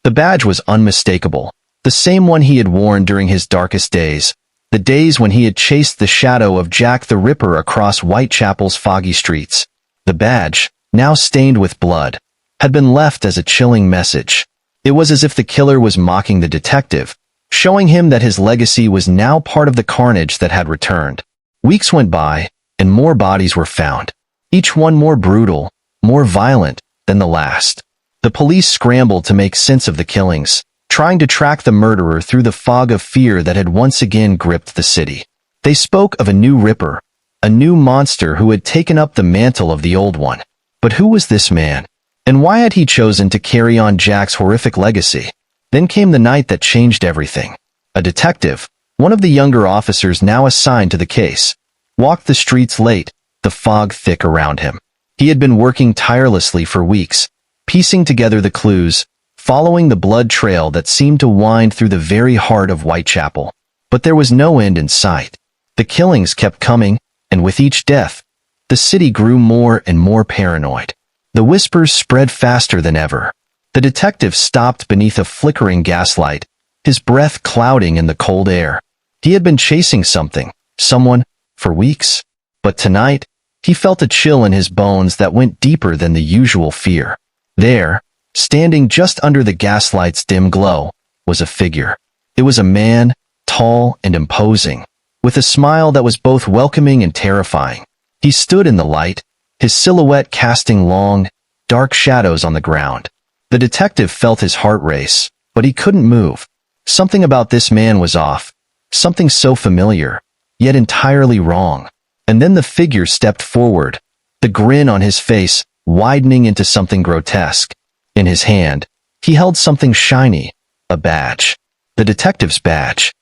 The badge was unmistakable, the same one he had worn during his darkest days, the days when he had chased the shadow of Jack the Ripper across Whitechapel's foggy streets. The badge, now stained with blood, had been left as a chilling message. It was as if the killer was mocking the detective, showing him that his legacy was now part of the carnage that had returned. Weeks went by, and more bodies were found, each one more brutal, more violent than the last. The police scrambled to make sense of the killings, trying to track the murderer through the fog of fear that had once again gripped the city. They spoke of a new Ripper, a new monster who had taken up the mantle of the old one. But who was this man? And why had he chosen to carry on Jack's horrific legacy? Then came the night that changed everything. A detective, one of the younger officers now assigned to the case, walked the streets late, the fog thick around him. He had been working tirelessly for weeks, piecing together the clues, following the blood trail that seemed to wind through the very heart of Whitechapel. But there was no end in sight. The killings kept coming, and with each death, the city grew more and more paranoid. The whispers spread faster than ever. The detective stopped beneath a flickering gaslight, his breath clouding in the cold air. He had been chasing something, someone, for weeks. But tonight, he felt a chill in his bones that went deeper than the usual fear. There, standing just under the gaslight's dim glow, was a figure. It was a man, tall and imposing, with a smile that was both welcoming and terrifying. He stood in the light, his silhouette casting long, dark shadows on the ground. The detective felt his heart race, but he couldn't move. Something about this man was off, something so familiar, yet entirely wrong. And then the figure stepped forward, the grin on his face widening into something grotesque. In his hand, he held something shiny, a badge. The detective's badge.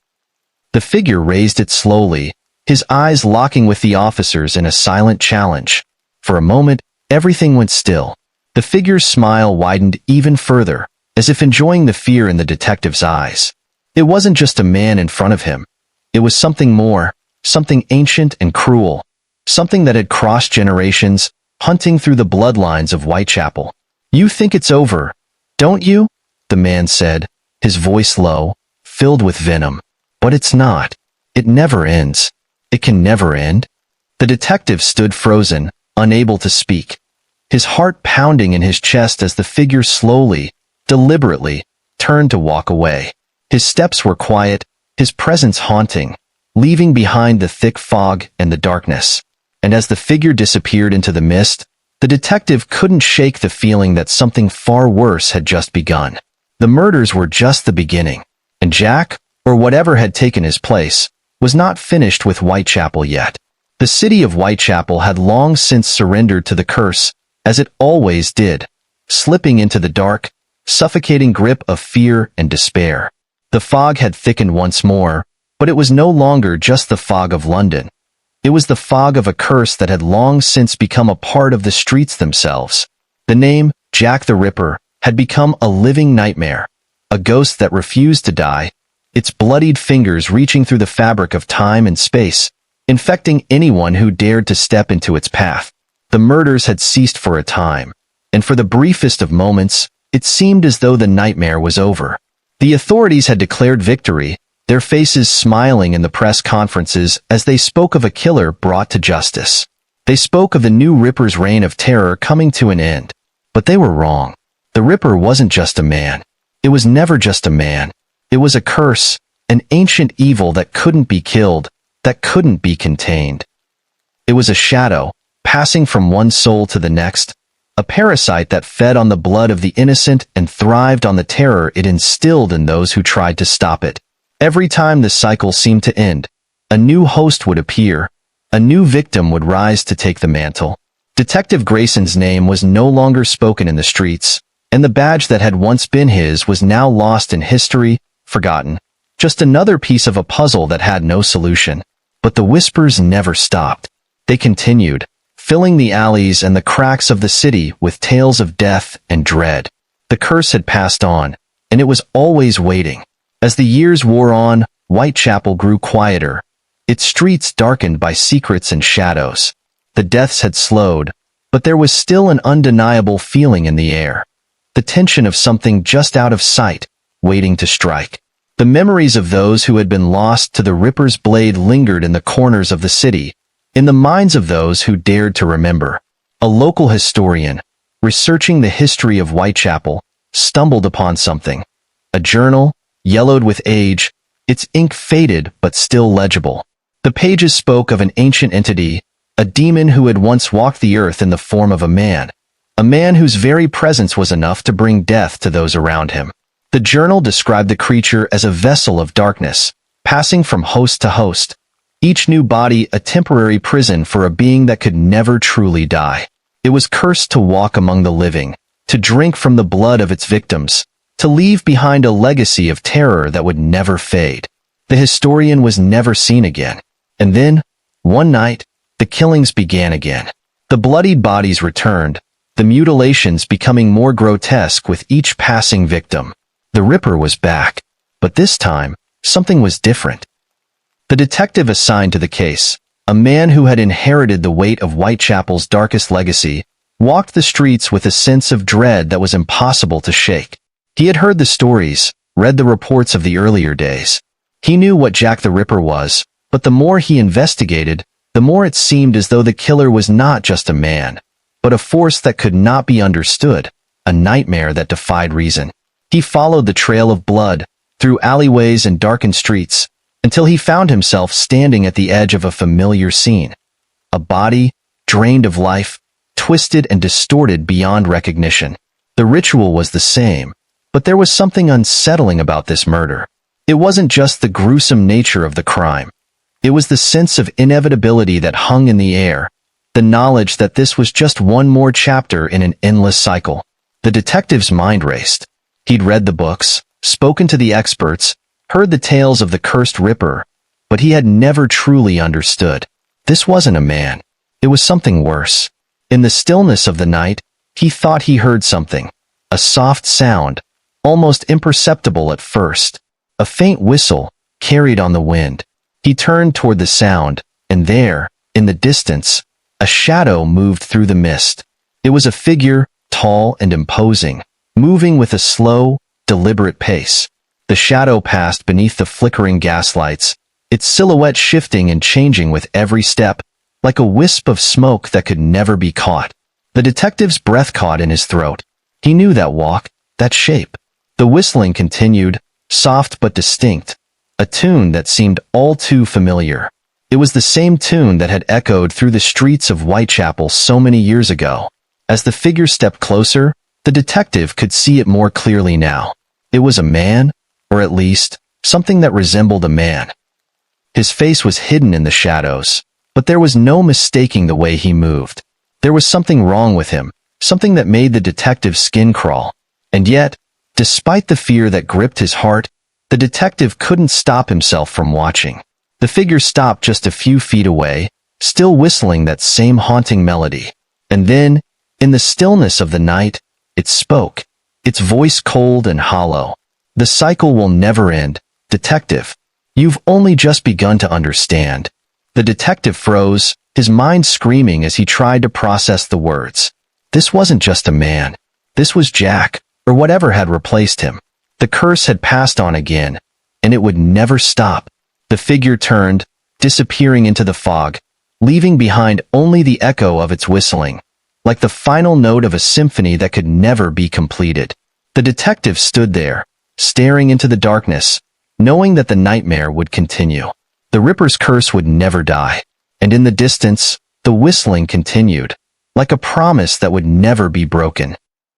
The figure raised it slowly, his eyes locking with the officers in a silent challenge. For a moment, everything went still. The figure's smile widened even further, as if enjoying the fear in the detective's eyes. It wasn't just a man in front of him. It was something more, something ancient and cruel, something that had crossed generations, hunting through the bloodlines of Whitechapel. "You think it's over, don't you?" the man said, his voice low, filled with venom. "But it's not. It never ends. It can never end." The detective stood frozen, unable to speak, his heart pounding in his chest as the figure slowly, deliberately, turned to walk away. His steps were quiet, his presence haunting, leaving behind the thick fog and the darkness. And as the figure disappeared into the mist, the detective couldn't shake the feeling that something far worse had just begun. The murders were just the beginning, and Jack, or whatever had taken his place, was not finished with Whitechapel yet. The city of Whitechapel had long since surrendered to the curse, as it always did, slipping into the dark, suffocating grip of fear and despair. The fog had thickened once more, but it was no longer just the fog of London. It was the fog of a curse that had long since become a part of the streets themselves. The name, Jack the Ripper, had become a living nightmare, a ghost that refused to die, its bloodied fingers reaching through the fabric of time and space, infecting anyone who dared to step into its path. The murders had ceased for a time, and for the briefest of moments, it seemed as though the nightmare was over. The authorities had declared victory, their faces smiling in the press conferences as they spoke of a killer brought to justice. They spoke of the new Ripper's reign of terror coming to an end. But they were wrong. The Ripper wasn't just a man. It was never just a man. It was a curse, an ancient evil that couldn't be killed, that couldn't be contained. It was a shadow, passing from one soul to the next, a parasite that fed on the blood of the innocent and thrived on the terror it instilled in those who tried to stop it. Every time the cycle seemed to end, a new host would appear, a new victim would rise to take the mantle. Detective Grayson's name was no longer spoken in the streets, and the badge that had once been his was now lost in history, forgotten. Just another piece of a puzzle that had no solution. But the whispers never stopped. They continued, filling the alleys and the cracks of the city with tales of death and dread. The curse had passed on, and it was always waiting. As the years wore on, Whitechapel grew quieter, its streets darkened by secrets and shadows. The deaths had slowed, but there was still an undeniable feeling in the air. The tension of something just out of sight, waiting to strike. The memories of those who had been lost to the Ripper's blade lingered in the corners of the city, in the minds of those who dared to remember. A local historian, researching the history of Whitechapel, stumbled upon something. A journal, yellowed with age, its ink faded but still legible. The pages spoke of an ancient entity, a demon who had once walked the earth in the form of a man whose very presence was enough to bring death to those around him. The journal described the creature as a vessel of darkness, passing from host to host, each new body a temporary prison for a being that could never truly die. It was cursed to walk among the living, to drink from the blood of its victims, to leave behind a legacy of terror that would never fade. The historian was never seen again. And then, one night, the killings began again. The bloodied bodies returned, the mutilations becoming more grotesque with each passing victim. The Ripper was back, but this time, something was different. The detective assigned to the case, a man who had inherited the weight of Whitechapel's darkest legacy, walked the streets with a sense of dread that was impossible to shake. He had heard the stories, read the reports of the earlier days. He knew what Jack the Ripper was, but the more he investigated, the more it seemed as though the killer was not just a man, but a force that could not be understood, a nightmare that defied reason. He followed the trail of blood, through alleyways and darkened streets, until he found himself standing at the edge of a familiar scene. A body, drained of life, twisted and distorted beyond recognition. The ritual was the same, but there was something unsettling about this murder. It wasn't just the gruesome nature of the crime. It was the sense of inevitability that hung in the air, the knowledge that this was just one more chapter in an endless cycle. The detective's mind raced. He'd read the books, spoken to the experts, heard the tales of the cursed Ripper, but he had never truly understood. This wasn't a man. It was something worse. In the stillness of the night, he thought he heard something. A soft sound, almost imperceptible at first. A faint whistle, carried on the wind. He turned toward the sound, and there, in the distance, a shadow moved through the mist. It was a figure, tall and imposing, moving with a slow, deliberate pace. The shadow passed beneath the flickering gaslights, its silhouette shifting and changing with every step, like a wisp of smoke that could never be caught. The detective's breath caught in his throat. He knew that walk, that shape. The whistling continued, soft but distinct, a tune that seemed all too familiar. It was the same tune that had echoed through the streets of Whitechapel so many years ago. As the figure stepped closer, the detective could see it more clearly now. It was a man, or at least, something that resembled a man. His face was hidden in the shadows, but there was no mistaking the way he moved. There was something wrong with him, something that made the detective's skin crawl. And yet, despite the fear that gripped his heart, the detective couldn't stop himself from watching. The figure stopped just a few feet away, still whistling that same haunting melody. And then, in the stillness of the night, it spoke, its voice cold and hollow. The cycle will never end, detective. You've only just begun to understand. The detective froze, his mind screaming as he tried to process the words. This wasn't just a man. This was Jack, or whatever had replaced him. The curse had passed on again, and it would never stop. The figure turned, disappearing into the fog, leaving behind only the echo of its whistling, like the final note of a symphony that could never be completed. The detective stood there, staring into the darkness, knowing that the nightmare would continue. The Ripper's curse would never die, and in the distance, the whistling continued, like a promise that would never be broken.